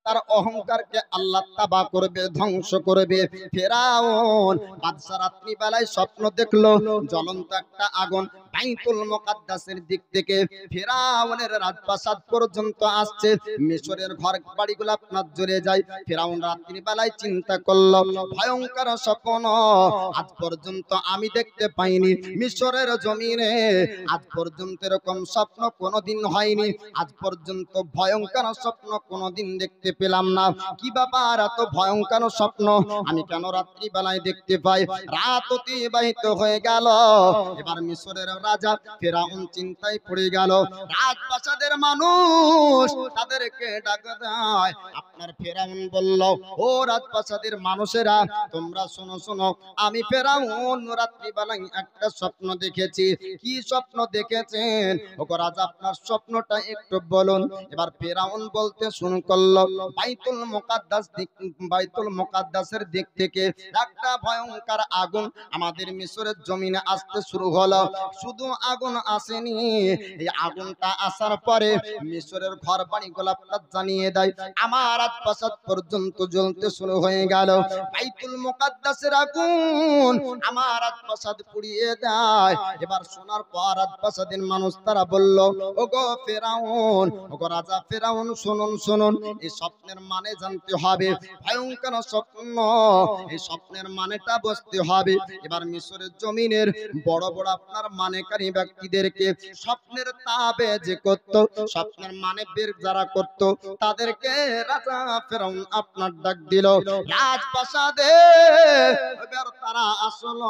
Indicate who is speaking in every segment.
Speaker 1: তার অহংকারকে আল্লাহ তাবা করবে, ধ্বংস করবে। ফেরাউন বাদশা রাত্রি বেলায় স্বপ্ন দেখলো জ্বলন্ত একটা আগুন বাইতুল মুকাদ্দাসের দিক থেকে ফেরাউনের রাজপ্রাসাদ পর্যন্ত আসছে। মিশরের ঘর বাড়িগুলো আপনার জ্বলে যায়। ফেরাউন রাত্রি বেলায় চিন্তা করলো ভয়ঙ্কর স্বপ্ন আজ পর্যন্ত আমি দেখতে পাইনি। মিশরের জমিনে আজ পর্যন্ত এরকম স্বপ্ন কোনোদিন হয়নি। আজ পর্যন্ত ভয়ঙ্কর স্বপ্ন কোনোদিন দেখতে পেলাম না। কি ব্যাপার, এত ভয়ঙ্কর স্বপ্ন আমি কেন রাত্রি বেলায় দেখতে পাই? রাত অতিবাহিত হয়ে গেল। এবার মিশরের রাজা ফেরাউন চিন্তায় পড়ে গেল। রাজপ্রাসাদের মানুষ তাদেরকে ডাক দেয়। আপনার ফেরাউন বলল, ও রাজপ্রাসাদের মানুষেরা তোমরা শোনো শোনো, আমি ফেরাউন রাত্রি বেলায় একটা স্বপ্ন দেখেছি। কি স্বপ্ন দেখেছেন ওগো রাজা, আপনার স্বপ্নটা একটু বলুন। এবার ফেরাউন বলতে শুরু করলো, বাইতুল মুকাদ্দাসের দিক থেকে একটা ভয়ঙ্কর আগুন আমাদের মিশরের জমিনে আসতে শুরু হলো। শুধু আগুন আসেনি, এই আগুনটা আসার পরে মিশরের ঘর বাড়িগুলো জানিয়ে দেয়। আমার রাজপ্রাসাদ পর্যন্ত জ্বলতে শুরু হয়ে গেল। বাইতুল মুকাদ্দাসের আগুন আমার রাজপ্রাসাদ পুড়িয়ে দেয়। এবার শোনার পর রাজপ্রাসাদের মানুষ তারা বলল, ওগো ফেরাউন, ওগো রাজা ফেরাউন, শুনুন শুনুন, এই স্বপ্নের মানে জানতে হবে। ভয়ঙ্কর স্বপ্ন, এই স্বপ্নের মানেটা বুঝতে হবে। এবার মিশরের জমিনের বড় বড় আপনার মানেকারী ব্যক্তিদেরকে স্বপ্নের তাবিজ করত, স্বপ্নের মানে বের যারা করত তাদেরকে রাজা ফেরাউন আপনার ডাক দিল রাজপ্রাসাদে। এবার তারা আসলো।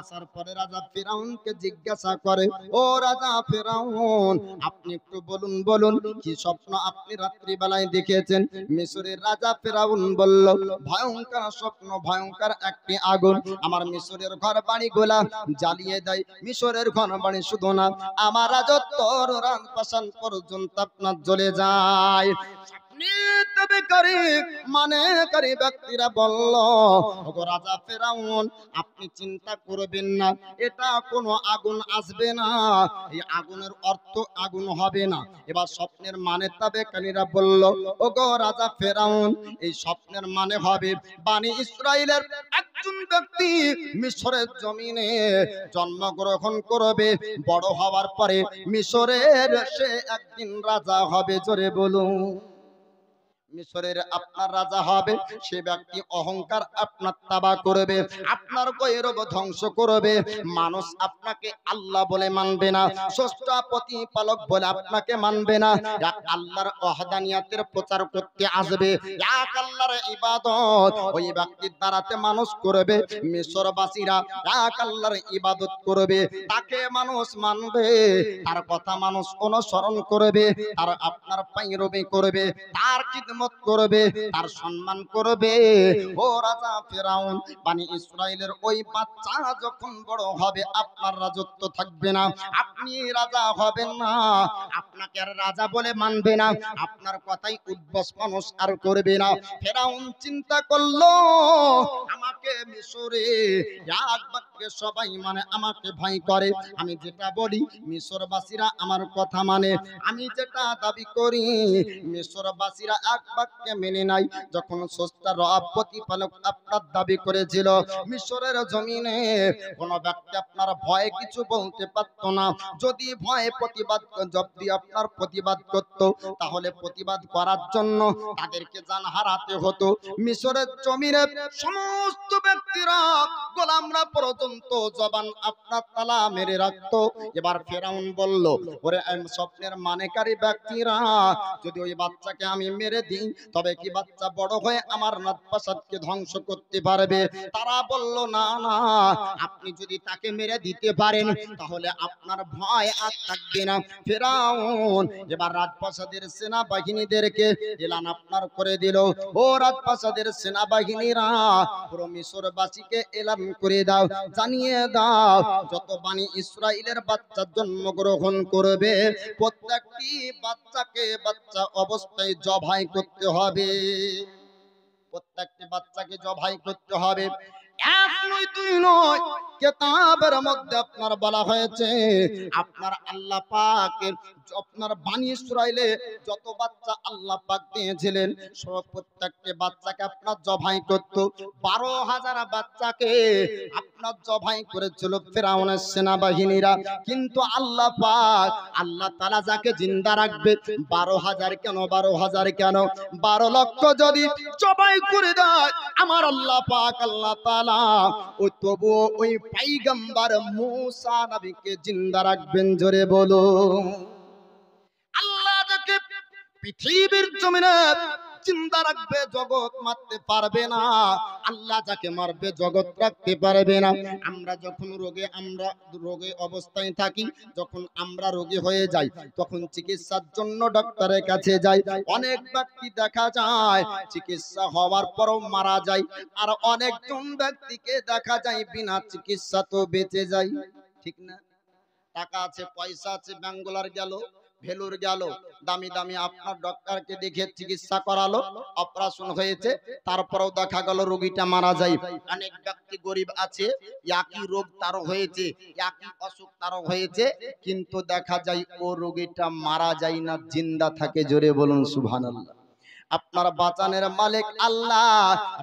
Speaker 1: আসার পরে রাজা ফেরাউনকে জিজ্ঞাসা করে, ও রাজা ফেরাউন, আপনি একটু বলুন বলুন কি স্বপ্ন আপনি রাত্রি বেলায় দেখেছেন? মিশরের রাজা ফেরাউন বলল, ভয়ঙ্কর স্বপ্ন, ভয়ঙ্কর একটি আগুন আমার মিশরের ঘর বাড়িগুলা জ্বালিয়ে দেয়। মিশরের ঘর বাড়ি শুধু না, আমার রাজত্বর রাজপ্রাসাদ পর্যন্ত আপনার জ্বলে যায়। মানেকারী ব্যক্তিরা বলল, ওগো রাজা ফেরাউন, আপনি চিন্তা করবেন না, এটা কোনো আগুন আসবে না, এই আগুনের অর্থ আগুন হবে না। এবার স্বপ্নের মানে তাবেকারীরা বলল, ওগো রাজা ফেরাউন, এই স্বপ্নের মানে হবে বানি ইসরাইলের একজন ব্যক্তি মিশরের জমিনে জন্মগ্রহণ করবে, বড় হওয়ার পরে মিশরের সে একদিন রাজা হবে। জোরে বলুন, মিশরের আপনার রাজা হবে। সে ব্যক্তি অহংকার আপনার তাবা করবে, আপনার গৌরব ধ্বংস করবে। মানুষ আপনাকে আল্লাহ বলে মানবে না, স্রষ্টা প্রতিপালক বলে আপনাকে মানবে না। এক আল্লাহর ওয়াহদানিয়াতের প্রচার করতে আসবে, এক আল্লাহর ইবাদত ওই ব্যক্তির দ্বারাতে মানুষ করবে। মিশরবাসীরা এক আল্লাহর ইবাদত করবে, তাকে মানুষ মানবে, তার কথা মানুষ অনুসরণ করবে, তার আপনার পায়রবি করবে, তার খিদমত করবে, তার সম্মান করবে। ও রাজা ফেরাউন, বানি ইসরাইলের ওই বাচ্চা যখন বড় হবে আপনার রাজত্ব থাকবে না, আপনি রাজা হবেন না, আপনাকে আর রাজা বলে মানবে না, আপনার কথাই উদ্বাস মানুষ আর করবে না। ফেরাউন চিন্তা করলো, আমাকে মিশরে এক বাক্যে সবাই মানে আমাকে ভয় করে, আমি যেটা বলি মিশরবাসীরা আমার কথা মানে, আমি যেটা দাবি করি মিশরবাসীরা এক বাক্যে মেনে নাই। যখন স্রষ্টা রব প্রতিপালক আপনার দাবি করেছিল মিশরের জমিনে কোন ব্যক্তি আপনার ভয়ে কিছু বলতে পারত না। যদি ভয়ে প্রতিবাদ, যদি আপনার প্রতিবাদ করত, তাহলে প্রতিবাদ করার জন্য তাদেরকে জান হারাতে হতো। মিশরের জমিনে সমস্ত ব্যক্তিরা, গোলামরা পর্যন্ত জবান আপনার তালা মেরে রাখতো। এবার ফেরাউন বলল, ওরে স্বপ্নের মানেকারী ব্যক্তিরা, যদি ওই বাচ্চাকে আমি মেরে দিই তবে কি বাচ্চা বড় হয়ে আমার রাজপ্রাসাদকে ধ্বংস করতে পারবে? তারা বলল, না না, আপনি যদি তাকে মেরে দিতে পারেন তাহলে আপনার ভয় আর থাকবে না। ফেরাউন এবার রাজপ্রাসাদের সেনাবাহিনীদেরকে এলান আপনার করে দিল, ও রাজপ্রাসাদের সেনাবাহিনীরা, পুরো মিশরবাসীকে এলান করে দাও, জানিয়ে দাও, যত বানি ইসরাইলের বাচ্চা জন্মগ্রহণ করবে প্রত্যেকটি বাচ্চাকে বাচ্চা অবস্থায় জবাই করতে হবে, প্রত্যেকটি বাচ্চাকে জবাই করতে হবে। এক নয় দুই নয়, কিতাবের মধ্যে আপনার বলা হয়েছে আপনার আল্লাহ পাকের আপনার বানী ইসরাইলে যত বাচ্চা আল্লাহ পাক দিয়েছিলেন সব প্রত্যেকটি বাচ্চাকে আপনার জবাই করত। 12,000 বাচ্চাকে আপনার জবাই করেছিল ফিরাউনের সেনাবাহিনীরা। কিন্তু আল্লাহ পাক আল্লাহ তাআলা যাকে জিন্দা রাখবে 12,000 কেন 12,000 কেন 12 লক্ষ যদি জবাই করে দেয় আমার আল্লাহ পাক আল্লাহ তাআলা ওই তবু ওই পয়গম্বর মুসা নবীকে জিন্দা রাখবেন। জোরে বলো আল্লাহ যাকে পৃথিবীর জমিনে জিন্দা রাখবে জগৎ মারতে পারবে না, আল্লাহ যাকে মারবে জগৎ রাখতে পারবে না। আমরা যখন রোগে অবস্থায় থাকি, যখন আমরা রোগী হয়ে যাই তখন চিকিৎসার জন্য ডক্টরের কাছে যাই। অনেক ব্যক্তি দেখা যায় চিকিৎসা হওয়ার পরও মারা যায়, আর অনেকজন ব্যক্তিকে দেখা যায় বিনা চিকিৎসা তো বেঁচে যায়। ঠিক না? টাকা আছে পয়সা আছে, ব্যাঙ্গালোর গেল ভেলুর গেল, দামি দামি আপনার ডক্টরকে দেখে চিকিৎসা করালো, অপারেশন হয়েছে, তারপরেও দেখা গেল রোগীটা মারা যায়। অনেক ব্যক্তি গরিব আছে, একই রোগ তারও হয়েছে, একই অসুখ তারও হয়েছে, কিন্তু দেখা যায় ও রোগীটা মারা যায় না, জিন্দা থাকে। জোরে বলুন সুবহানাল্লাহ। আপনার বাঁচানের মালিক আল্লাহ,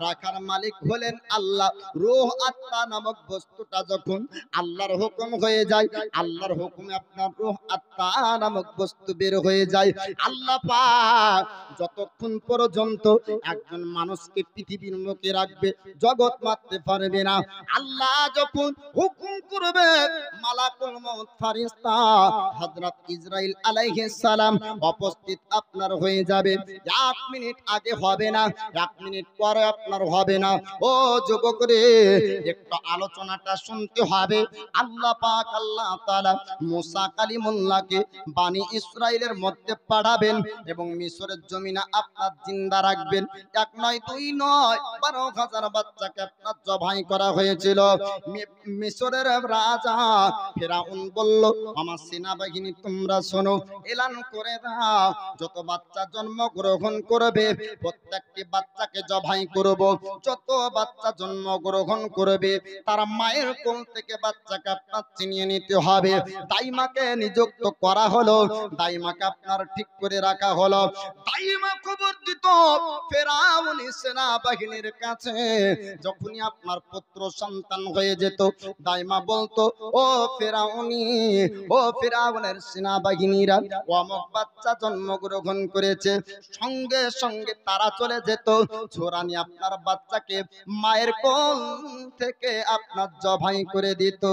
Speaker 1: রাখার মালিক হলেন আল্লাহ। রূহ আত্মা নামক বস্তুটা যখন আল্লাহর হুকুম হয়ে যায়, আল্লাহর হুকুমে আপনার রূহ আত্মা নামক বস্তু বের হয়ে যায়। আল্লাহ পাক যতক্ষণ পর্যন্ত একজন মানুষকে পৃথিবীর মুখে রাখবে জগৎ মারতে পারবে না। আল্লাহ যখন হুকুম করবে মালাকুল মউত ফেরেশতা হযরত ইসরাইল আলাইহিস সালাম উপস্থিত আপনার হয়ে যাবে। 1 মিনিট আগে হবে না, 1 মিনিট পরে আপনার হবে না। ও যুবক রে, একটু আলোচনাটা শুনতে হবে। আল্লাহ পাক আল্লাহ তাআলা মুসা কালিমুল্লাহকে বানি ইসরাইলের মধ্যে পাঠাবেন এবং মিশরের জমিনে আপনার জিন্দা রাখবেন। 1 নয় 2 নয় 12,000 বাচ্চাকে আপনার জবাই করা হয়েছিল। মিশরের রাজা ফেরাউন বলল, আমার সেনাবাহিনী তোমরা শোনো, এলান করে দাও যত বাচ্চা জন্মগ্রহণ করবে প্রত্যেকটি বাচ্চাকে জবাই করব। যত বাচ্চা জন্মগ্রহণ করবে তার মায়ের কোল থেকে বাচ্চাকে আপনার চিনিয়ে নিতে হবে। দাইমাকে নিযুক্ত করা হলো, দাইমাকে আপনার ঠিক করে রাখা হলো। দাইমা খবর দিত ফেরাউনি সেনাবাহিনীর কাছে, যখনই আপনার পুত্র সন্তান হয়ে যেত দাইমা বলতো, ও ফেরাউনি, ও ফেরাউনের সেনাবাহিনীরা অমুক বাচ্চা জন্মগ্রহণ করেছে। সঙ্গে সঙ্গে তারা চলে যেত, ছোরানি আপনার বাচ্চাকে মায়ের কোল থেকে আপনার জবাই করে দিত।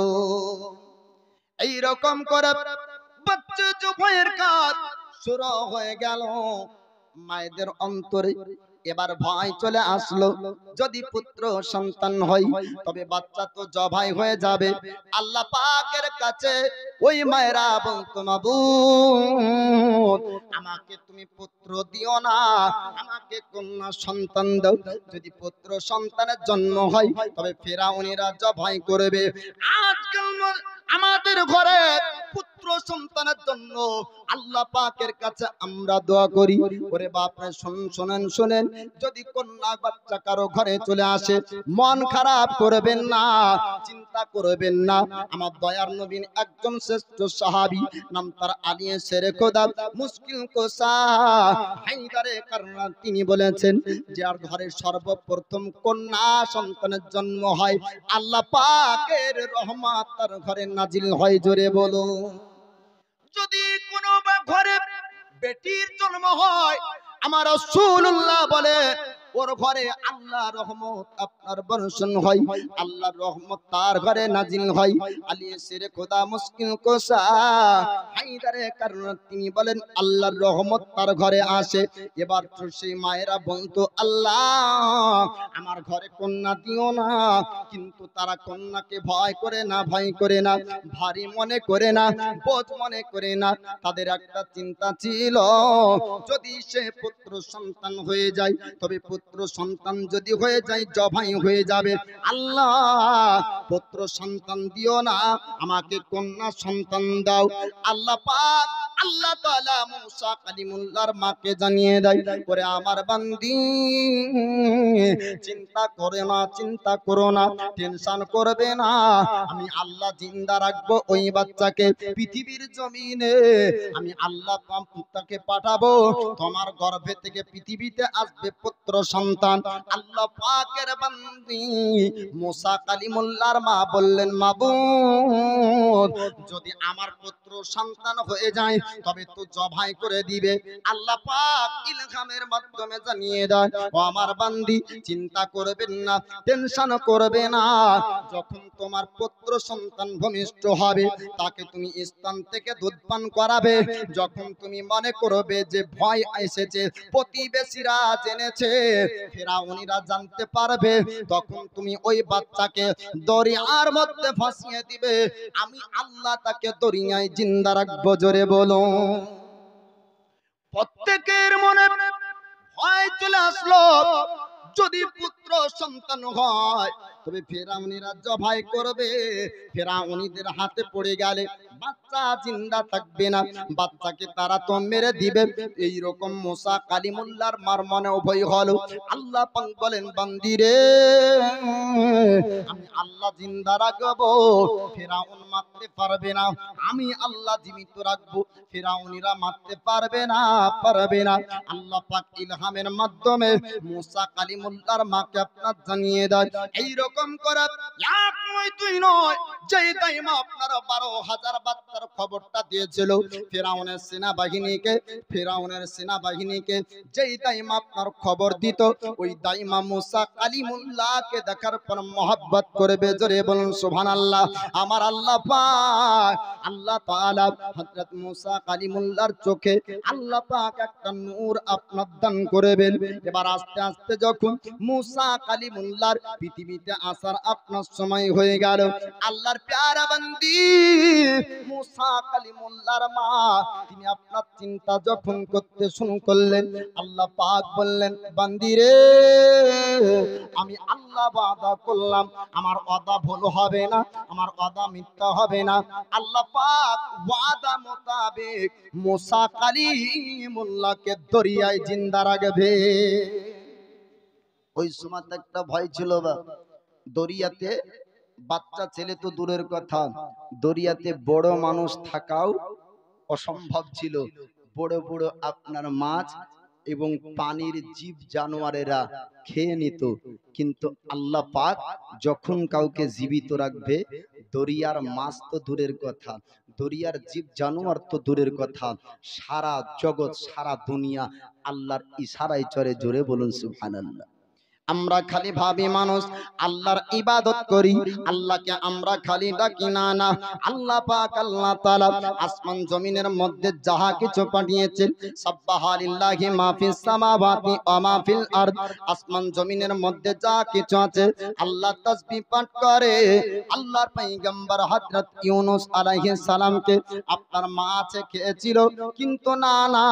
Speaker 1: এই রকম করে বাচ্চা জবাইয়ের কাজ শুরু হয়ে গেল মায়েদের অন্তরে। এবার ভয় চলে আসলো, যদি পুত্র সন্তান হয় তবে বাচ্চা তো জবাই হয়ে যাবে। আল্লাহ পাকের কাছে ওই মায়েরা বলতো, মাবুদ আমাকে তুমি পুত্র দিও না, আমাকে কন্যা সন্তান দাও। যদি পুত্র সন্তানের জন্ম হয় তবে ফেরাউনিরা জবাই করবে। আজকাল আমাদের ঘরে পুত্র সন্তানের জন্য আল্লাহ পাকের কাছে আমরা দোয়া করি। ওরে বাপরে শুনেন শুনেন, যদি কন্যা বাচ্চা কারো ঘরে চলে আসে মন খারাপ করবেন না, চিন্তা করবেন না। আমার দয়ার নবী একজন শ্রেষ্ঠ সাহাবী, নাম তার আলী শেরে খোদা মুশকিল কোসা হায়দারে কাররান, তিনি বলেছেন যার ঘরে সর্বপ্রথম কন্যা সন্তানের জন্ম হয় আল্লাহ পাকের রহমত তার ঘরে নাজিল হয়। জোরে বলো। যদি কোনো ঘরে বেটির জন্ম হয় আমার রাসূলুল্লাহ বলে ওর ঘরে আল্লাহর রহমত আপনার বর্ষণ হয়, আল্লাহর রহমত তার ঘরে নাজিল হয়। আলী শেরে খোদা মুশকিল কোসা হায়দারে কাররান, তিনি বলেন আল্লাহর রহমত তার ঘরে আসে। এবার তো সেই মায়েরা বলতো, আল্লাহ আমার ঘরে কন্যা দিও না। কিন্তু তারা কন্যাকে ভয় করে না, ভয় করে না, ভারী মনে করে না, বোঝ মনে করে না। তাদের একটা চিন্তা ছিল, যদি সে পুত্র সন্তান হয়ে যায় তবে পুত্র সন্তান যদি হয়ে যায় জবাই হয়ে যাবে। আল্লাহ পুত্র সন্তান দিও না, আমাকে কন্যা সন্তান দাও। আল্লাহ পাক আল্লাহ তাআলা মুসা কালিমুল্লাহর মাকে জানিয়ে দেয়, করে আমার বান্দি চিন্তা করে না, চিন্তা করো না, টেনশন করবে না, আমি আল্লাহ জিন্দা রাখবো ওই বাচ্চাকে পৃথিবীর জমিনে। আমি আল্লাহ তাকে পাঠাবো, তোমার গর্ভে থেকে পৃথিবীতে আসবে পুত্র সন্তান। আল্লাহ পাকের বান্দি মুসা কালিমুল্লাহর মা বললেন, মাবুদ যদি আমার পুত্র সন্তান হয়ে যায় তবে তো জবাই করে দিবে। আল্লাহ পাক ইলহামের মাধ্যমে জানিয়ে দেয়, ও আমার বান্দি চিন্তা করবেন না, টেনশন করবে না, যখন তোমার পুত্র সন্তান ভূমিষ্ঠ হবে তাকে তুমি স্তন থেকে দুধ পান করাবে। যখন তুমি মনে করবে যে ভয় এসেছে, প্রতিবেশীরা জেনেছে, ফেরাউনিরা জানতে পারবে, তখন তুমি ওই বাচ্চাকে দরিয়ার মধ্যে ফাঁসিয়ে দিবে। আমি আল্লাহ তাকে দরিয়ায় জিন্দা রাখবো। জোরে বলো। প্রত্যেকের মনে ভয় চলে আসলো, যদি পুত্র সন্তান হয় তবে ফেরাউনিরা জবাই করবে, ফেরাউনিদের হাতে পড়ে গেলে বাচ্চা জিন্দা থাকবে না, বাচ্চাকে তারা তো মেরে দিবে। এই রকম মুসা কালিমুল্লাহর মার মনে ভয় হলো। আল্লাহ পাক বলেন, বান্দি রে আমি আল্লাহ জিন্দা রাখবো, ফেরাউন মারতে পারবে না, আমি আল্লাহ জীবিত রাখবো, ফেরাউনিরা মারতে পারবে না, পারবে না। আল্লাহ পাক ইলহামের মাধ্যমে মুসা কালিমুল্লাহর মাকে আপনার জানিয়ে দেয়, এই রকম করে এক নয় দুই নয়, যেই টাইমে আপনার 12,000 বাচ্চার খবরটা দিয়েছিল ফেরাউনের সেনাবাহিনীকে, ফেরাউনের সেনাবাহিনীকে যেই টাইমে আপনার খবর দিত, ওই দাইমা মুসা কালিমুল্লাহকে দেখার পর মহব্বত করবে। জোরে বলুন সুবহানাল্লাহ। আমার আল্লাহ পাক আল্লাহ তাআলা হযরত মুসা কালিমুল্লাহর চোখে আল্লাহ পাক একটা নূর আপনার দান করবেন। এবার আস্তে আস্তে যখন মুসা কালিমুল্লাহর পৃথিবীতে আসার আপনার সময় হয়ে গেল, আল্লাহর প্যারা বান্দি মুসা কালিমুল্লাহর মা তিনি আপনার চিন্তা যখন করতে শুরু করলেন, আল্লাহ পাক বললেন, বান্দি রে আমি আল্লাহ ওয়াদা করলাম, আমার ওয়াদা ভুল হবে না, আমার ওয়াদা মিথ্যা হবে না। আল্লাহ পাক ওয়াদা মোতাবেক মুসা কালিমুল্লাহকে দরিয়ায় জিন্দা রাখবে। ওই সময় একটা ভয় ছিল, বা দরিয়াতে বাচ্চা ছেলে তো দূরের কথা, দরিয়াতে বড় মানুষ থাকাও অসম্ভব ছিল। বড় বড় আপনার মাছ এবং পানির জীব জানোয়ারেরা খেয়ে নিত, কিন্তু আল্লাহ পাক যখন কাউকে জীবিত রাখবে, দরিয়ার মাছ তো দূরের কথা, দরিয়ার জীব জানোয়ার তো দূরের কথা, সারা জগৎ সারা দুনিয়া আল্লাহর ইশারায় চলে। জোরে বলুন সুবহানাল্লাহ। আমরা খালি ভাবি মানুষ আল্লাহর ইবাদত করি, আল্লাহকে আমরা খালি ডাকি না, না, আল্লাহ পাক আল্লাহ তাআলা আসমান জমিনের মধ্যে যাহা কিছু পাঠিয়েছেন, সাব্বাহা লিল্লাহি মা ফিস সামাওয়াতি ওয়া মা ফিল আরদ, আসমান জমিনের মধ্যে যা কিছু আছে আল্লাহ তাসবিহ পাঠ করে। আল্লাহর পয়গম্বর হযরত ইউনূস আলাইহিস সালামকে আপনার মাছ খেয়েছিল, কিন্তু না না,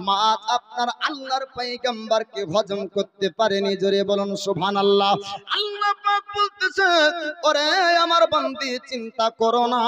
Speaker 1: মাছ আপনার আল্লাহর পয়গম্বরকে হজম করতে পারেনি। জোরে বলুন সুবহানাল্লাহ। আল্লাহ পাক বলতেছে, ওরে আমার বান্দি চিন্তা করো না,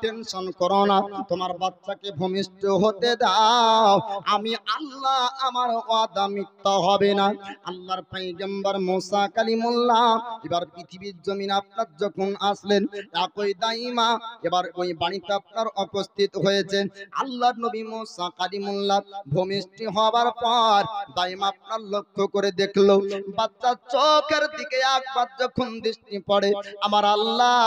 Speaker 1: টেনশন করো না, তোমার বাচ্চাকে ভূমিষ্ঠ হতে দাও, আমি আল্লাহ আমার ওয়াদা মিথ্যা হবে না। আল্লাহর পয়গম্বর মুসা কালিমুল্লাহ এবার পৃথিবীর জমিনে আপনার যখন আসলেন, একই দাইমা এবার ওই বাণীটা আপনার উপস্থিত হয়েছে। আল্লাহর নবী মুসা কালিমুল্লাহ ভূমিষ্ঠ হবার পর দাইমা আপনার লক্ষ্য করে দেখলো, বাচ্চার চোখের দিকে একবার যখন দৃষ্টি পড়ে, আমার আল্লাহ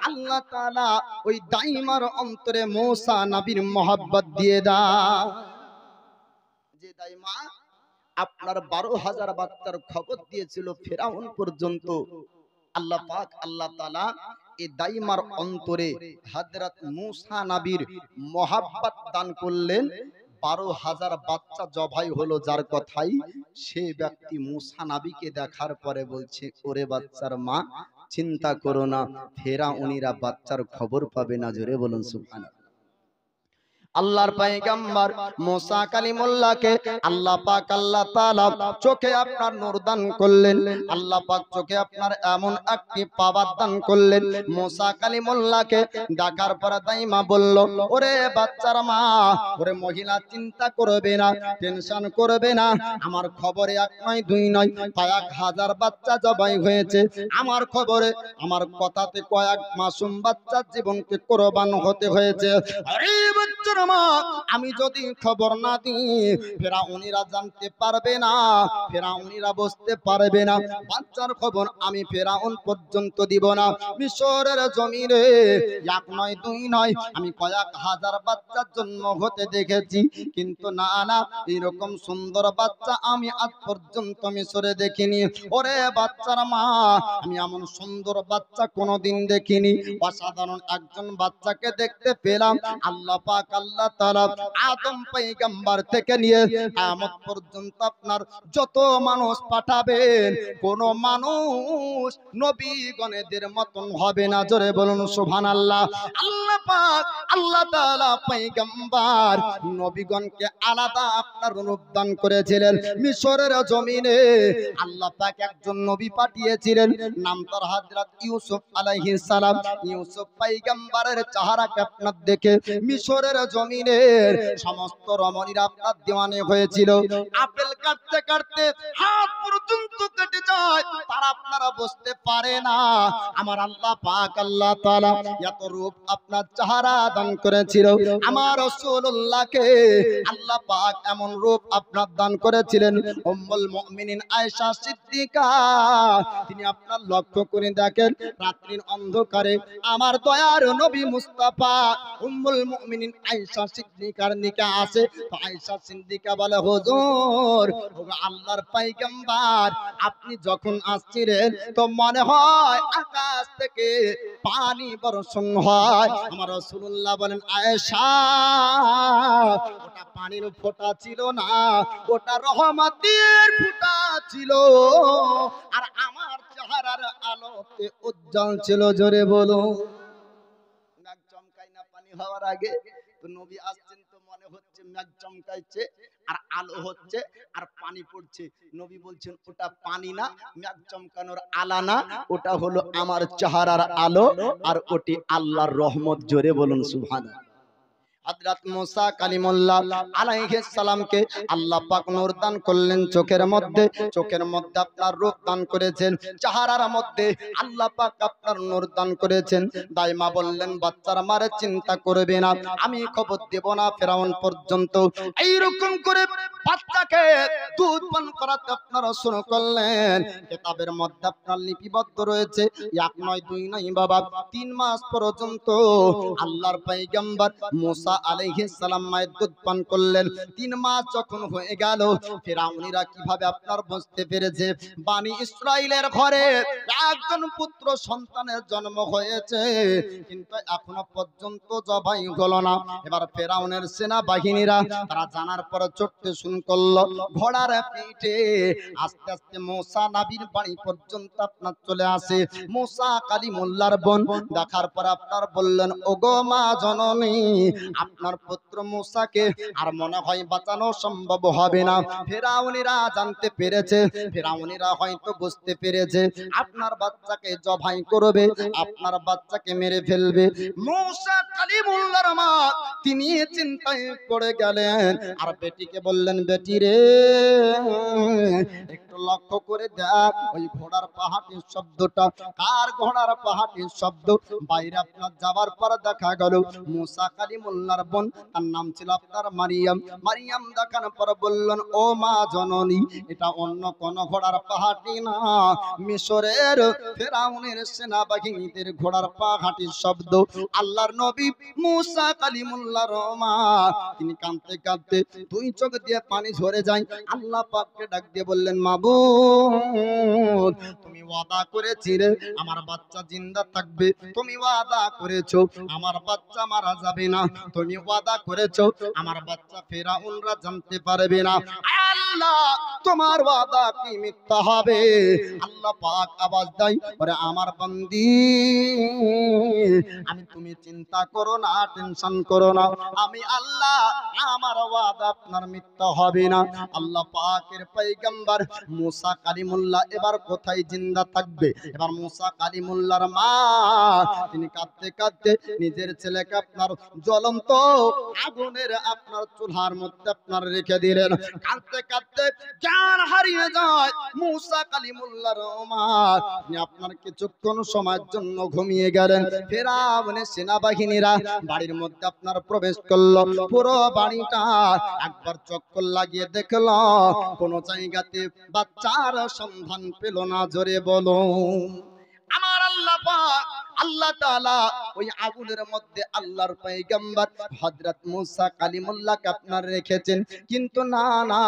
Speaker 1: আল্লাহ তাআলা ওই দাইমার অন্তরে মুসা নবীর মহব্বত দিয়ে দেয়। যে দাইমা আপনার 12,000 বাচ্চার খবর দিয়েছিল ফেরাউন পর্যন্ত, আল্লাহ পাক আল্লাহ তাআলা এই দাইমার অন্তরে হযরত মুসা নবীর মহব্বত দান করলেন। 12,000 বাচ্চা জবাই হলো, যার কথাই সে ব্যক্তি মুসা নবীকে দেখার পরে বলছে, ওরে বাচ্চার মা চিন্তা করো না, ফেরাউনিরা বাচ্চার খবর পাবে না। জোরে বলুন সুবহানাল্লাহ। আল্লাহর পয়গম্বর মুসা কালিমুল্লাহকে আল্লাহ পাক আল্লাহ তাআলা চোখে আপনার নূর দান করলেন। আল্লাহ পাক চোখে আপনার এমন একটি পাওয়ার দান করলেন। মুসা কালিমুল্লাহকে ডাকার পর দাইমা বলল, ওরে বাচ্চার মা, ওরে মহিলা, চিন্তা করবে না, টেনশন করবে না, আমার খবরে এক নয় দুই নয় কয়েক হাজার বাচ্চা জবাই হয়েছে। আমার খবরে, আমার কথাতে কয়েক মাসুম বাচ্চার জীবনকে কোরবান হতে হয়েছে। আরে বাচ্চার মা, আমি যদি খবর না দিই ফেরাউনিরা জানতে পারবে না, ফেরাউনিরা বুঝতে পারবে না। বাচ্চার খবর আমি ফেরাউন পর্যন্ত দিব না। মিশরের জমিনে এক নয় দুই নয় আমি কয়েক হাজার বাচ্চার জন্ম হতে দেখেছি, কিন্তু না না, এরকম সুন্দর বাচ্চা আমি আজ পর্যন্ত মিশরে দেখিনি। ওরে বাচ্চার মা, আমি এমন সুন্দর বাচ্চা কোনোদিন দেখিনি। অসাধারণ একজন বাচ্চাকে দেখতে পেলাম। আল্লাহ পাক আল্লাহ তাআলা আদম পয়গম্বর থেকে নিয়ে কিয়ামত পর্যন্ত আপনার যত মানুষ পাঠাবেন, কোন মানুষ নবীগণেদের মতন হবে না। জোরে বলুন সুবহানাল্লাহ। আল্লাহ পাক আল্লাহ তাআলা পয়গম্বর নবীগণকে আলাদা আপনার রূপ দান করেছিলেন। মিশরের জমিনে আল্লাহ পাক একজন নবী পাঠিয়েছিলেন, নাম তার হযরত ইউসুফ আলাইহিস সালাম। ইউসুফ পয়গম্বরের চেহারাকে আপনার দেখে মিশরের জমিনের সমস্ত রমণীরা আপনার দিওয়ানে হয়েছিল। আপেল কাটতে কাটতে হাত পর্যন্ত কেটে যায়, তারা আপনারা বুঝতে পারে না আমার আল্লাহ পাক আল্লাহ তাআলা এত রূপ আপনার চেহারা দান করেছিল। আমার রাসূলুল্লাহকে আল্লাহ পাক এমন রূপ আপনার দান করেছিলেন। উম্মুল মুমিনিন আয়েশা সিদ্দিকা, তিনি আপনার লক্ষ্য করে দেখেন, রাত্রির অন্ধকারে আমার দয়ার নবী মুস্তাফা উম্মুল মুমিনিন আয়েশা সিদ্দিকার নিকাহ আছে। তো আয়েশা সিদ্দিকা বলে, হুজুর, ওগো আল্লাহর পয়গম্বর, আপনি যখন আসছিলেন তো মনে হয় আকাশ থেকে পানি বর্ষণ হয়। আমার রাসূলুল্লাহ বলেন, আয়েশা, ওটা পানির ফোঁটা ছিল না, ওটা রহমতের ফোঁটা ছিল, আর আমার চেহারার আলোতে উজ্জ্বল ছিল। জোরে বলো। মেঘ চমকায় না পানি হওয়ার আগে? তো নবী আসছেন তো মনে হচ্ছে মেঘ চমকাইছে আর আলো হচ্ছে আর পানি পড়ছে। নবী বলছেন, ওটা পানি না, মেঘ চমকানোর আলা না, ওটা হলো আমার চেহারার আলো, আর ওটি আল্লাহর রহমত। জোরে বলুন সুবহানাল্লাহ। হযরত মুসা কালিমুল্লাহ আলাইহিস সালামকে আল্লাহ পাক নূর দান করলেন চোখের মধ্যে, চোখের মধ্যে আপনার রূপ দান করেছেন, চেহারার মধ্যে আল্লাহ পাক আপনার নূর দান করেছেন। দাইমা বললেন, বাচ্চার মারে চিন্তা করবে না, আমি খবর দেব না ফেরাউন পর্যন্ত। এইরকম করে বাচ্চাকে দুধ পান করাতে আপনারা শুরু করলেন। কিতাবের মধ্যে আপনার লিপিবদ্ধ রয়েছে, এক নয় দুই নয় বাবা, 3 মাস পর্যন্ত আল্লাহর পয়গম্বর মুসা আলাইহিস সালাম মায়ের দুধ পান করলেন। 3 মাস যখন হয়ে গেল, ফিরাউনিরা কিভাবে আপনার বুঝতে পেরেছে বনি ইসরাইলের ঘরে একজন পুত্র সন্তানের জন্ম হয়েছে, কিন্তু এখনো পর্যন্ত জবাই হলো না। এবার ফিরাউনের সেনা বাহিনীরা তারা জানার পর চড়তে শুরু করলো ঘোড়ার পিঠে। আস্তে আস্তে মুসা নবীর বাড়ি পর্যন্ত আপনার চলে আসে। মুসা কালিমুল্লাহর বোন দেখার পর আপনার বললেন, ওগো মা জননী, আপনার পুত্র মুসাকে আর মনে হয় বাঁচানো সম্ভব হবে না। ফিরাউনিরা জানতে পেরেছে, ফিরাউনিরা হয়তো বুঝতে পেরেছে আপনার বাচ্চাকে জবাই করবে, আপনার বাচ্চাকে মেরে ফেলবে। মুসা কালিমুল্লাহর মা তিনি চিন্তায় পড়ে গেলেন, আর বেটিকে বললেন, বেটি রে, একটু লক্ষ্য করে দেখ ওই ঘোড়ার পাহাটির শব্দটা কার ঘোড়ার পাহাটির শব্দ। বাইরে আপনার যাবার পর দেখা গেল মুসা কালিমুল্লাহর বোন, তার নাম ছিল আপনার মারিয়াম। মারিয়াম দেখানোর পর বললেন, ও মা জননী, এটা অন্য কোন ঘোড়ার পাহাটি না, মিশরের ফেরাউনের সেনাবাহিনীদের ঘোড়ার পাহাটির শব্দ। আল্লাহর নবী মুসা কালিমুল্লাহর মা তিনি কাঁদতে কাঁদতে 2 চোখ দিয়ে পানি ঝরে যায়। আল্লাহ পাককে ডাক দিয়ে বললেন, মাবুদ, তুমি ওয়াদা করেছিলে আমার বাচ্চা জিন্দা থাকবে, তুমি ওয়াদা করেছো আমার বাচ্চা মারা যাবে না, তুমি ওয়াদা করেছো আমার বাচ্চা ফেরাউনরা জানতে পারবে না। আল্লাহ তোমার ওয়াদা কি মিথ্যা হবে? আল্লাহ পাক আওয়াজ দেয়, ওরে আমার বান্দি, আমি তুমি চিন্তা করো না, টেনশন করো না, আমি আল্লাহ আমার ওয়াদা আপনার মিথ্যা হবে না। আল্লাহ পাকের পয়গম্বর মুসা কালিমুল্লাহ এবার কোথায় জিন্দা থাকবে? এবার মুসা কালিমুল্লাহর মা তিনি কাঁদতে কাঁদতে নিজের ছেলেকে আপনার জ্বলন্ত আগুনের আপনার চুলার মধ্যে আপনার রেখে দিলেন। কাঁদতে কাঁদতে জ্ঞান হারিয়ে যায় মুসা কালিমুল্লাহর মা। আপনি আপনার কিছুক্ষণ সময়ের জন্য ঘুমিয়ে গেলেন। ফেরাউনের সেনাবাহিনীরা বাড়ির মধ্যে আপনার প্রবেশ করলো। পুরো বাড়িটা একবার চক্কর লাগিয়ে দেখলো, কোন জায়গাতে বাচ্চার সন্ধান পেল না। জোরে বলো আমার আল্লাহ পাক আল্লাহ তাআলা ওই আগুনের মধ্যে আল্লাহর পয়গম্বর হযরত মুসা কালিমুল্লাহকে আপনার রেখেছেন। কিন্তু না না,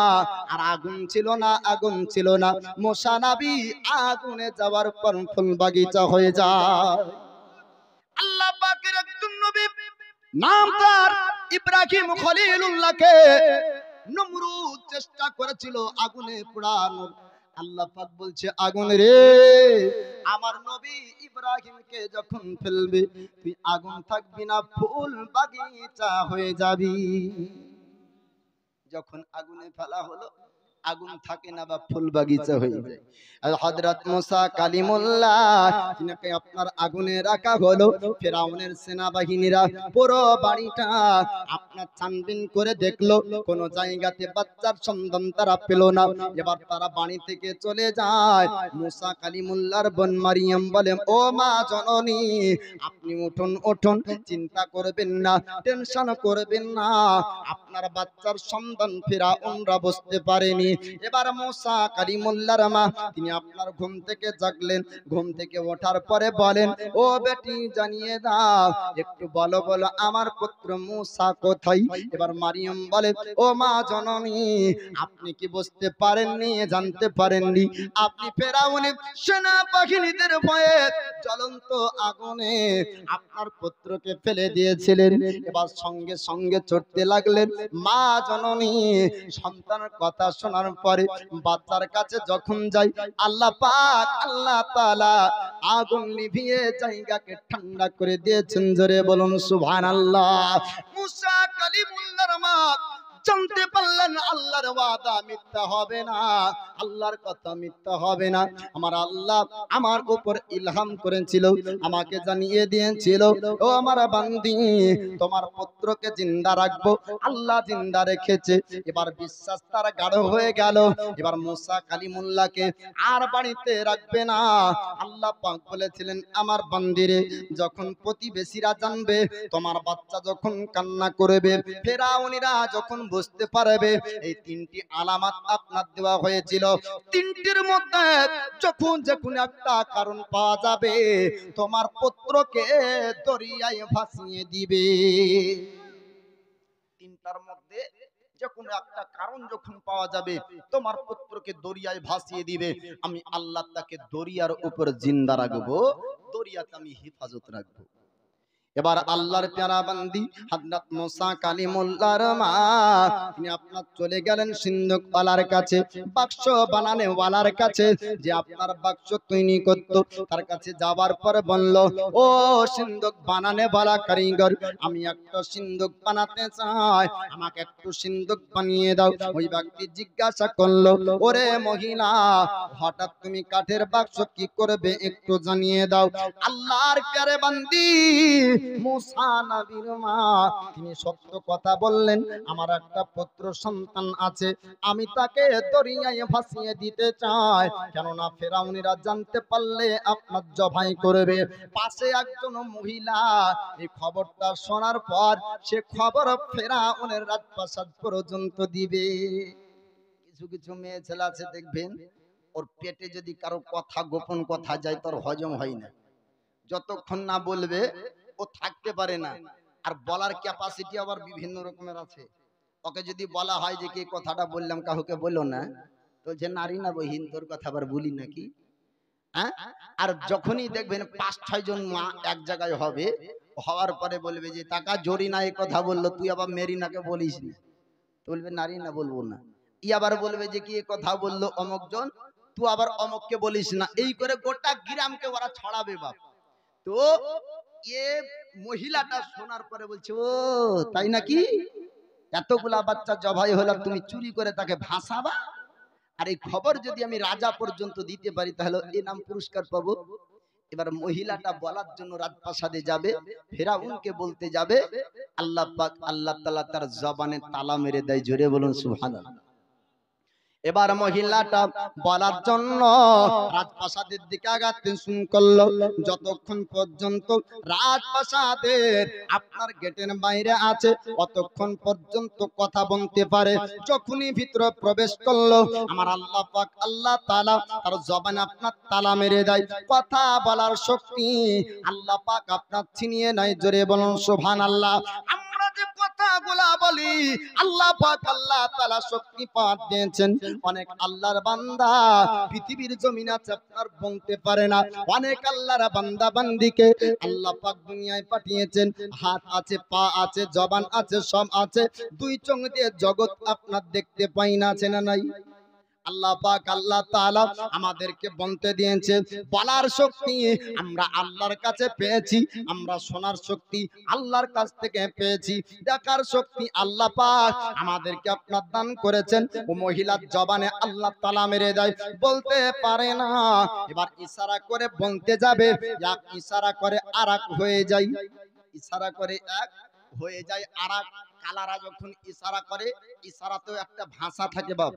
Speaker 1: আর আগুন ছিল না, আগুন ছিল না। মুসা নবী আগুনে যাওয়ার পর ফুল বাগিচা হয়ে যায়। আল্লাহ পাকের একজন নবী নাম তার ইব্রাহিম খলিলুল্লাহকে নমরুদ চেষ্টা করেছিল আগুনে পোড়ানোর। আল্লাহ পাক বলছে, আগুন রে, আমার নবী ইব্রাহিমকে যখন ফেলবে তুই আগুন থাকবি না, ফুল বাগিচা হয়ে যাবি। যখন আগুনে ফেলা হলো, আগুন থাকে না বা ফুল বাগিচা হয়ে যায়। আর হযরত মুসা কালিমুল্লাহ তিনাকে আপনার আগুনে রাখা হলো। ফেরাউনের সেনাবাহিনীরা পুরো বাড়িটা আপনার ছানবিন করে দেখলো, কোন জায়গাতে বাচ্চার সন্ধান তারা পেল না। এবার তারা বাড়ি থেকে চলে যায়। মুসা কালিমুল্লাহর বোন মারিয়াম বলে, ও মা জননী, আপনি উঠুন উঠুন, চিন্তা করবেন না, টেনশন করবেন না, আপনার বাচ্চার সন্ধান ফেরাউনরা বুঝতে পারেনি। এবার মুসা কালিমুল্লাহর মা তিনি আপনার ঘুম থেকে জাগলেন। ঘুম থেকে ওঠার পরে বলেন, ও বেটি জানিয়ে দাও, একটু বলো বলো আমার পুত্র মুসা কোথায়? এবার মারিয়াম বলে, ও মা জননী, আপনি কি বুঝতে পারেননি, জানতে পারেননি? আপনি ফেরাউনের সেনাবাহিনীদের ভয়ে জ্বলন্ত আগুনে আপনার পুত্রকে ফেলে দিয়েছিলেন। এবার সঙ্গে সঙ্গে চড়তে লাগলেন। মা জননী সন্তানের কথা শোনার পরে বাচ্চার কাছে যখন যাই, আল্লাহ পাক আল্লাহ তাআলা আগুন নিভিয়ে জায়গাকে ঠান্ডা করে দিয়েছেন। জোরে বলুন সুবহানাল্লাহ। মুসা কালিমুল্লাহর মা জানতে পারলেন আল্লাহর ওয়াদা মিথ্যা হবে না, আল্লাহর কথা মিথ্যা হবে না। আমার আল্লাহ আমার উপর ইলহাম করেছিল, আমাকে জানিয়ে দিয়েছিল, ও আমার বান্দি, তোমার পুত্রকে জিন্দা রাখবো। আল্লাহ জিন্দা রেখেছে। এবার বিশ্বাস তার গাঢ় হয়ে গেল। এবার মুসা কালিমুল্লাহকে আর বাড়িতে রাখবে না। আল্লাহ পাক বলেছিলেন, আমার বান্দিরে, যখন প্রতিবেশীরা জানবে তোমার বাচ্চা যখন কান্না করবে, ফেরাউনিরা যখন বুঝতে পারবে, এই তিনটি আলামত আপনার দেওয়া হয়েছিল, তিনটির মধ্যে যখন যখন একটা কারণ পাওয়া যাবে, তোমার পুত্রকে দরিয়ায় ভাসিয়ে দিবে। তিনটার মধ্যে যখন একটা কারণ যখন পাওয়া যাবে, তোমার পুত্রকে দরিয়ায় ভাসিয়ে দিবে, আমি আল্লাহ তাকে দরিয়ার উপর জিন্দা রাখবো, দরিয়াতে আমি হেফাজত রাখবো। এবার আল্লাহর প্যারা বান্দি হযরত মুসা কালিমুল্লাহর মা তিনি আপনার চলে গেলেন সিন্ধুক ওয়ালার কাছে, বাক্স বানানে ওয়ালার কাছে, যে আপনার বাক্স তৈরি করতো, তার কাছে যাওয়ার পর বলল, ও সিন্ধুক বানানে ওয়ালা কারিগর, আমি একটা সিন্ধুক বানাতে চাই, আমাকে একটু সিন্ধুক বানিয়ে দাও। ওই ব্যক্তি জিজ্ঞাসা করলো, ওরে মহিলা, হঠাৎ তুমি কাঠের বাক্স কি করবে, একটু জানিয়ে দাও। আল্লাহর প্যারে বান্দি মুসা নবীর মা তিনি সত্য কথা বললেন, আমার একটা পুত্র সন্তান আছে, আমি তাকে দরিয়ায় ভাসিয়ে দিতে চাই, কেননা ফেরাউনিরা জানতে পারলে আপনার জবাই করবে। পাশে একজন মহিলা এই খবরটা শোনার পর সে খবর ফেরাউনের রাজপ্রাসাদ পর্যন্ত দিবে। কিছু কিছু মেয়ে ছেলে আছে দেখবেন, ওর পেটে যদি কারো কথা গোপন কথা যায় তোর হজম হয় না, যতক্ষণ না বলবে ও থাকতে পারে না। আর বলার ক্যাপাসিটি আবার বিভিন্ন রকমের আছে। ওকে যদি বলা হয় যে কি কথাটা বললাম কাউকে বললো না, তো যে নারী না বহিন তোর কথা আবার বলি নাকি, হ্যাঁ, আর যখনই দেখবেন ৫-৬ জন মা এক জায়গায় হবে, হওয়ার পরে বলবে যে টাকা জরিনা এই কথা বললো, তুই আবার মেরিনাকে বলিস নি। বলবে নারী না, বলবো না। ই আবার বলবে যে কি কথা বললো অমুকজন, তুই আবার অমুককে বলিস না। এই করে গোটা গ্রামকে ওরা ছড়াবে বাপ। তো এ মহিলাটা শোনার পরে বলছে, ও তাই নাকি, এতগুলা বাচ্চা জবাই হলো, তুমি চুরি করে তাকে ভাসাবা, আর এই খবর যদি আমি রাজা পর্যন্ত দিতে পারি তাহলে এ নাম পুরস্কার পাবো। এবার মহিলাটা বলার জন্য রাজপ্রাসাদে যাবে, ফেরাউনকে বলতে যাবে, আল্লাহ পাক আল্লাহ তাআলা তার জবানে তালা মেরে দেয়। জোরে বলুন সুবহানাল্লাহ। এবার মহিলাটা বলার জন্য রাজপ্রাসাদের দিকে আগাতে শুরু করলো। যতক্ষণ পর্যন্ত রাজপ্রাসাদের আপনার গেটের বাইরে আছে ততক্ষণ পর্যন্ত কথা বলতে পারে। যখনই ভিতরে প্রবেশ করলো, আমার আল্লাহ পাক আল্লাহ তাআলা তার জবানে আপনার তালা মেরে দেয়। কথা বলার শক্তি আল্লাহ পাক আপনার ছিনিয়ে নেয়। জোরে বলুন সুবহানাল্লাহ। আমরা যে কথাগুলা বলি আল্লাহ পাক আল্লাহ তাআলা শক্তি পাঠ দিয়েছেন। অনেক আল্লাহর বান্দা পৃথিবীর জমিনে আছে আপনার বলতে পারে না। অনেক আল্লাহর বান্দা বান্দিকে আল্লাহ পাক দুনিয়ায় পাঠিয়েছেন। হাত আছে, পা আছে, জবান আছে, সব আছে। দুই চোখ দিয়ে জগৎ আপনার দেখতে পাই না, আছে না নাই? আল্লাহ পাক আল্লাহ তাআলা আমাদেরকে বলতে দিয়েছে, বলার শক্তি আমরা আল্লাহর কাছে পেয়েছি, আমরা শোনার শক্তি আল্লাহর কাছ থেকে পেয়েছি, দেখার শক্তি আল্লাহ পাক আমাদেরকে আপনার দান করেছেন। ও মহিলার জবানে আল্লাহ তাআলা মেরে দেয়, বলতে পারে না। এবার ইশারা করে বলতে যাবে, এক ইশারা করে আরেক হয়ে যায়, ইশারা করে এক হয়ে যায় আরেক। কালারা যখন ইশারা করে, ইশারাতেও একটা ভাষা থাকে বাপ,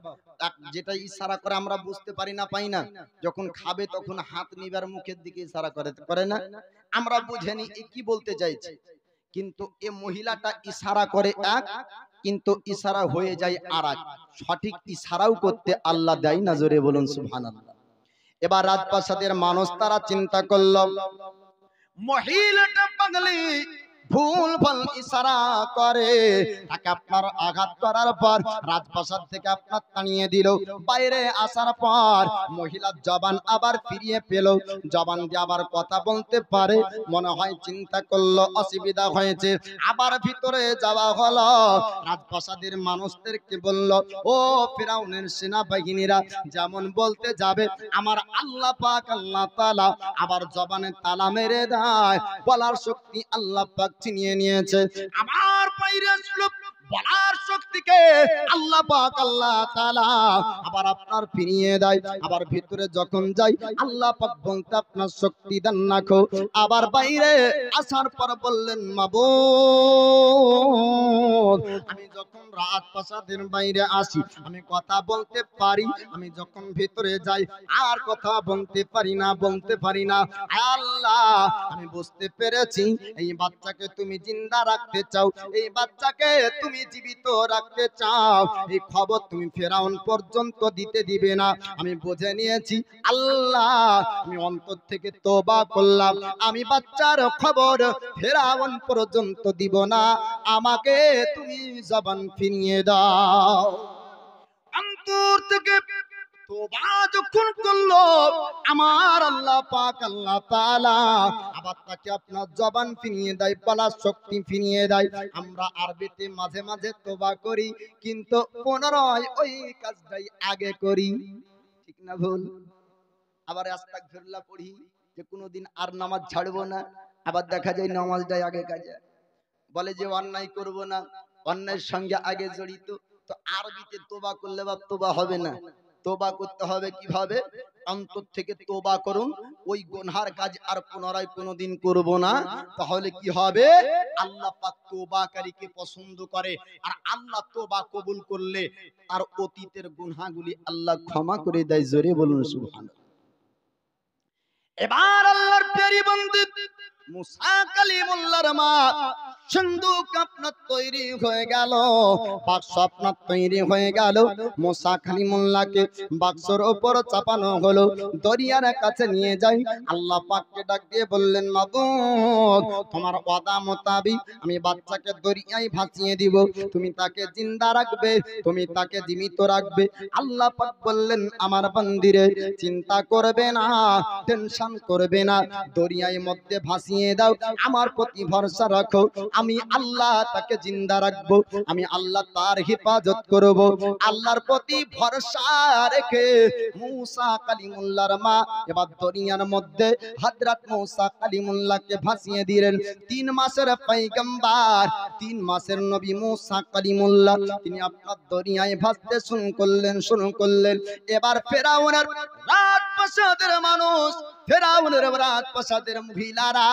Speaker 1: যেটা ইশারা করে আমরা বুঝতে পারি না, পাই না। যখন খাবে তখন হাত নিবার মুখের দিকে ইশারা করে না, আমরা বুঝেনি এ কি বলতে চাইছে। কিন্তু এ মহিলাটা ইশারা করে এক, কিন্তু ইশারা হয়ে যায় আরেক। সঠিক ইশারাও করতে আল্লাহ দেয় না। জোরে বলুন সুবহানাল্লাহ। এবার রাজপ্রাসাদের মানুষ তারা চিন্তা করলো, মহিলাটা পাগলি, ভুল ভাল ইশারা করে, তাকে আপনার আঘাত করার পর রাজপ্রাসাদ থেকে আপনার তাড়িয়ে দিল। বাইরে আসার পর মহিলার জবান আবার ফিরিয়ে পেল, জবান দিয়ে আবার কথা বলতে পারে। মনে হয় চিন্তা করলো অসুবিধা হয়েছে, আবার ভিতরে যাওয়া হলো। রাজপ্রাসাদের মানুষদেরকে বলল, ও ফিরাউনের সেনাবাহিনীরা, যেমন বলতে যাবে আমার আল্লাহ পাক আল্লাহ তাআলা আবার জবানে তালা মেরে দেয়। বলার শক্তি আল্লাহ পাক ছিনিয়ে নিয়েছে। আমার বাইরে আসলো বলার শক্তিকে আল্লাহ পাক আল্লাহ তাআলা আবার আপনার ফিরিয়ে দেয়। আবার ভিতরে যখন যাই আল্লাহ পাক বলতে আপনার শক্তি দান রাখো। আবার বাইরে আসার পর বললেন, মাবুদ আমি যখন রাজপ্রাসাদের বাইরে আসি আমি কথা বলতে পারি, আমি যখন ভিতরে যাই আর কথা বলতে পারি না, বলতে পারি না। আল্লাহ আমি বুঝতে পেরেছি এই বাচ্চাকে তুমি জিন্দা রাখতে চাও, এই বাচ্চাকে তুমি জীবিত রাখতে চাও। এই খবর তুমি ফেরাউন পর্যন্ত দিতে দিবে না, আমি বুঝে নিয়েছি। আল্লাহ আমি অন্তর থেকে তওবা করলাম, আমি বাচ্চার খবর ফেরাউন পর্যন্ত দিব না, আমাকে তুমি জবান ফিরিয়ে দাও। অন্তর থেকে তওবা যখন করলো আমার আল্লাহ পাক আল্লাহ তাআলা আবার তাকে আপনার জবান ফিরিয়ে দেয়, বলার শক্তি ফিরিয়ে দেয়। আমরা আরবিতে মাঝে মাঝে তওবা করি, কিন্তু পুনরায় ওই কাজটাই আগে করি, ঠিক না ভুল? আবার আস্তাগফিরুল্লাহ পড়ি যে কোনোদিন আর নামাজ ছাড়বো না, আবার দেখা যায় নামাজটাই আগে কাজে। বলে যে অন্যায় করব না, অন্যায়ের সঙ্গে আগে জড়িত। তো আরবিতে তওবা করলে বাপ তওবা হবে না, তওবা করতে হবে কিভাবে? অন্তর থেকে তওবা করুন, ওই গুনার কাজ আর পুনরায় কোনোদিন করব না। তাহলে কি হবে? আল্লাহ পাক তওবাকারীকে পছন্দ করে, আর আল্লাহ তওবা কবুল করলে আর অতীতের গুনাহগুলি আল্লাহ ক্ষমা করে দেয়। জোরে বলুন সুবহানাল্লাহ। এবার আল্লাহর প্যারি বান্দা মুসা কালিমুল্লাহর মা সিন্ধুক আপনার তৈরি হয়ে গেল, বাক্স আপনার তৈরি হয়ে গেল। মুসা কালিমুল্লাহকে বাক্সর উপর চাপানো হলো, দরিয়ার কাছে নিয়ে যাই। আল্লাহ পাককে ডাক দিয়ে বললেন, মাবুদ তোমার ওয়াদা মোতাবিক আমি বাচ্চাকে দরিয়ায় ভাসিয়ে দিব, তুমি তাকে জিন্দা রাখবে, তুমি তাকে জীবিত রাখবে। আল্লাহ পাক বললেন, আমার বান্দিরে চিন্তা করবে না, টেনশন করবে না, দরিয়ার মধ্যে ভাসিয়ে দাও, আমার প্রতি ভরসা রাখো, আমি আল্লাহ তাকে জিন্দা রাখবো, আমি আল্লাহ তার হেফাজত করব। আল্লাহর প্রতি ভরসা রেখে মুসা কালিমুল্লাহর মা এবার দরিয়ার মধ্যে হযরত মুসা কালিমুল্লাহকে ভাসিয়ে দিলেন। 3 মাসের পয়গম্বর, 3 মাসের নবী মুসা কালিমুল্লাহ তিনি আপনার দরিয়ায় ভাসতে শুরু করলেন। এবার ফেরাউনের রাজপ্রাসাদের মানুষ, ফেরাউনের রাজপ্রাসাদের মহিলারা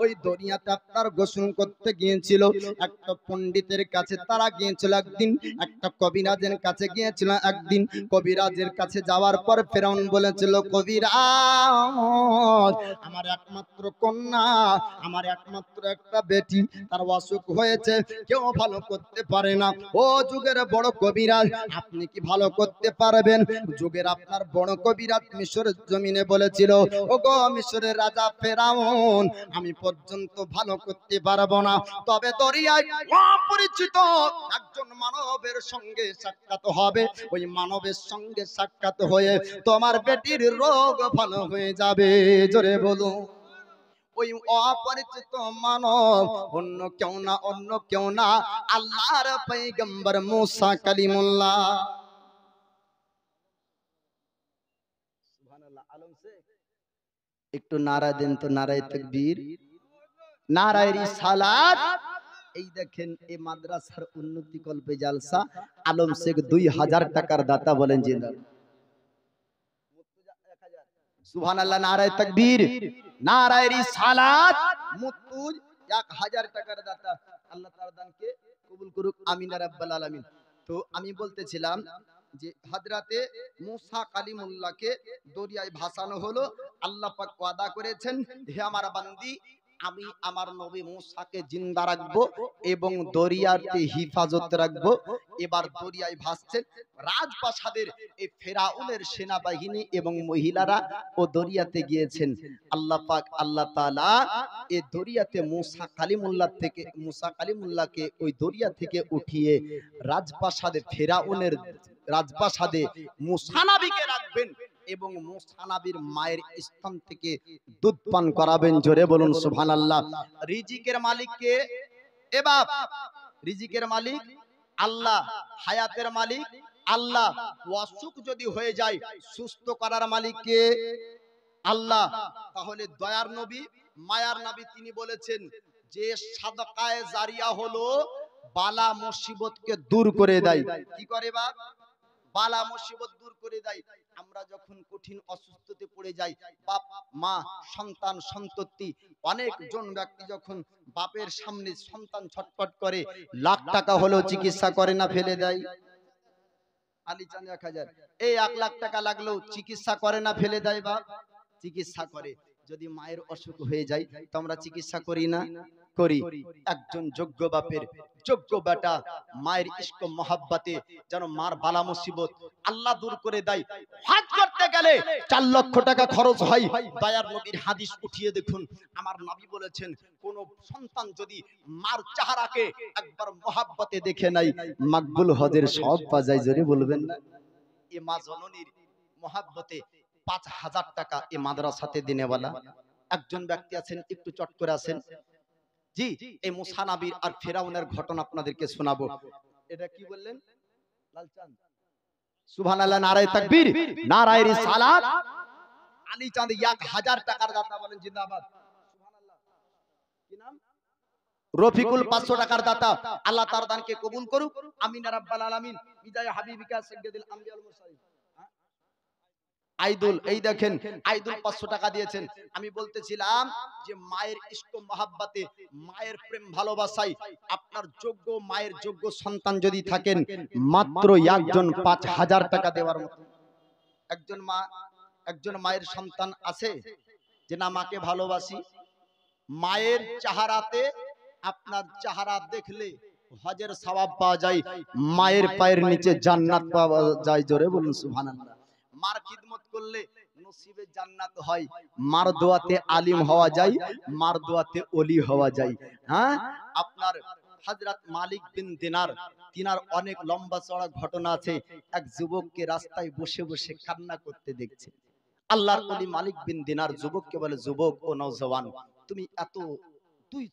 Speaker 1: ওই দরিয়াতে আপনার গোসল করতে গিয়েছিল। একটা পণ্ডিতের কাছে তারা গিয়েছিল একদিন, একটা কবিরাজের কাছে গিয়েছিল একদিন। কবিরাজের কাছে যাওয়ার পর ফেরাউন বলেছিল, কবিরাজ আমার একমাত্র কন্যা, আমার একমাত্র একটা বেটি, তার অসুখ হয়েছে, কেউ ভালো করতে পারে না। ও যুগের বড় কবিরাজ, আপনি কি ভালো করতে পারবেন? যুগের আপনার বড় কবিরাজ মিশরের জমিনে বলেছিল, ও গো মিশরের রাজা ফেরাউন, আমি পর্যন্ত ভালো করতে পারবো না, তবে দরিয়ায় অপরিচিত একজন মানবের সঙ্গে সাক্ষাৎ হবে, ওই মানবের সঙ্গে সাক্ষাৎ হয়ে তোমার বেটির রোগ ভালো হয়ে যাবে। জোরে বলুন। ওই অপরিচিত মানব অন্য কেউ না, আল্লাহর পয়গম্বর মুসা কালিমুল্লাহ। সুবহানাল্লাহ। আলম শেখ একটু নারা দেন তো, নারায়ে তাকবীর, নারায়ে রিসালাত। এই দেখেন এই মাদ্রাসার উন্নতি কল্পে জালসা, আলম শেখ 2000 টাকার দাতা, বলেন জিন্দাবাদ। সুবহানাল্লাহ, নারায়ে তাকবীর, নারায়ে রিসালাত। মুতুজ 1000 টাকার দাতা, আল্লাহ তার দানকে কবুল করুক, আমিন ইয়া রাব্বাল আলামিন। তো আমি বলতেছিলাম যে হযরতে মুসা কালিমুল্লাহকে দরিয়ায় ভাসানো হলো। আল্লাহ পাক ওয়াদা করেছেন, হে আমার বান্দি, আমি আমার নবী মুসাকে জিন্দা রাখবো এবং দরিয়াতে হিফাজত রাখবো। এবার দরিয়ায় ভাসছেন রাজপ্রাসাদের এই ফেরাউনের সেনাবাহিনী এবং মহিলারা ও দরিয়াতে গিয়েছেন। আল্লাহ পাক আল্লাহ তাআলা এই দরিয়াতে মুসা কালিমুল্লাহকে ওই দরিয়া থেকে উঠিয়ে রাজপ্রাসাদে, ফেরাউনের রাজপ্রাসাদে মুসা নবীকে রাখবেন এবং মুসা নবীর মায়ের স্তন থেকে দুধ পান করাবেন। জোরে বলুন সুবহানাল্লাহ। রিজিকের মালিক কে? এ বাপ, রিজিকের মালিক আল্লাহ, হায়াতের মালিক আল্লাহ। অসুখ যদি হয়ে যায় সুস্থ করার মালিক কে? আল্লাহ। তাহলে দয়ার নবী, মায়ার নবী তিনি বলেছেন যে সাদকায়ে জারিয়া হলো বালা মুসিবতকে দূর করে দেয়। কি করে বাপ? বালা মুসিবত দূর করে দেয়। আমরা যখন কঠিন অসুস্থতে পড়ে যাই, বাপ মা সন্তান সন্ততি, অনেকজন ব্যক্তি যখন বাপের সামনে সন্তান ছটফট করে, লাখ টাকা হলেও চিকিৎসা করে না, ফেলে দেয়। আলী চাঁদ 1000, এই 1 লাখ টাকা লাগলেও চিকিৎসা করে না, ফেলে দেয় বাপ? চিকিৎসা করে। যদি মায়ের অসুখ হয়ে যায় তো আমরা চিকিৎসা করি না? করি। একজন যোগ্য বাপের যোগ্য বেটা মায়ের ইশক মহব্বতে যেন মার বালা মুসিবত আল্লাহ দূর করে দেয়। হজ করতে গেলে 4 লক্ষ টাকা খরচ হয়। দয়ার নবীর হাদিস উঠিয়ে দেখুন, আমার নবী বলেছেন কোন সন্তান যদি মার চেহারাকে একবার মহব্বতে দেখে নাই, মাকবুল হজের সওয়াব পাওয়া যায়। জোরে বলবেন না? এই মা জননীর মহব্বতে 5000 টাকা এই মাদ্রাসাতে দিনেওয়ালা একজন ব্যক্তি আছেন, একটু চট করে আছেন। জি, এই মুসা নবীর আর ফেরাউনের ঘটনা আপনাদেরকে শোনাবো। এটা কি বললেন লালচাঁদ? সুবহানাল্লাহ, নারায়ে তাকবীর, নারায়ে রিসালাত। আলী চাঁদ 1000 টাকার দাতা, বলেন জিন্দাবাদ। সুবহানাল্লাহ। কি নাম? রফিকুল 500 টাকার দাতা, আল্লাহ তার দানকে কবুল করুক, আমিন ইয়া রাব্বাল আলামিন। বিদায় হাবিবিকা সাইয়্যিদুল আম্বিয়া ওয়াল মুরসালিন। আইদুল, এই দেখেন আইদুল 500 টাকা দিয়েছেন। আমি বলতেছিলাম যে মায়ের ইশক মহব্বতে, মায়ের প্রেম ভালোবাসায় আপনার যোগ্য মায়ের যোগ্য সন্তান যদি থাকেন, মাত্র একজন 5000 টাকা দেওয়ার মতো। একজন মায়ের সন্তান আছে যে না মাকে ভালোবাসি? মায়ের চেহারাতে আপনার চেহারা দেখলে হজের সওয়াব পাওয়া যায়, মায়ের পায়ের নিচে জান্নাত পাওয়া যায়। জোরে বলুন সুবহানাল্লাহ। মার খিদমত করলে নসিবে জান্নাত হয়, মার দোয়াতে আলিম হওয়া যায়, মার দোয়াতে ওলি হওয়া যায়। হ্যাঁ, আপনার হযরত মালিক বিন দিনার, তিনার অনেক লম্বা চড়া ঘটনা আছে। এক যুবককে রাস্তায় বসে বসে কান্না করতে দেখছে। আল্লাহর ওলি মালিক বিন দিনার যুবককে বলে, যুবক ও নওজওয়ান, তুমি এত দুই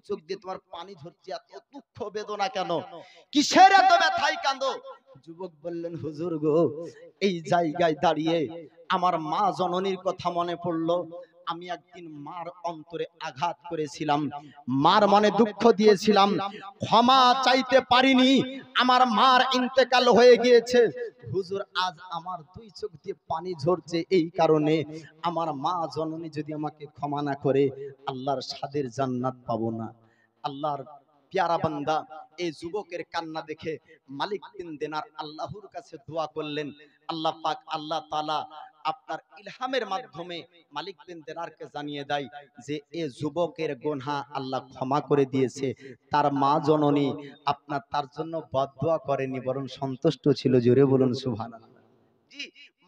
Speaker 1: চোখ দিয়ে তোমার পানি ঝরছে, এত দুঃখ বেদনা কেন? কিসের এত ব্যথায় কাঁদো? যুবক বললেন, হুজুর গো, এই জায়গায় দাঁড়িয়ে আমার মা জননীর কথা মনে পড়লো। আমি একদিন মার অন্তরে আঘাত করেছিলাম, মার মনে দুঃখ দিয়েছিলাম, ক্ষমা চাইতে পারিনি, আমার মার ইন্তেকাল হয়ে গিয়েছে। হুজুর, আজ আমার দুই চোখ দিয়ে পানি ঝরছে এই কারণে, আমার মা জননী যদি আমাকে ক্ষমা না করে আল্লাহর সাদের জান্নাত পাবো না। আল্লাহর প্যারা বান্দা এই যুবকের কান্না দেখে মালিক বিন দিনার আল্লাহর কাছে দোয়া করলেন। আল্লাহ পাক, আল্লাহ তাআলা আপনার ইলহামের মাধ্যমে মালিক বিন দিনারকে জানিয়ে দেয় যে এই যুবকের গুনাহ আল্লাহ ক্ষমা করে দিয়েছে। তার মা জননী আপনার তার জন্য বদদোয়া করেনি, বরং সন্তুষ্ট ছিল। জোরে বলুন সুবহানাল্লাহ। জি,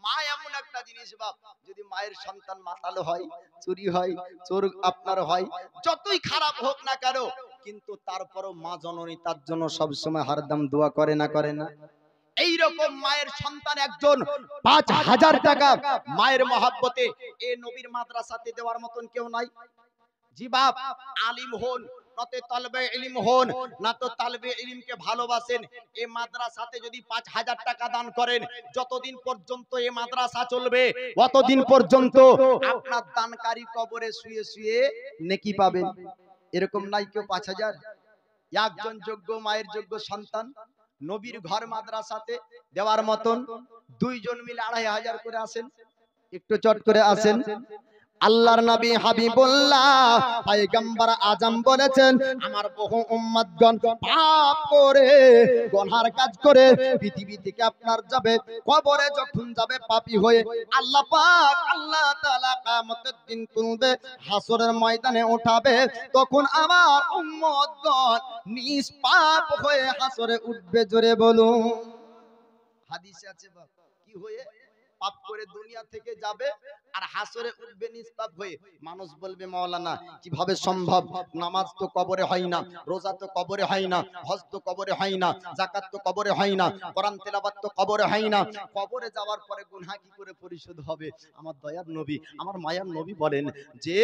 Speaker 1: মা এমন একটা জিনিস বাপ, যদি মায়ের সন্তান মাতাল হয়, চুরি হয়, চোর আপনার হয়, যতই খারাপ হোক না কেন, কিন্তু তারপরও মা জননী তার জন্য সব সময় হরদম দোয়া করে না, করে না? এইরকম মায়ের সন্তান একজন ৫,০০০ টাকা মায়ের মহব্বতে এ নবীর মাদ্রাসাতে দেওয়ার মতন কেউ নাই। জি বাপ, আলিম হন, নতে তালবে ইলম হন, না তো তালবে ইলমকে ভালোবাসেন। এই মাদ্রাসাতে যদি ৫,০০০ টাকা দান করেন, যতদিন পর্যন্ত এই মাদ্রাসা চলবে ততদিন পর্যন্ত আপনার দানকারী কবরে শুয়ে শুয়ে নেকি পাবেন। এরকম নাই কেউ ৫,০০০? একজন যোগ্য মায়ের যোগ্য সন্তান নবীর ঘর মাদ্রাসাতে দেওয়ার মতন দুইজন মিলে ২৫০০ করে আসেন, একটু চট করে আসেন। আল্লাহর নবী হাবিবুল্লাহ পয়গম্বর আজম বলেছেন, আমার বহু উম্মতগণ পাপ করে, গুনার কাজ করে পৃথিবী থেকে আপনার যাবে, কবরে যখন যাবে পাপী হয়ে, আল্লাহ পাক আল্লাহ তাআলা কিয়ামতের দিন তুলবে, হাসরের ময়দানে উঠাবে, তখন আমার উম্মতগণ নিষ্পাপ হয়ে হাসরে উঠবে। জোরে বলুন। হাদিসে আছে বাপ, কি হয়ে? পাপ করে দুনিয়া থেকে যাবে আর হাসরে উঠবে নিষ্পাপ হয়ে। মানুষ বলবে, মাওলানা কিভাবে সম্ভব? নামাজ তো কবরে হয় না, রোজা তো কবরে হয় না, হজ তো কবরে হয় না, যাকাত তো কবরে হয় না, কোরআন তেলাওয়াত তো কবরে হয় না, কবরে যাওয়ার পরে গুনাহ কি করে পরিশোধ হবে? আমার দয়ার নবী, আমার মায়ার নবী বলেন যে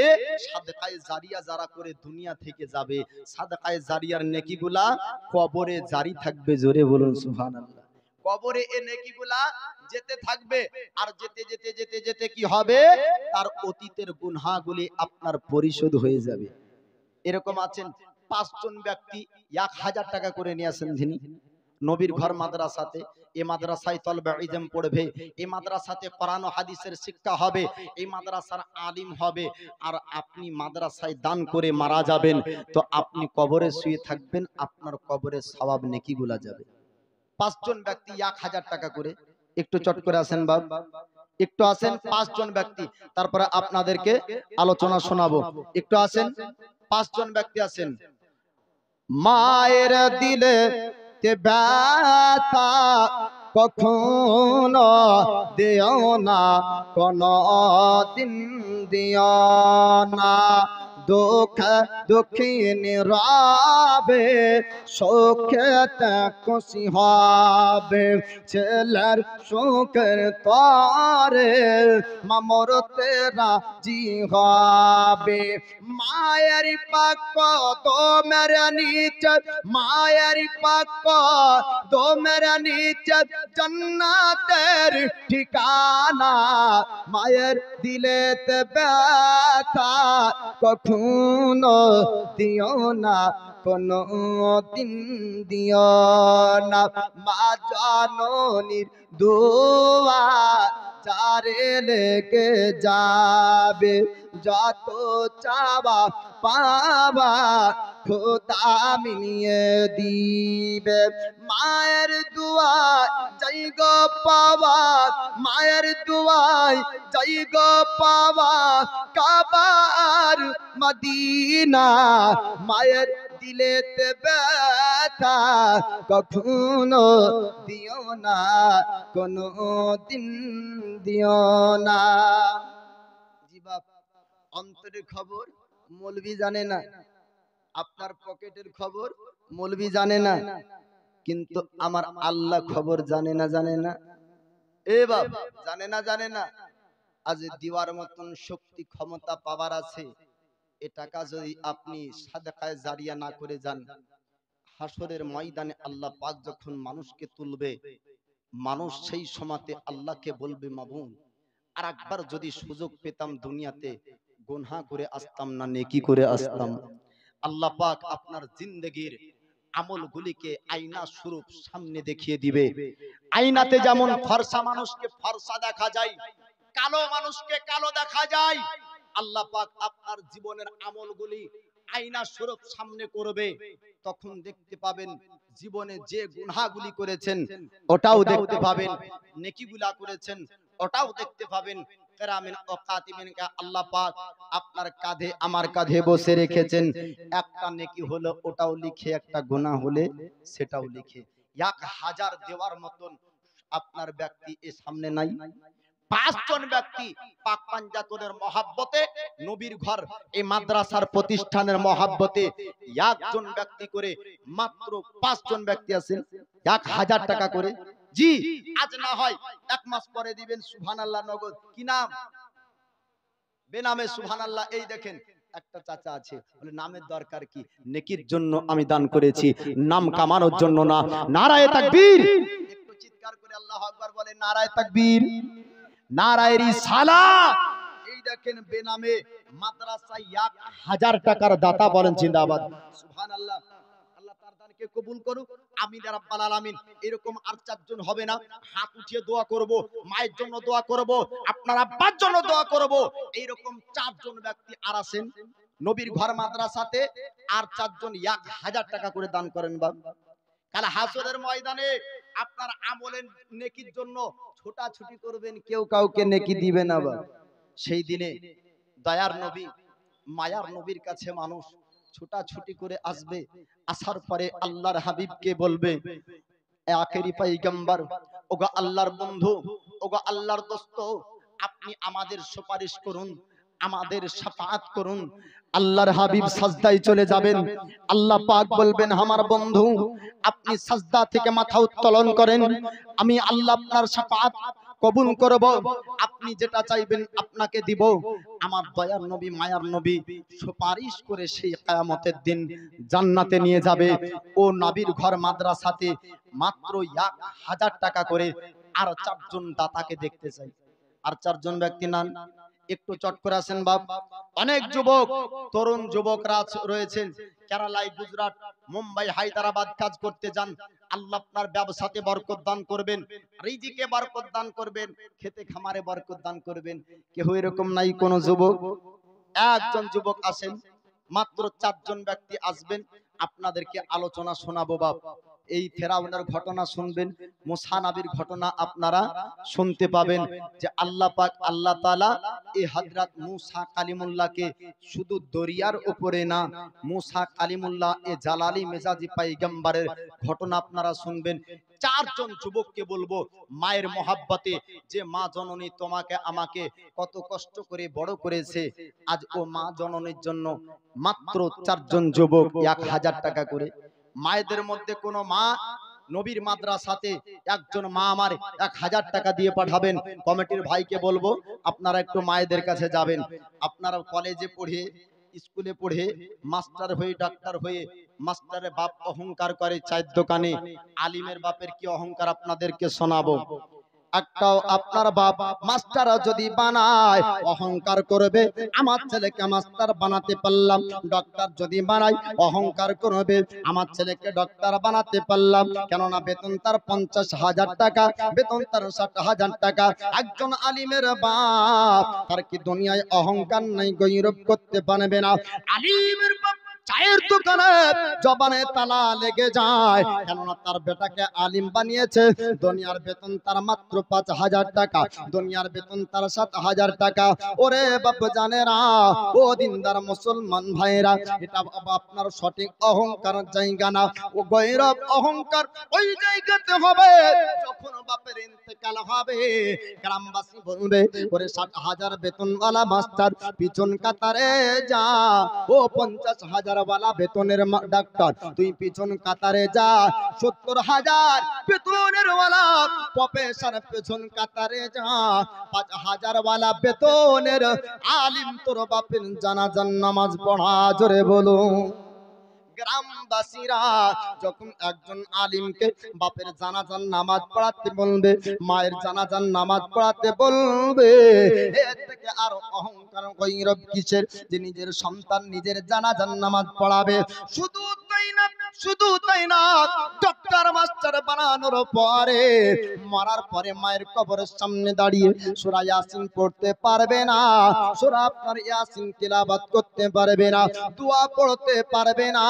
Speaker 1: সাদকায়ে জারিয়া যারা করে দুনিয়া থেকে যাবে, সাদকায়ে জারিয়ার নেকিগুলা কবরে জারি থাকবে। জোরে বলুন সুবহানাল্লাহ। কবরে এ নেকিগুলা যেতে থাকবে, আর যেতে যেতে যেতে যেতে কি হবে? তার অতীতের গুনাহগুলি আপনার পরিশোধ হয়ে যাবে। এরকম আছেন ৫ জন ব্যক্তি ১০০০ টাকা করে নিয়ে আসেন যিনি নবীর ঘর মাদ্রাসাতে। এই মাদ্রাসায় তলবে ইলম পড়বে, এই মাদ্রাসাতে কোরআন ও হাদিসের শিক্ষা হবে, এই মাদ্রাসার আলিম হবে, আর আপনি মাদ্রাসায় দান করে মারা যাবেন, তো আপনি কবরে শুয়ে থাকবেন, আপনার কবরে সওয়াব নেকিগুলা যাবে। ৫ জন ব্যক্তি ১০০০ টাকা করে, একটু চট করে আসেন বাপ, একটু আসেন ৫ জন ব্যক্তি, তারপরে আপনাদেরকে আলোচনা শোনাবো। একটু আসেন ৫ জন ব্যক্তি আসেন। মায়ের দিলে তে ব্যথা কখনো দিও না, কোনো দিন দিও না, দুঃখ দুঃখিনী রবে, সুখেতে খুশি হবে, ছেলের সুখের তরে মামরতে রাজি হবে। মায়ের পাক কদমের নিচে, মায়ের পাক কদমের নিচে জান্নাতের ঠিকানা, মায়ের দিলেতে ব্যথা কখনো দিও না, কোনো দিন দিও না, মা জননীর দোয়া যারে লেগে যাবে, যত চাওয়া পাওয়া খোদা মিলিয়ে দিবে। মায়ের দুয়ায় যাই গো পাওয়া, মায়ের দুয়ায় যাই গো পাওয়া কাবার মদিনা। মায়ের দিলেতে ব্যথা কখনো দিও না, কোনো দিন দিও না। জি বাপ, অন্তরের খবর মৌলবি জানে না, আপনার পকেটের খবর মৌলবি জানে না, কিন্তু আমার আল্লাহ খবর জানে না, জানে না। এ বাপ, জানে না, জানে না। আজ দিওয়ার মতন শক্তি ক্ষমতা পাওয়ার আছে, এ টাকা যদি আপনি সাদাকায়ে জারিয়া না করে যান, হাসরের ময়দানে আল্লাহ পাক যখন মানুষকে তুলবে, মানুষ সেই সময়তে আল্লাহকে বলবে, মাবুদ আর একবার যদি সুযোগ পেতাম দুনিয়াতে গুনাহ করে আসতাম না নেকি করে আসতাম। আল্লাহ পাক আপনার জিন্দেগির আমলগুলিকে আয়না স্বরূপ সামনে দেখিয়ে দিবে। আয়নাতে যেমন ফর্সা মানুষকে ফর্সা দেখা যায়, কালো মানুষকে কালো দেখা যায়, আল্লাহ পাক আপনার জীবনের আমলগুলি আয়না স্বরূপ সামনে করবে। তখন দেখতে পাবেন জীবনে যে গুনাহগুলি করেছেন ওটাও দেখতে পাবেন, নেকিগুলা করেছেন ওটাও দেখতে পাবেন। কিরামিন ও কাতিবিনকে আল্লাহ পাক আপনার কাঁধে আমার কাঁধে বসে রেখেছেন। একটা নেকি হলো ওটাও লিখে, একটা গুনাহ হলে সেটাও লিখে। 1000 দেওয়ার মতন আপনার ব্যক্তি এ সামনে নাই। 5 জন ব্যক্তি পাক পাঞ্জাতনের মহাব্বতে, নবীর ঘর এই মাদ্রাসার প্রতিষ্ঠানের মহাব্বতে একজন ব্যক্তি করে, মাত্র 5 জন ব্যক্তি আছেন, 1000 টাকা করে। জি, আজ না হয় 1 মাস পরে দিবেন সুবহানাল্লাহ নগদ। কি নাম? বেনামে সুবহানাল্লাহ। এই দেখেন একটা চাচা আছে, বলে নামের দরকার কি, নেকির জন্য আমি দান করেছি, নাম কামানোর জন্য না। নারায়ে তাকবীর, একটু চিৎকার করে আল্লাহু আকবার বলে, নারায়ে তাকবীর, নারায়ে রিসালাত। এই দেখেন বেনামে মাদ্রাসায় 1000 টাকার দাতা, বলেন জিন্দাবাদ সুবহানাল্লাহ। আল্লাহ তার দানকে কবুল করুক, আমিন ইয়া রাব্বাল আলামিন। এরকম আর 4 জন হবে না, হাত উঠিয়ে দোয়া করব, মায়ের জন্য দোয়া করব, আপনার আব্বার জন্য দোয়া করব। এইরকম 4 জন ব্যক্তি আর আছেন নবীর ঘর মাদ্রাসাতে, আর 4 জন 1000 টাকা করে দান করেন। বাবা, কাল হাসরের ময়দানে আপনার আমলের নেকির জন্য ছোটাছুটি করবেন, কেউ কাউকে নেকি দিবে না। বাবা, সেই দিনে দয়ার নবী মায়ার নবীর কাছে মানুষ ছোটাছুটি করে আসবে। আসার পরে আল্লাহর হাবিবকে বলবে, এ আখেরি পয়গম্বর, ওগো আল্লাহর বন্ধু, ওগো আল্লাহর দোস্ত, আপনি আমাদের সুপারিশ করুন, আমাদের শাফাআত করুন। আল্লাহর হাবিব সাজদায় চলে যাবেন। আল্লাহ পাক বলবেন, আমার বন্ধু আপনি সাজদা থেকে মাথা উত্তোলন করেন, আমি আল্লাহ আপনার শাফাআত কবুল করব, আপনি যেটা চাইবেন আপনাকে দিব। আমার দয়ার নবী মায়ার নবী সুপারিশ করে সেই কিয়ামতের দিন জান্নাতে নিয়ে যাবে। ও নবীর ঘর মাদ্রাসাতে মাত্র 1000 টাকা করে আর 4 জন দাতাকে দেখতে চাই। আর 4 জন ব্যক্তি নান, একটু চট করে আসেন বাপ। অনেক যুবক, তরুণ যুবকরা রয়েছেন, কেরালাই, গুজরাট, মুম্বাই, হায়দ্রাবাদ কাজ করতে যান। আল্লাহ আপনার ব্যবসাতে বরকত দান করবেন, রিজিকে বরকত দান করবেন, খেতে খামারে বরকত দান করবেন। কেউ এরকম নাই কোন যুবক? একজন যুবক আসেন, মাত্র 4 জন ব্যক্তি আসবেন, আপনাদেরকে আলোচনা শোনাবো বাপ। এই ফেরাউনের ঘটনা শুনবেন, মুসা নবীর ঘটনা আপনারা শুনতে পাবেন, যে আল্লাহ পাক আল্লাহ তাআলা এই হযরত মুসা কালিমুল্লাহকে শুধু দরিয়ার উপরে না, মুসা কালিমুল্লাহ এ জালালি মেজাজি পয়গম্বরের ঘটনা আপনারা শুনবেন। 4 জন যুবককে বলবো, মায়ের মহাব্বতে, যে মা জননী তোমাকে আমাকে কত কষ্ট করে বড় করেছে, আজ ও মা জননীর জন্য মাত্র 4 জন যুবক 1000 টাকা করে। মায়েদের মধ্যে কোন মা নবীর মাদ্রাসাতে একজন মা আমার 1000 টাকা দিয়ে পাঠাবেন। কমিটির ভাইকে বলবো আপনারা একটু মায়েদের কাছে যাবেন। আপনারা কলেজে পড়ে, স্কুলে পড়ে, মাস্টার হয়ে, ডাক্তার হয়ে, মাস্টারের বাপ অহংকার করে চায়ের দোকানে, আলিমের বাপের কি অহংকার আপনাদেরকে শোনাবো। একটাও আপনার বাপ মাস্টার যদি বানায় অহংকার করবে, আমার ছেলেকে মাস্টার বানাতে পারলাম। ডক্টর যদি বানাই অহংকার করবে, আমার ছেলেকে ডক্টর বানাতে পারলাম। কেননা বেতন তার 50,000 টাকা, বেতন তার 60,000 টাকা। একজন আলিমের বাপ তার কি দুনিয়ায় অহংকার নাই, গৌরব করতে পারবে না? আলিমের বাপ চায়ের দোকানে জবানে তালা লেগে যায়, কেননা তার বেটাকে আলিম বানিয়েছে। দুনিয়ার বেতন তার মাত্র 5,000 টাকা, দুনিয়ার বেতন তার 7,000 টাকা। ওরে বাপ জানে না, ও দিনদার মুসলমান ভাইরা, এটা আপনার সঠিক অহংকার জায়গা না। ও গৌরব অহংকার ওই জায়গাতে হবে যখন বাপের ইন্তেকাল হবে। গ্রামবাসী বলবে, ওরে 60,000 বেতনওয়ালা মাস্টার পিছন কাতারে যা। ও 50,000 ওয়ালা বেতনের ডাক্তার তুই পিছন কাতারে যা। 70,000 বেতনের ওয়ালা প্রফেসর পিছন কাতারে যা। 5,000 ওয়ালা বেতনের আলিম তোর বাপের জানাজার নামাজ পড়া। জোরে বলো। গ্রামবাসীরা যখন একজন আলিমকে বাপের জানাজার নামাজ পড়াতে বলবে, মায়ের জানাজার নামাজ পড়াতে বলবে, এর থেকে আর অহংকার গৌরব কিসের যে নিজের সন্তান নিজের জানাজার নামাজ পড়াবে? শুধু তাই না, শুধু তাই না, ডক্টর মাস্টার বানানোর পরে মরার পরে মায়ের কবরের সামনে দাঁড়িয়ে সূরা ইয়াসিন পড়তে পারবে না, সূরা আপনার ইয়াসিন তিলাওয়াত করতে পারবে না, দোয়া পড়তে পারবে না।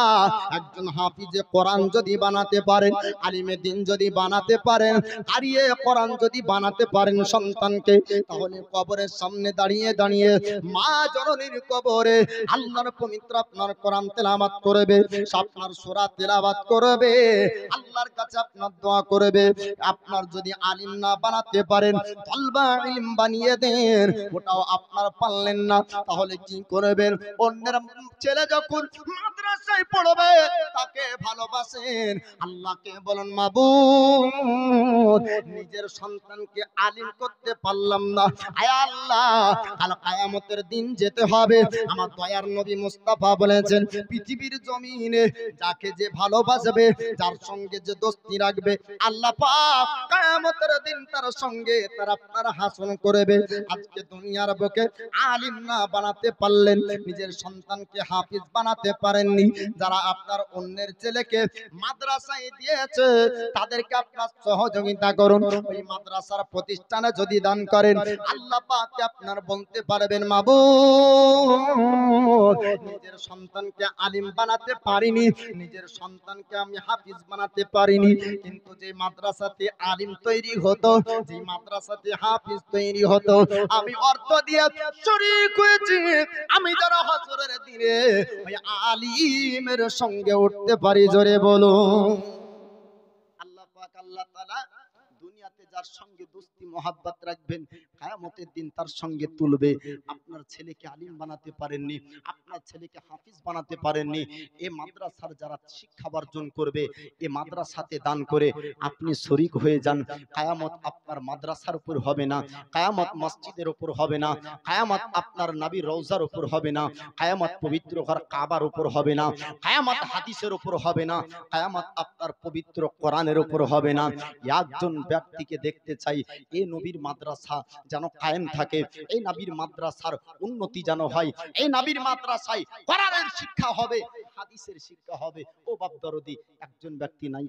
Speaker 1: একজন হাফিজে কোরআন যদি বানাতে পারেন, আলিমে দ্বীন যদি বানাতে পারেন, কারিয়ে কোরআন যদি বানাতে পারেন সন্তানকে, তাহলে কবরের সামনে দাঁড়িয়ে দাঁড়িয়ে মা জননীর কবরে আল্লাহর পবিত্র আপনার কোরআন তেলাওয়াত করবে, আপনার সূরা তেলাওয়াত করবে, আল্লাহর কাছে আপনার দোয়া করবে। আপনার যদি আলিম না বানাতে পারেন, তলবা ইলম বানিয়ে দেন, ওটাও আপনার পারলেন না, তাহলে কি করবেন? অন্যের ছেলে যখন মাদ্রাসায় পড়বে তাকে ভালোবাসেন, আল্লাহকে বলেন মাবুদ নিজের সন্তানকে আলিম করতে পারলাম না, আয় আল্লাহ কাল কিয়ামতের দিন যেতে হবে। আমার দয়ার নবী মুস্তাফা বলেছেন, পৃথিবীর জমিনে যাকে যে ভালোবাসবে, যার সঙ্গে যে দোস্তি রাখবে, আল্লাহ পাক কিয়ামতের দিন তার সঙ্গে তার আপনার হাসন করবে। আজকে দুনিয়ার বুকে আলিম না বানাতে পারলেন, নিজের সন্তানকে হাফিজ বানাতে পারেননি, যারা আপনার অন্যের ছেলেকে মাদ্রাসায় দিয়েছে তাদেরকে আপনার সহযোগিতা করুন। ওই মাদ্রাসার প্রতিষ্ঠানে যদি দান করেন, আল্লাহ পাক আপনার বলতে পারবেন মাবুদ নিজের সন্তানকে আলিম বানাতে পারিনি, নিজের সন্তানকে আমি হাফিজ বানাতে পারিনি, কিন্তু যে মাদ্রাসাতে আলিম তৈরি হতো, যে মাদ্রাসাতে হাফিজ তৈরি হতো, আমি অর্থ দিয়ে শরীক হয়েছি, আমি যারা হাসরের দিনে ওই আলিমের সঙ্গে উঠতে পারি। জোরে বলো। আল্লাহ পাক আল্লাহ তাআলা দুনিয়াতে যার সঙ্গে দোস্তি মহব্বত রাখবেন, কিয়ামতের দিন তার সঙ্গে তুলবে। আপনার ছেলেকে আলিম বানাতে পারেননি, আপনার ছেলেকে হাফিজ বানাতে পারেননি, এই মাদ্রাসার যারা শিক্ষা অর্জন করবে, এই মাদ্রাসাতে দান করে আপনি শরীক হয়ে যান, কিয়ামত আপনার মাদ্রাসার উপর হবে না, কিয়ামত মসজিদের উপর হবে না, কিয়ামত আপনার নবীর রওজার উপর হবে না, কিয়ামত পবিত্র ঘর কাবার উপর হবে না, কিয়ামত হাদিসের উপর হবে না, কিয়ামত আপনার পবিত্র কোরআনের উপর হবে না। একজন ব্যক্তিকে দেখতে চাই, এই নবীর মাদ্রাসা যেন কায়েম থাকে, এই নবীর মাদ্রাসার উন্নতি যেন হয়, এই নবীর মাদ্রাসায় কোরআনের শিক্ষা হবে, হাদিসের শিক্ষা হবে। ও বাপ দরদি, একজন ব্যক্তি নাই,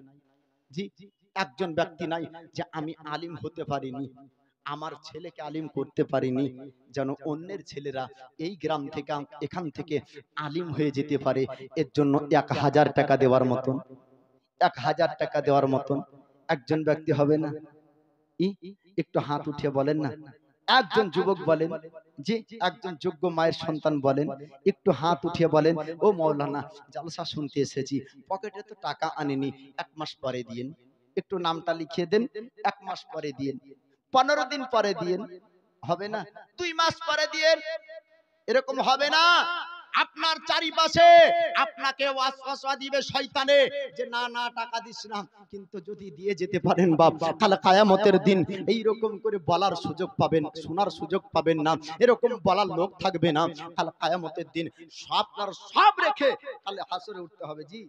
Speaker 1: জি একজন ব্যক্তি নাই যে আমি আলিম হতে পারিনি, আমার ছেলেকে আলিম করতে পারিনি, যেন অন্যের ছেলেরা এই গ্রাম থেকে এখান থেকে আলিম হয়ে যেতে পারে। এর জন্য 1,000 টাকা দেওয়ার মতন, 1,000 টাকা দেওয়ার মতন একজন ব্যক্তি হবে না? একটু হাত উঠিয়ে বলেন না। একজন যুবক বলেন, যে একজন যোগ্য মায়ের সন্তান বলেন, একটু হাত উঠিয়ে বলেন, ও মাওলানা জালসা শুনতে এসেছি, পকেটে তো টাকা আনিনি, 1 মাস পরে দিয়েন, একটু নামটা লিখিয়ে দেন, 1 মাস পরে দিয়েন, 15 দিন পরে দিয়েন, হবে না? 2 মাস পরে দিয়েন, এরকম হবে না? আপনার চারিপাশে আপনাকে ওয়াসওয়াসা দিবে শয়তানে যে না না টাকা দিস না, কিন্তু যদি দিয়ে যেতে পারেন বাপ, তাহলে কিয়ামতের দিন এই রকম করে বলার সুযোগ পাবেন, শোনার সুযোগ পাবেন না, এরকম বলার লোক থাকবে না, তাহলে কিয়ামতের দিন আপনার সব রেখে তাহলে হাসরে উঠতে হবে। জি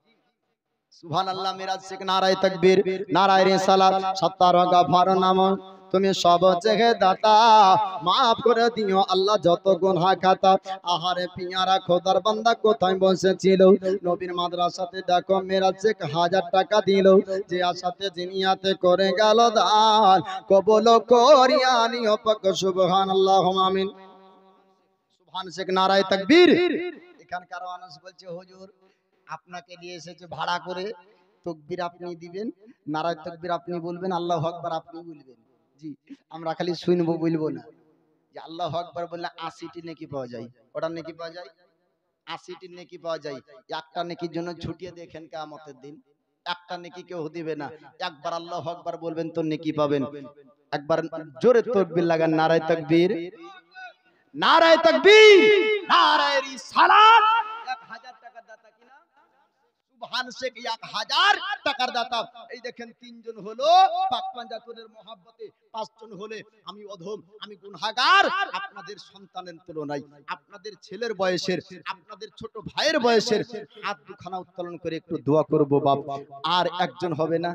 Speaker 1: সুবহানাল্লাহ, মিরাজ শেখ নারায়ে তাকবীর, নারায়ে রিসালাত, 70 গাফার নাম। তুমি সব চেহে দাতা, মাফ করে দিও আল্লাহ যত গুনাহ খাতা। আহারে পিয়ারা খোদার বান্দা কোথায় বসেছিল, নবীর মাদ্রাসাতে দেখো মেরাজ 1000 টাকা দিল, যে আশাতে জিনিয়াতে করে গেল দান, কবুল করিয়া নিও পাক সুবহানাল্লাহ আমিন। সুবহান শেখ নারায়ে তাকবীর। এখানকার মানুষ বলছে হুজুর আপনাকে নিয়ে এসেছে ভাড়া করে, তাকবীর আপনি দিবেন, নারায়ে তাকবীর আপনি বলবেন, আল্লাহু আকবার আপনি বলবেন। জি, আমরা খালি শুনবো বলবো না। যে আল্লাহু আকবার বললে 80টি নেকি পাওয়া যায়। কটা নেকি পাওয়া যায়? 80টি নেকি পাওয়া যায়। একটা নেকির জন্য ছুটিয়ে দেখেন কিয়ামতের দিন, একটা নেকি কেউ দিবে না। একবার আল্লাহু আকবার বলবেন তো নেকি পাবেন। একবার জোরে তাকবীর লাগান, নারায়ে তাকবীর, নারায়ে তাকবীর, নারায়ে রিসালাত। 1000 টাকার দাতা কিনা? সুবহান শেখ 1000 টাকার দাতা। এই দেখেন তিনজন হলো পাক পাঞ্জাতনের মহব্বতে, পাঁচজন হলে আমি অধম, আমি গুনাহগার, আপনাদের সন্তানের তুলনায়, আপনাদের ছেলের বয়সের, আপনাদের ছোট ভাইয়ের বয়সের। হাত দুখানা উত্তোলন করে একটু দোয়া করব বাপ। আর একজন হবে না,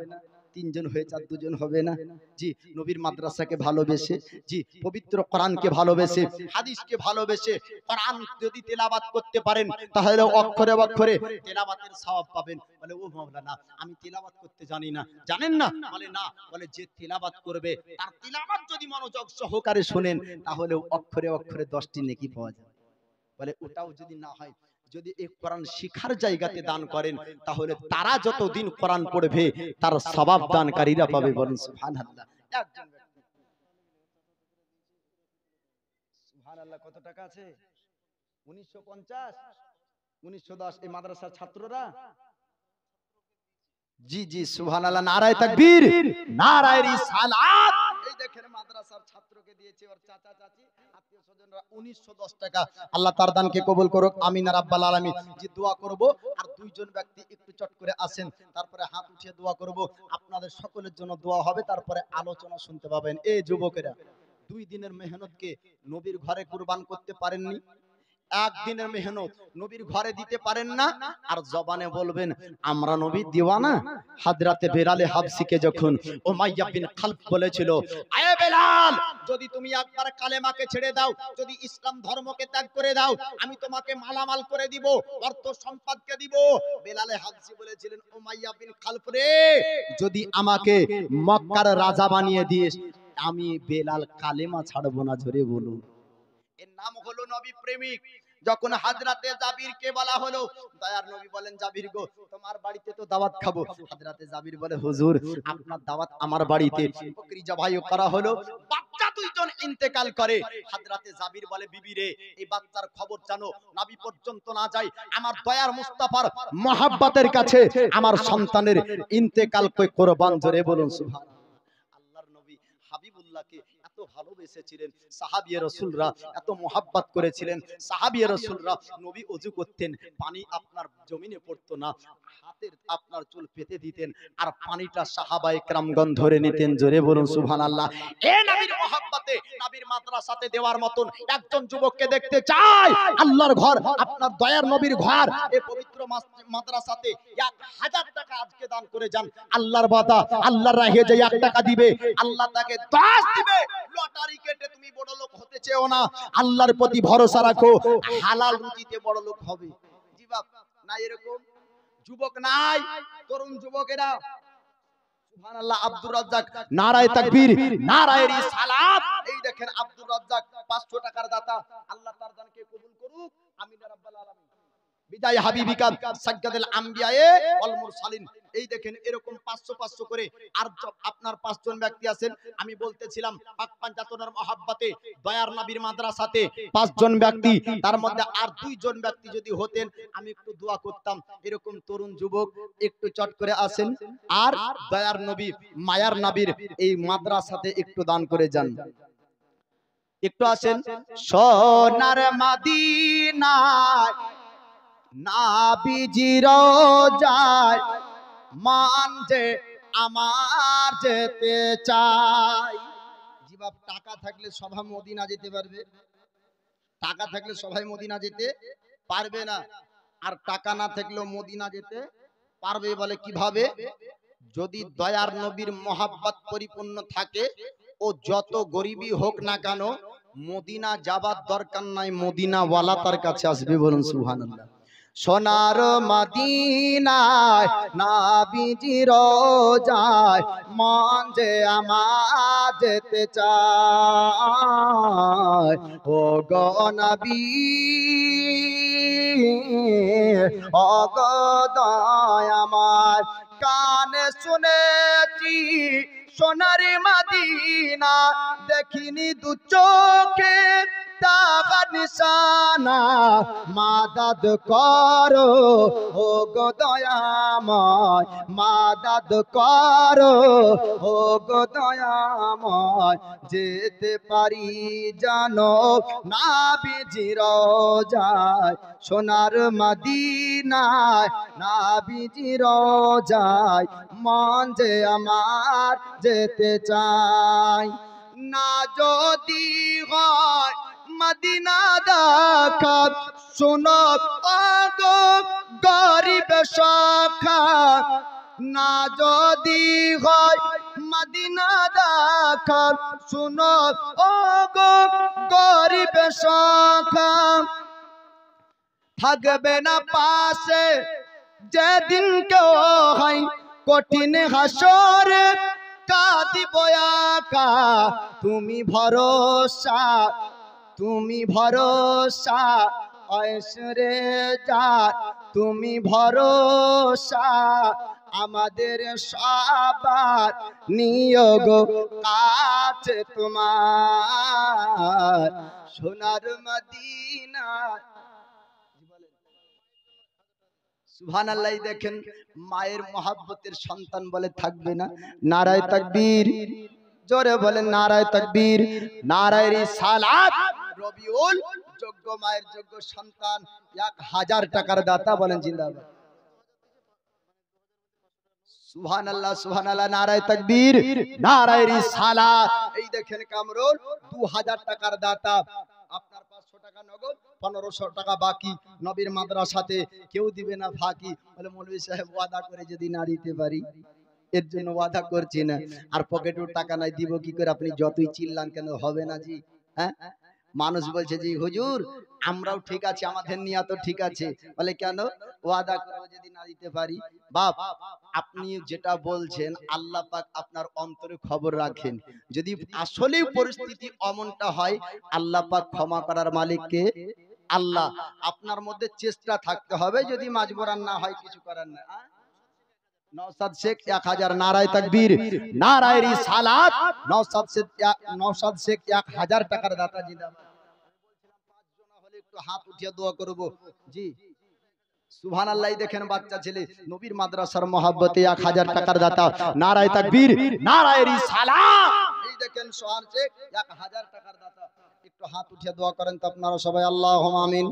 Speaker 1: তিনজন হয়েছে, আর দুজন হবে না। জি, নবীর মাদ্রাসাকে ভালোবেসে, জি পবিত্র কোরআনকে ভালোবেসে, হাদিসকে ভালোবেসে, কোরআন যদি তেলাওয়াত করতে পারেন তাহলে অক্ষরে অক্ষরে তেলাওয়াতের সওয়াব পাবেন। বলে ও মাওলানা আমি তেলাওয়াত করতে জানি না। জানেন না? বলে না। বলে যে তেলাওয়াত করবে তার তেলাওয়াত যদি মনোযোগ সহকারে শুনেন তাহলে অক্ষরে অক্ষরে 10টি নেকি পাওয়া যায়। বলে ওটাও যদি না হয়, যদি এই কোরআন শিখার জায়গাতে দান করেন তাহলে তারা যতদিন কোরআন পড়বে তার সওয়াব দানকারীরা পাবে। বলেন সুবহানাল্লাহ। একজন ব্যক্তি সুবহানাল্লাহ। কত টাকা আছে? 1950, 1910। এই মাদ্রাসার ছাত্ররা, জি জি সুবহানাল্লাহ, নারায়ে তাকবীর, নারায়ে রিসালাত। এই দেখেন মাদ্রাসার ছাত্রকে দিয়েছে ওর চাচা চাচি আত্মীয় স্বজনরা 1910 টাকা। আল্লাহ তার দানকে কবুল করুক, আমিন রাব্বাল আলামিন। যে দোয়া করব, আর দুইজন ব্যক্তি একটু চট করে আসেন, তারপরে হাত উঠিয়ে দোয়া করব। আপনাদের সকলের জন্য দোয়া হবে, তারপরে আলোচনা শুনতে পাবেন। এই যুবকেরা 2 দিনের মেহনতকে নবীর ঘরে কুরবান করতে পারেননি, একদিনের মেহনত নবীর ঘরে দিতে পারেন না, আর জবানে বলবেন আমরা নবীর দিওয়ানা। হযরতে বেলাল হাবশিকে যখন উমাইয়া বিন খালফ বলেছিল, আয়ে বেলাল যদি তুমি একবার কালেমাকে ছেড়ে দাও, যদি ইসলাম ধর্মকে ত্যাগ করে দাও, আমি তোমাকে মালামাল করে দিব, অর্থ সম্পদকে দিব। বেলাল হাবশি বলেছিলেন, উমাইয়া বিন খালফ রে, যদি আমাকে মক্কার রাজা বানিয়ে দিস আমি বেলাল কালেমা ছাড়বো না। জোরে বলুন। এর নাম হলো নবী প্রেমিক। যখন হযরতে জাবিরকে বলা হলো, দয়ার নবী বলেন জাবির গো তোমার বাড়িতে তো দাওয়াত খাবো। হযরতে জাবির বলে হুজুর আপনার দাওয়াত আমার বাড়িতে। বকরি জবাইও করা হলো, বাচ্চা দুইজন ইন্তেকাল করে। হযরতে জাবির বলে বিবি রে এই বাচ্চার খবর জানো, নবী পর্যন্ত না যায়, আমার দয়ার মুস্তাফার মহব্বতের কাছে আমার সন্তানের ইন্তেকাল কই কুরবান। জোরে বলুন সুবহানাল্লাহ। আল্লাহর নবী হাবিবুল্লাহকে এত ভালোবেসেছিলেন, সাহাবিয়ে রাসূলরা এত মোহাব্বত করেছিলেন। সাহাবিয়ে রাসূলরা নবী ওযু করতেন, পানি আপনার জমিনে পড়তো না, হাতের আপনার চুল পেতে দিতেন, আর পানিটা সাহাবায়ে কেরামগণ ধরে নিতেন। জোরে বলুন সুবহানাল্লাহ। এই নবীর মোহাব্বতে নবীর মাদ্রাসাতে দেওয়ার মতন একজন যুবককে দেখতে চাই। আল্লাহর ঘর, আপনার দয়ার নবীর ঘর, এই পবিত্র মাদ্রাসাতে 1000 টাকা আজকে দান করে যান। আল্লাহর ওয়াদা, আল্লাহর রাহে যে 1 টাকা দিবে আল্লাহ তাকে 10 দিবে। লটারি কেটে তুমি বড় লোক হতে চেও না, আল্লাহর প্রতি ভরসা রাখো, হালাল রুজিতে বড় লোক হবে। জি বাপ, না এরকম যুবক নাই? তরুণ যুবকেরা সুবহানাল্লাহ। আব্দুর রাজ্জাক, নারায়ে তাকবীর, নারায়ে রিসালাত। এই দেখেন আব্দুর রাজ্জাক 500 টাকার দাতা। আল্লাহ তার দানকে কবুল করুক, আমিন রাব্বাল আলামিন। বিদায় হাবিবিকা সাজ্জাদুল আম্বিয়ায়ে ওয়াল মুরসালিন। এই দেখেন এরকম 500 500 করে। আর আপনার 5 জন ব্যক্তি আছেন, আমি বলতেছিলাম পাক পাঞ্জাতনের মহব্বতে দয়ার নবীর মাদ্রাসাতে 5 জন ব্যক্তি, তার মধ্যে আর 2 জন ব্যক্তি যদি হতেন আমি একটু দোয়া করতাম। এরকম তরুণ যুবক একটু চট করে আসেন, আর দয়ার নবী মায়ার নবীর এই মাদ্রাসাতে একটু দান করে যান। একটু আসেন। সোনার মদিনায় নাবিজি রোজায় মান যে আমার যেতে চাই। জি বাপ, টাকা থাকলে সবাই মদিনা যেতে পারবে, টাকা থাকলে সবাই মদিনা যেতে পারবে না, আর টাকা না থাকলেও মদিনা যেতে পারবে। বলে কিভাবে? যদি দয়ার নবীর মহব্বত পরিপূর্ণ থাকে, ও যত গরিবই হোক না কেন মদিনা যাবার দরকার নাই, মদিনা ওয়ালা তার কাছে আসবে। বলুন সুবহানাল্লাহ। সোনার মদিনায় নবীজি রোজায় মন যে আমার যেতে চায়। ও গো নবী, ও গো দয়াময়, কানে শুনেছি সোনার মদিনা, দেখিনি দু চোখে তার নিশানা। মাদাদ করো ও গো দয়াময়, মাদাদ করো ও গো দয়াময়, যেতে পারি জানো নবীজি রোজায়। সোনার মদিনায় নবীজি রোজায় মন যে আমার যেতে চাই। না যদি হয় মদিনা দেখা, শোনো গো গরিব শাখা। না যদি হয় মদিনা দেখা, শোনো গো গরিব শাখা। থাকবে না পাশে যেদিন কেউ হয় কঠিন হাসরে, কাঁদিব একা। তুমি ভরসা, তুমি ভরসা ঐশ্বরে যা, তুমি ভরসা আমাদের সবার নিয়োগ কাছে তোমার। সোনার মদিনা। সুবহানাল্লাহ। দেখেন মায়ের মহব্বতের সন্তান বলে থাকবে না। নারায়ে তাকবীর, জোরে বলেন নারায়ে তাকবীর, নারায়ে রিসালাত। রবিউল যোগ্য মায়ের যোগ্য সন্তান 1000 টাকার দাতা বলেন জিন্দাবাদ। সুবহানাল্লাহ সুবহানাল্লাহ, নারায়ে তাকবীর, নারায়ে রিসালাত। এই দেখেন কামরুল 2000 টাকার দাতা। আপনার 500 টাকা নগদ, 1500 টাকা বাকি। নবীর মাদ্রাসাতে কেউ দিবে না ফাঁকি। বলে মৌলভী সাহেব ওয়াদা করে যদি না দিতে পারি, এর জন্য ওয়াদা করছি না। আর পকেটেও টাকা নাই, দিব কি করে? আপনি যতই চিল্লান কেন হবে না জি। হ্যাঁ, মানুষ বলছে জি হুজুর আমরাও ঠিক আছে, আমাদের নিয়ত ঠিক আছে। বলে কেন? ওয়াদা করে যদি না দিতে পারি। বাপ, আপনি যেটা বলছেন আল্লাহ পাক আপনার অন্তরে খবর রাখেন। যদি আসলেই পরিস্থিতি অমনটা হয়, আল্লাহ পাক ক্ষমা করার মালিক কে? আল্লাহ। আপনার মধ্যে চেষ্টা থাকতে হবে, যদি মাজবুরান না হয় কিছু করার না। নওশাদ শেখ 1000, নারায়ে তাকবীর, নারায়ে রিসালাত। নওশাদ শেখ 1000 টাকার দাতা জিন্দাবাদ। 5 জন হলে একটু হাত উঠিয়ে দোয়া করব জি। সুবহানাল্লাহ। দেখেন বাচ্চা ছেলে নবীর মাদ্রাসার মহব্বতে 1000 টাকার দাতা। নারায়ে তাকবীর, নারায়ে রিসালাত। এই দেখেন সোহার শেখ 1000 টাকার দাতা। একটু হাত উঠিয়ে দোয়া করেন তো আপনারা সবাই। আল্লাহুম্মা আমিন।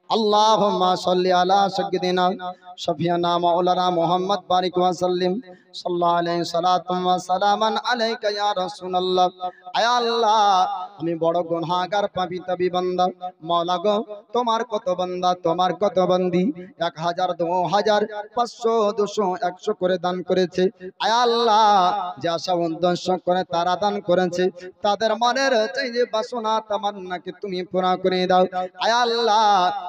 Speaker 1: আল্লাহুম্মা সাল্লি আলা সাইয়্যিদিনা শাফিয়ানা মাওলানা মুহাম্মদ বারিক ওয়া সাল্লিম সাল্লাল্লাহু আলাইহি সালাতুম ওয়া সালামান আলাইকা ইয়া রাসূলুল্লাহ। আয় আল্লাহ, আমি বড় গুনাহগার পাপী তাবী বান্দা। মাওলা গো, তোমার কত বান্দা, তোমার কত বান্দি 1000, 2000, 500, 200, 100 করে দান করেছে। আয় আল্লাহ, যে আশা উদ্দেশ্য করে তারা দান করেছে, তাদের মনের চাই যে বাসনা তামান্নাকে তুমি পুরা করে দাও। আয় আল্লাহ,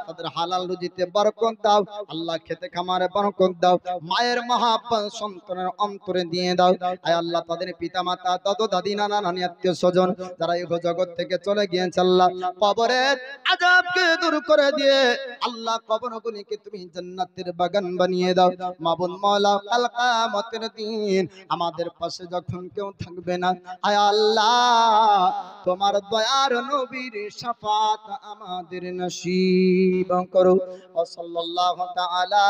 Speaker 1: তাদের হালাল রুজিতে বরকত দাও। আল্লাহ, খেতে খামারে বরকত দাও। মায়ের মহাব্বত সন্তানের অন্তরে দিয়ে দাও। আয় আল্লাহ, তাদের পিতা মাতা, দাদু দাদি, নানা নানি, আত্মীয় স্বজন যারা এই জগৎ থেকে চলে গিয়েছে, আল্লাহ কবরের আযাবকে দূর করে দিয়ে আল্লাহ কবরগুলিকে তুমি জান্নাতের বাগান বানিয়ে দাও। মাবুদ মাওলা, কাল কিয়ামতের দিন আমাদের পাশে যখন কেউ থাকবে না, আয় আল্লাহ তোমার দয়ার নবীর শাফাত আমাদের নসিব করো। সাল্লাল্লাহু তাআলা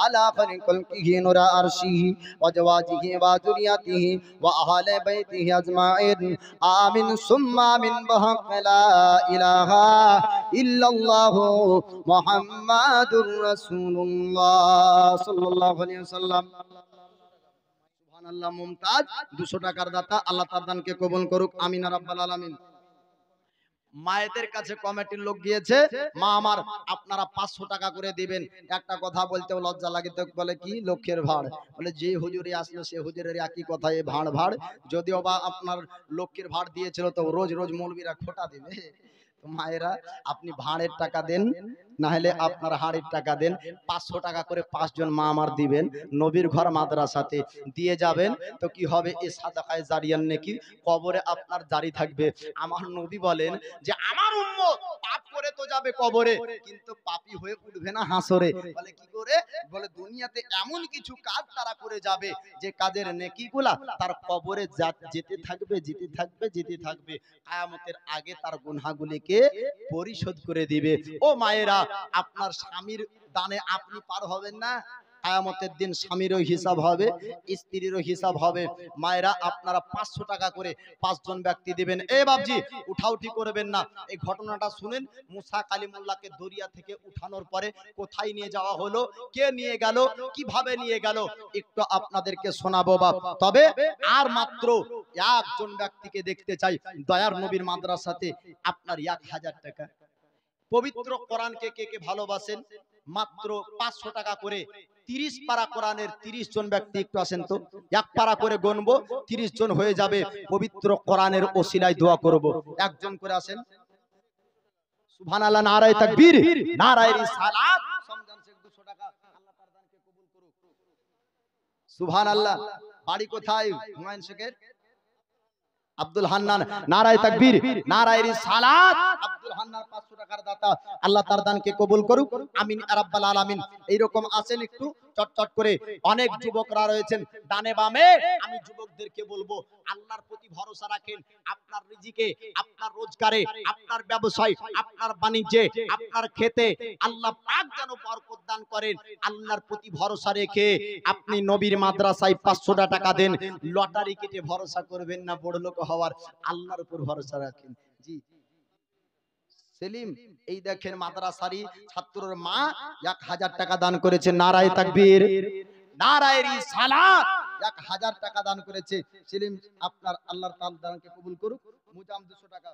Speaker 1: আলা খালিকিহি নূরা আরশিহি ওয়া জাওয়াজিহি ওয়া যুরিয়াতিহি ওয়া আহলি বাইতিহি আজমাইন। আমিন সুম্মা আমিন। বিহাক লা ইলাহা ইল্লাল্লাহু মুহাম্মাদুর রাসূলুল্লাহ সাল্লাল্লাহু আলাইহি ওয়াসাল্লাম। সুবহানাল্লাহ। মুমতাজ 200 টাকার দাতা, আল্লাহ তার দানকে কবুল করুক। আমিন রাব্বাল আলামিন। মায়েদের কাছে কমিটির লোক গিয়েছে, মা আমার আপনারা 500 টাকা করে দিবেন। একটা কথা বলতে লজ্জা লাগে, তো বলে কি লক্ষ্যের ভাড়, বলে যে হুজুরি আসলো সে হুজুরের একই কথা, এই ভাড় ভাড়, যদিও বা আপনার লক্ষ্যের ভাড় দিয়েছিল তো রোজ রোজ মৌলবীরা খোটা দিবে। তো মায়েরা আপনি ভাড়ের টাকা দেন, না হলে আপনার হাড়ের টাকা দেন, 500 টাকা করে 5 জন মা আমার দিবেন, নবীর ঘর মাদ্রাসাতে দিয়ে যাবেন। তো কি হবে, এ সাদাকায়ে জারিয়ার নেকি কবরে আপনার জারি থাকবে। আমার নবী বলেন যে আমার উম্মত পাপ করে তো যাবে কবরে, কিন্তু পাপী হয়ে উঠবে না হাসরে। বলে কি করে, বলে দুনিয়াতে এমন কিছু কাজ তারা করে যাবে যে কাজের নেকিগুলা তার কবরে যেতে থাকবে যেতে থাকবে যেতে থাকবে, কিয়ামতের আগে তার গুনাহগুলিকে পরিশোধ করে দিবে। ও মায়েরা, আপনার স্বামীর দানে আপনি পার হবেন না, কিয়ামতের দিন স্বামীরও হিসাব হবে, স্ত্রীরও হিসাব হবে। মায়েরা আপনারা 500 টাকা করে 5 জন ব্যক্তি দিবেন। এ বাবজি উঠাউঠি করবেন না। এই ঘটনাটা শুনেন, মুসা কালিমুল্লাহকে দরিয়া থেকে উঠানোর পরে কোথায় নিয়ে যাওয়া হলো, কে নিয়ে গেল, কিভাবে নিয়ে গেল, একটু আপনাদেরকে শোনাবো বাপ। তবে আর মাত্র একজন ব্যক্তিকে দেখতে চাই দয়ার নবীর মাদ্রাসাতে, আপনার 1000 টাকা। পবিত্র কোরআনকে কে কে ভালোবাসেন, মাত্র 500 টাকা করে 30 পারা কোরআনের 30 জন ব্যক্তি একটু আসেন তো, এক পারা করে গণবো, 30 জন হয়ে যাবে। পবিত্র কোরআনের ওসিলায় দোয়া করব, একজন করে আসেন। সুবহানাল্লাহ, নারায়ে তাকবীর, নারায়ে রিসালাত। সমজান শেখ 200 টাকা, আল্লাহ তার দানকে কবুল করুক। সুবহানাল্লাহ। বাড়ি কোথায় হুমায়ুন শেখের? আব্দুল হান্নান, নারায়ে তাকবীর, নারায়ে রিসালাত। আব্দুল হান্নান 500 টাকার দাতা, আল্লাহ তার দানকে কবুল করুক, আমিন ইয়া রাব্বাল আলামিন। এইরকম আছেন একটু চটচট করে, অনেক যুবকরা রয়েছেন ডানে বামে। আমি যুবকদেরকে বলবো আল্লাহর প্রতি ভরসা রাখেন, আপনার রিজিকে, আপনার রোজগারে, আপনার ব্যবসায়, আপনার বাণিজ্যে, আপনার খেতে আল্লাহ পাক যেন বরকত দান করেন। আল্লাহর প্রতি ভরসা রেখে আপনি নবীর মাদ্রাসায় 500 টাকা দেন। লটারি কেটে ভরসা করবেন না বড় লোক হওয়ার, আল্লাহর উপর ভরসা রাখেন। জি সেলিম, এই দেখেন মাদ্রাসারই ছাত্রর মা 1000 টাকা দান করেছে, নারায়ে তাকবীর, নারায়ে রিসালাত। 1000 টাকা দান করেছে সেলিম, আপনার আল্লাহর তাআলা দানকে কবুল করুক। মুজাম 200 টাকা,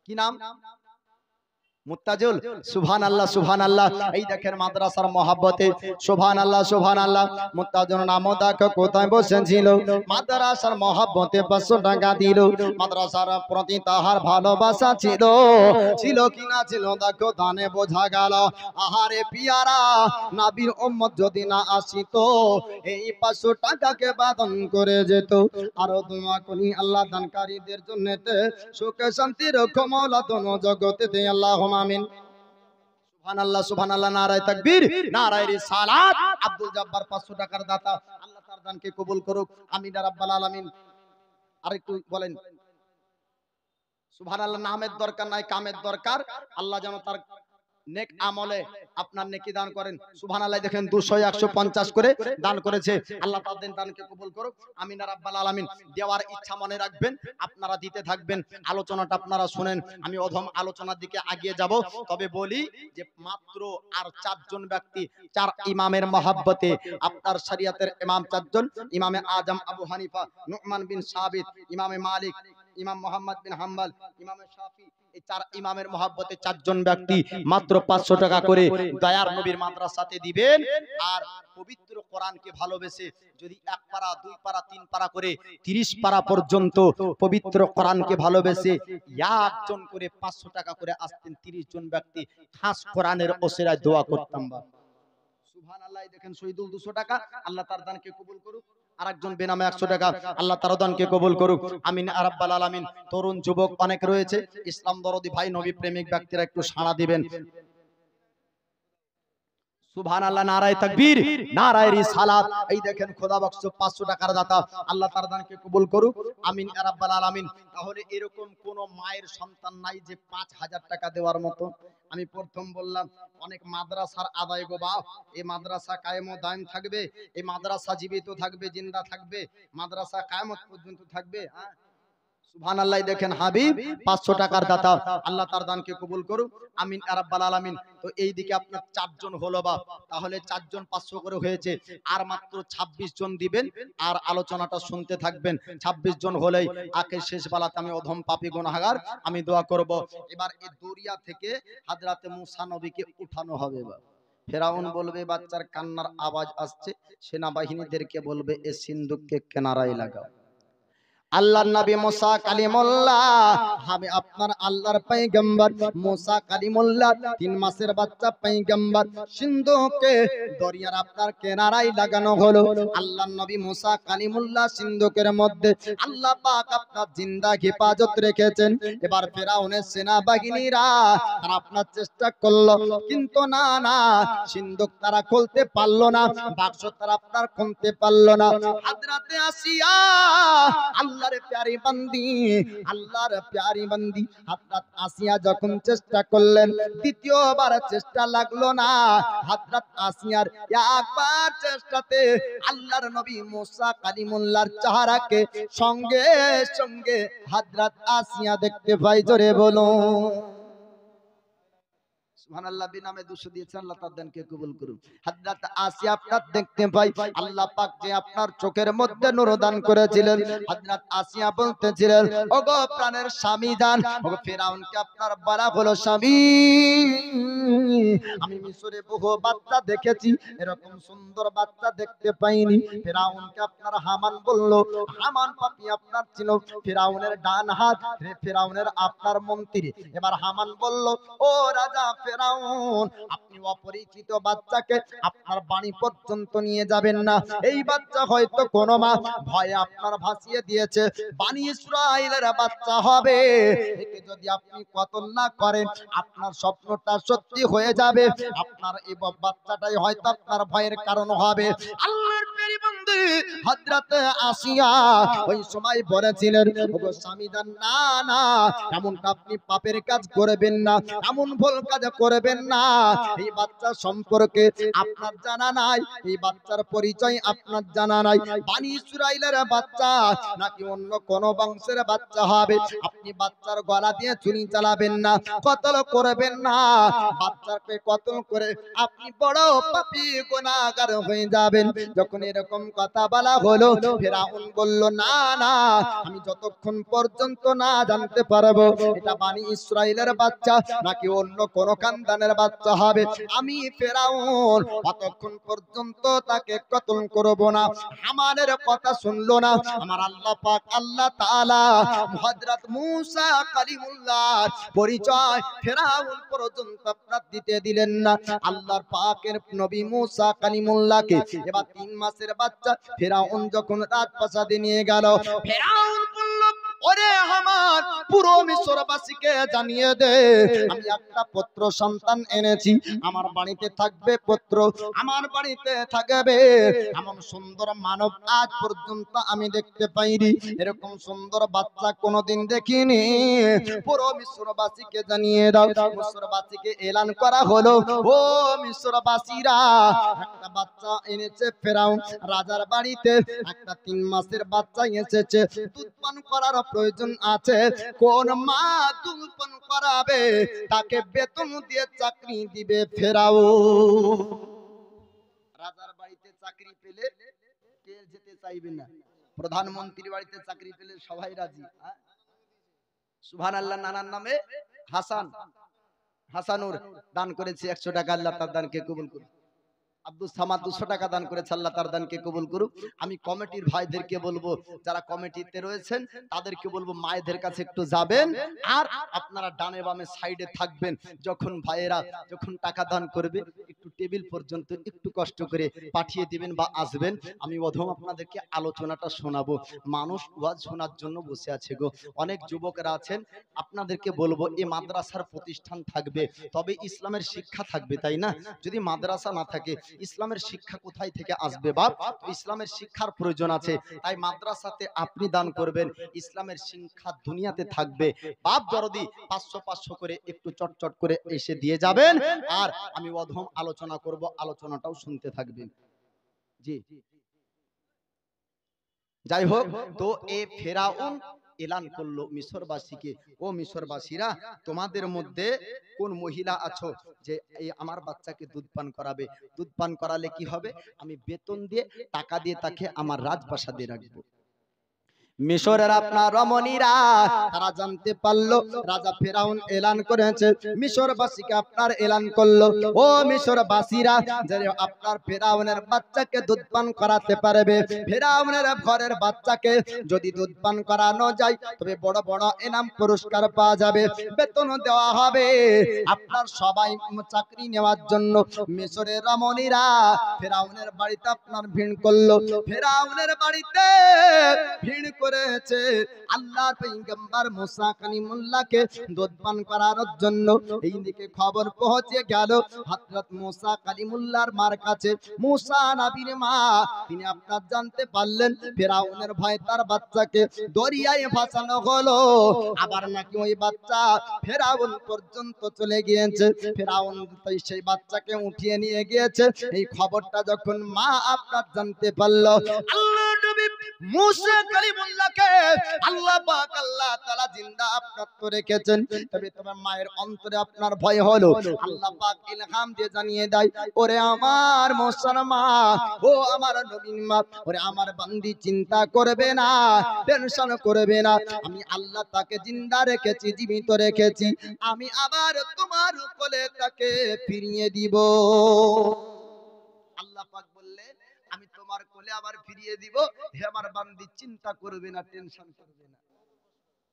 Speaker 1: কি নাম? মুত্তাজুল। সুবহানাল্লাহ সুবহানাল্লাহ। এই দেখেন মাদ্রাসার মহব্বতে, সুবহানাল্লাহ সুবহানাল্লাহ। মুত্তাজুল নাম দেখো কোথায় বসেছিল, মাদ্রাসার মহব্বতে 500 টাকা দিল। মাদ্রাসার প্রতি তাহার ভালোবাসা ছিল, ছিল কি না ছিল দেখো দানে বোঝা গেল। আহারে পিয়ারা নবীর উম্মত যদি না আসিতো, এই 500 টাকাকে বাদন করে যেত। আরো দোয়া করি আল্লাহ দানকারীদের জন্যতে সুখে শান্তি রাখো মাওলা দোনো জগতেতে, আল্লাহুম্মা আমিন। সুবহানাল্লাহ সুবহানাল্লাহ, নারায়ে তাকবীর, নারায়ে রিসালাত। আব্দুল জব্বার 500 টাকার দাতা, আল্লাহ তার দানকে কবুল করুক, আমিন ইয়া রাব্বাল আলামিন। আরেকটু বলেন সুবহানাল্লাহ। নামের দরকার নাই, কামের দরকার, আল্লাহ যেন তার নেক আমলে আপনার নেকি দান করেন। সুবহানাল্লাহ। দেখেন 200 150 করে দান করেছে, আল্লাহ তাদের দানকে কবুল করুক, আমিন ইয়া রাব্বাল আলামিন। দেওয়ার ইচ্ছা মনে রাখবেন, আপনারা দিতে থাকবেন। আলোচনাটা আপনারা শুনেন, আমি অধম আলোচনার দিকে এগিয়ে যাব। তবে বলি যে মাত্র আর 4 জন ব্যক্তি, 4 ইমামের মহব্বতে, আপনার শরীয়তের ইমাম 4 জন, ইমামে আজম আবু হানিফা, নুমান বিন সাবিত, ইমামে মালিক, ইমাম মুহাম্মদ বিন হাম্বল, ইমামে শাফি। এই 4 ইমামের মহব্বতে 4 জন ব্যক্তি মাত্র 500 টাকা করে দয়ার নবীর মাদ্রাসাতে দিবেন। আর পবিত্র কোরআনকে ভালোবেসে যদি 1 পারা 2 পারা 3 পারা করে 30 পারা পর্যন্ত পবিত্র কোরআনকে ভালোবেসে একজন করে 500 টাকা করে আসতেন 30 জন ব্যক্তি, খাস কোরআনের ওসিলায় দোয়া করতাম। সুবহানাল্লাহ। দেখেন শহীদুল 200 টাকা, আল্লাহ তার দানকে কবুল করুক। আরেকজন বেনামে 100 টাকা, আল্লাহ তার দানকে কবুল করুক, আমিন ইয়া রাব্বাল আলামিন। তরুণ যুবক অনেক রয়েছে, ইসলাম দরদি ভাই, নবী প্রেমিক ব্যক্তিরা একটু সাড়া দিবেন। সুবহানাল্লাহ, নারায়ে তাকবীর, নারায়ে রিসালাত। এই দেখেন খোদাবক্স 500 টাকার দাতা, আল্লাহ তার দানকে কবুল করুক, আমিন ইয়া রাব্বাল আলামিন। তাহলে এরকম কোন মায়ের সন্তান নাই যে 5000 টাকা দেওয়ার মতো। আমি প্রথম বললাম অনেক মাদ্রাসার আদায় গো বাপ, এই মাদ্রাসা কায়েম ও দায়েম থাকবে, এই মাদ্রাসা জীবিত থাকবে, জিন্দা থাকবে, মাদ্রাসা কিয়ামত পর্যন্ত থাকবে। সুবহানাল্লাহ। দেখেন হাবিব 500 টাকার দাতা, আল্লাহ তার দানকে কবুল করুক, আমিন ইয়া রাব্বাল আলামিন। তো এইদিকে আপনার 4 জন হলো বাপ, তাহলে 4 জন 500 করে হয়েছে, আর মাত্র 26 জন দিবেন, আর আলোচনাটা শুনতে থাকবেন। 26 জন হলেই আকে শেষ বেলাতে আমি অধম পাপী গুনাহগার আমি দোয়া করব। এবার এই দরিয়া থেকে হযরতে মুসা নবীকে উঠানো হবে। ফেরাউন বলবে বাচ্চার কান্নার আওয়াজ আসছে, সেনাবাহিনীদেরকে বলবে এই সিন্দুককে কিনারায় লাগাও। আল্লাহর নবী মুসা কালিমুল্লাহ, আমি আপনার আল্লাহর পয়গম্বর মুসা কালিমুল্লাহ 3 মাসের বাচ্চা পয়গম্বর, সিন্ধুকে দরিয়ার আপনার কিনারায় লাগানো হলো। আল্লাহর নবী মুসা কালিমুল্লাহ সিন্ধুকের মধ্যে আল্লাহ পাক আপনার জিন্দা হেফাজত রেখেছেন। এবার ফেরাউনের সেনাবাহিনীরা তারা আপনার চেষ্টা করলো, কিন্তু না না, সিন্ধুক তারা খুলতে পারলো না, বাক্স তারা আপনার খুলতে পারলো না। হযরতে আসিয়া আল্লাহর প্যারি বান্দি, আল্লাহর প্যারি বান্দি হযরত আসিয়া যখন চেষ্টা করলেন, দ্বিতীয়বার চেষ্টা লাগলো না। হযরত আসিয়ার একবার চেষ্টাতে আল্লাহর নবী মুসা কালিমুল্লাহর চেহারাকে সঙ্গে সঙ্গে হযরত আসিয়া দেখতে পাই। জোরে বলো সুবহানাল্লাহ। বিনামে 200 দিয়েছেন, আল্লাহ তার দানকে কবুল করুন। হযরত আসিয়া আপনার দেখতে পাই, আল্লাহ পাক যে আপনার চোখের মধ্যে নূর দান করেছিলেন। হযরত আসিয়া বলতেছিলেন, ওগো প্রাণের স্বামী জান, ওগো ফেরাউনকে আপনার বলা হলো স্বামী, আমি মিশরে বহু বাচ্চা দেখেছি, এরকম সুন্দর বাচ্চা দেখতে পাইনি। ফেরাউনকে আপনার হামান বলল, হামান পাপী আপনার ছিল ফেরাউনের ডান হাত, ফেরাউনের আপনার মন্ত্রী। এবার হামান বলল, ও রাজা ফেরাউন, আপনি অপরিচিত বাচ্চাকে আপনার বাড়ি পর্যন্ত নিয়ে যাবেন না। এই বাচ্চা হয়তো কোনো মা ভয়ে আপনার ভাসিয়ে দিয়েছে, বনি ইসরাইলের বাচ্চা হবে, একে যদি আপনি কতল না করেন আপনার স্বপ্নটা সত্যি হয়ে যাবে, আপনার এই বাচ্চাটাই হয়তো আপনার ভয়ের কারণ হবে। আল্লাহর প্রিয় বান্দা হযরত আসিয়া ওই সময় বলেছিলেন, ওগো স্বামী জান, না না, এমনটা আপনি পাপের কাজ করবেন না, এমন ভুল কাজ করবেন না। এই বাচ্চা সম্পর্কে আপনার জানা নাই, এই বাচ্চার পরিচয় আপনার জানা নাই, বনি ইসরাইলের বাচ্চা নাকি অন্য কোন বংশের বাচ্চা হবে। আপনি বাচ্চার গলা দিয়ে ছুরি চালাবেন না, কতল করবেন না। বাচ্চাকে কতল করে আপনি বড় পাপী গুনাহগার হয়ে যাবেন। যখন এরকম কথা বলা হলো, ফেরাউন বলল, না না, আমি যতক্ষণ পর্যন্ত না জানতে পারবো এটা বনি ইসরাইলের বাচ্চা নাকি অন্য কোন খানদানের বাচ্চা হবে, আমি ফেরাউন ততক্ষণ পর্যন্ত তাকে কতল করব না। হামানের কথা শুনলো না। আমার আল্লাহ পাক আল্লাহ তাআলা হযরত মুসা কালিমুল্লাহ পরিচয় ফেরাউন পর্যন্ত আপনার দিতে দিলেন না। আল্লাহর পাকের নবী মুসা কালিমুল্লাহকে এবার 3 মাসের বাচ্চা ফেরাউন যখন রাজপ্রাসাদে নিয়ে গেল, ফেরাউন বলল, ওরে হামান, পুরো মিশরবাসীকে জানিয়ে দে আমি একটা পুত্র সন্তান এনেছি, আমার বাড়িতে থাকবে পুত্র, আমার বাড়িতে থাকবে। এমন সুন্দর মানব আজ পর্যন্ত আমি দেখতে পাইনি, এরকম সুন্দর বাচ্চা কোনোদিন দেখিনি। পুরো মিশরবাসীকে জানিয়ে দাও। মিশরবাসীকে এলান করা হলো, ও মিশরবাসীরা, একটা বাচ্চা এনেছে ফেরাউন রাজার বাড়িতে, একটা 3 মাসের বাচ্চা এসেছে, দুধ পান করার প্রয়োজন আছে। কোন মা দুধ পান করাবে তাকে বেতন দিয়ে চাকরি দিবে ফেরাউন। রাজার বাড়িতে চাকরি পেলে কে যেতে চাইবে না? প্রধানমন্ত্রীর বাড়িতে চাকরি পেলে সবাই রাজি। সুবহানাল্লাহ। নানার নামে হাসান, হাসানুর দান করেছে 100 টাকা, আল্লাহ তার দানকে কবুল করুন। আব্দুল সামাদ 200 টাকা দান করেছে, আল্লাহ তার দানকে কবুল করুক। আমি কমিটির ভাইদেরকে বলবো, যারা কমিটিতে রয়েছেন তাদেরকে বলবো মায়েদের কাছে একটু যাবেন, আর আপনারা ডানে বামে সাইডে থাকবেন। যখন ভাইয়েরা যখন টাকা দান করবে একটু টেবিল পর্যন্ত একটু কষ্ট করে পাঠিয়ে দিবেন বা আসবেন। আমি প্রথম আপনাদেরকে আলোচনাটা শোনাবো। মানুষ ওয়াজ শোনার জন্য বসে আছে গো, অনেক যুবকরা আছেন। আপনাদেরকে বলবো এই মাদ্রাসার প্রতিষ্ঠান থাকবে, তবে ইসলামের শিক্ষা থাকবে, তাই না? যদি মাদ্রাসা না থাকে ইসলামের শিক্ষা কোথায় থেকে আসবে বাপ? ইসলামের শিক্ষার প্রয়োজন আছে, তাই মাদ্রাসাতে আপনি দান করবেন, ইসলামের শিক্ষা দুনিয়াতে থাকবে। বাপ দরদি 500 করে একটু চটচট করে এসে দিয়ে যাবেন, আর আমি অধম আলোচনা করব, আলোচনাটাও শুনতে থাকবেন। জি, যাই হোক, তো এ ফেরাউন এলান করলো মিশরবাসীকে, ও মিশরবাসীরা, তোমাদের মধ্যে কোন মহিলা আছো যে এই আমার বাচ্চাকে দুধ পান করাবে? দুধ পান করালে কি হবে? আমি বেতন দিয়ে, টাকা দিয়ে তাকে আমার রাজপ্রাসাদে রাখবো। মিশরের আপনার রমণীরা তারা জানতে পারলো রাজা ফেরাউন এলান করেছে, মিশরবাসীকে আপনার এলান করলো, ও মিশরবাসীরা, যে আপনার ফেরাউনের বাচ্চাকে দুধ পান করাতে পারবে, ফেরাউনের ঘরের বাচ্চাকে যদি দুধ পান করানো যায় তবে বড় বড় ইনাম পুরস্কার পাওয়া যাবে, বেতন দেওয়া হবে। আপনার সবাই চাকরি নেওয়ার জন্য মিশরের রমণীরা ফেরাউনের বাড়িতে আপনার ভিড় করলো। ফেরাউনের বাড়িতে ভিড় করেছে আল্লাহর পয়গম্বর মুসা কালিমুল্লাহকে দুধ পান করানোর জন্য। এইদিকে খবর পৌঁছে গেল হযরত মুসা কালিমুল্লাহর মার কাছে। মুসা নবীর মা তিনি আপনার জানতে পারলেন ফেরাউনের ভয় তার বাচ্চাকে দরিয়ায় ভাসানো হলো। আবার নাকি ওই বাচ্চা ফেরাউন পর্যন্ত চলে গিয়েছে, ফেরাউন সেই বাচ্চাকে উঠিয়ে নিয়ে গিয়েছে। এই খবরটা যখন মা আপনার জানতে পারল, আল্লাহ নবী মুসা কালিমুল্লাহকে আল্লাহ পাক আল্লাহ তাআলা জিন্দা আপনার তো রেখেছেন, তবে তোমার মায়ের অন্তরে আপনার ভয় হলো। আল্লাহ পাক ইলহাম দিয়ে জানিয়ে দেয়, ওরে আমার মুসার মা, ও আমার নবীর মা, ওরে আমার বান্দি চিন্তা করবে না, টেনশন করবে না, আমি আল্লাহ তাকে জিন্দা রেখেছি, জীবিত রেখেছি, আমি আবার তোমার কোলে তাকে ফিরিয়ে দিব। আল্লাহ পাক বললেন আমি তোমার কোলে আবার ফিরিয়ে দিব, হে আমার বান্দি চিন্তা করবে না, টেনশন করবে না।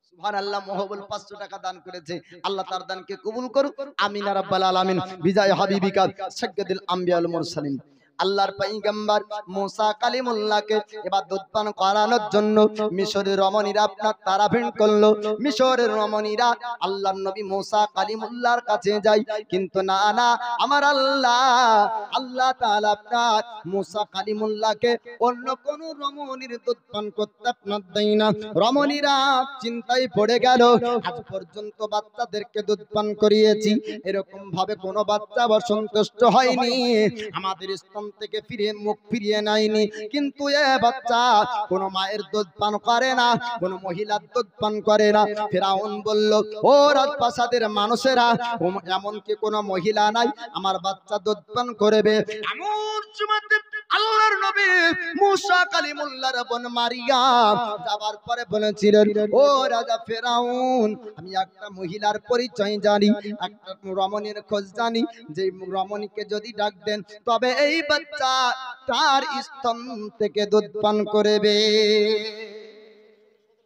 Speaker 1: সুবহানাল্লাহ। মহবুল 500 টাকা দান করেছে, আল্লাহ তার দানকে কবুল করুক, আমিন ইয়া রাব্বাল আলামিন। বিজয় হাবিবিকা সাইয়্যিদুল আম্বিয়া ওয়াল মুরসালিন। আল্লাহর পয়গম্বর মুসা কালিমুল্লাহকে এবার দুধ পান করানোর জন্য মিশরের রমণীরা আপনার তারা ভিড় করলো। মিশরের রমণীরা আল্লাহর নবী মুসা কালিমুল্লাহর কাছে যায়, কিন্তু না না, আমার আল্লাহ তাআলা আপনার মুসা কালিমুল্লাহকে অন্য কোন রমণীর দুধ পান করতে আপনার দেয় না। রমণীরা চিন্তায় পড়ে গেল, আজ পর্যন্ত বাচ্চাদেরকে দুধ পান করিয়েছি, এরকম ভাবে কোনো বাচ্চা সন্তুষ্ট হয়নি, আমাদের স্তন থেকে মুখ ফিরিয়ে নেয়নি, কিন্তু এ বাচ্চা কোন মায়ের দুধ পান করে না, কোন মহিলার দুধ পান করে না। ফেরাউন বলল, ও রাজপ্রাসাদের মানুষেরা, এমনকি কোন মহিলা নাই আমার বাচ্চা দুধ পান করবে। এমন সময় আল্লাহর নবী মুসা কালিমুল্লাহর বোন মারিয়াম যাবার পরে বলেছিলেন, ও রাজা ফেরাউন, আমি একটা মহিলার পরিচয় জানি, একটা রমণীর খোঁজ জানি, যে রমণীকে যদি ডাক দেন তবে এই বাচ্চা তার স্তন থেকে দুধ পান করবে।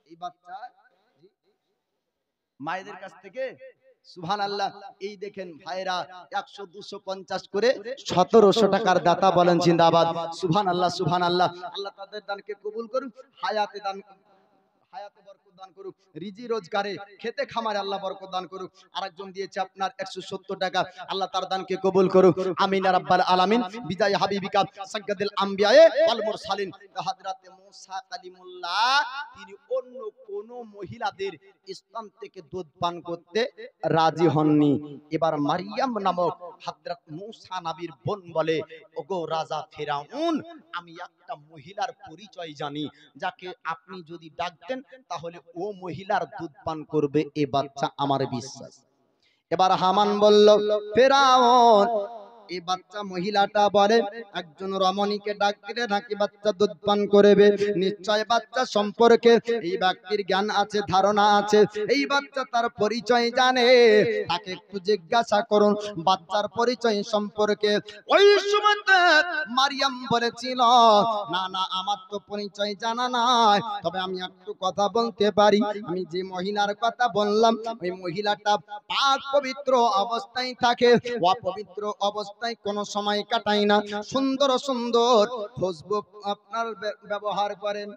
Speaker 1: এই বাচ্চা মায়েদের কাছ থেকে, সুবহানাল্লাহ। এই দেখেন ভাইরা 100 250 করে 1700 টাকার দাতা বলেন জিন্দাবাদ। সুবহানাল্লাহ সুবহানাল্লাহ। আল্লাহ তাদের দানকে কবুল করুন, হায়াতে বরকত দান করুক, রিজি রোজগারে খেতে খামারে আল্লাহ বরকত দান করুক। আরেকজন দিয়েছে আপনার 170 টাকা, আল্লাহ তার দানকে কবুল করুক, আমিন ইয়া রাব্বাল আলামিন। বিজয় হাবিবিকা সাইয়্যিদুল আম্বিয়া ওয়াল মুরসালিন। হযরতে মুসা কালিমুল্লাহ তিনি অন্য কোন মহিলাদের স্তন থেকে দুধ পান করতে রাজি হননি। এবার মারিয়াম নামক হযরত মুসা নবীর বোন বলে, ওগো রাজা ফেরাউন, আমি একটা মহিলার পরিচয় জানি, যাকে আপনি যদি ডাকতেন তাহলে ও মহিলার দুধ পান করবে, এ বাচ্চা আমার বিশ্বাস। এবার হামান বলল, ফেরাউন, এই বাচ্চা মহিলাটা বলে একজন রমণীকে ডাক দিলে নাকি বাচ্চা দুধ পান করবে, নিশ্চয় বাচ্চা সম্পর্কে এই ব্যক্তির জ্ঞান আছে, ধারণা আছে, এই বাচ্চা তার পরিচয় জানে, তাকে একটু জিজ্ঞাসা করুন বাচ্চার পরিচয় সম্পর্কে। ওই সময় মারিয়াম বলেছিল, না না, আমার তো পরিচয় জানা নাই, তবে আমি একটু কথা বলতে পারি। আমি যে মহিলার কথা বললাম ওই মহিলাটা পাক পবিত্র অবস্থায় থাকে, অপবিত্র অবস্থায় কোন সময় কাটায় না, সুন্দর সুন্দর খুশবু আপনার ব্যবহার করেন।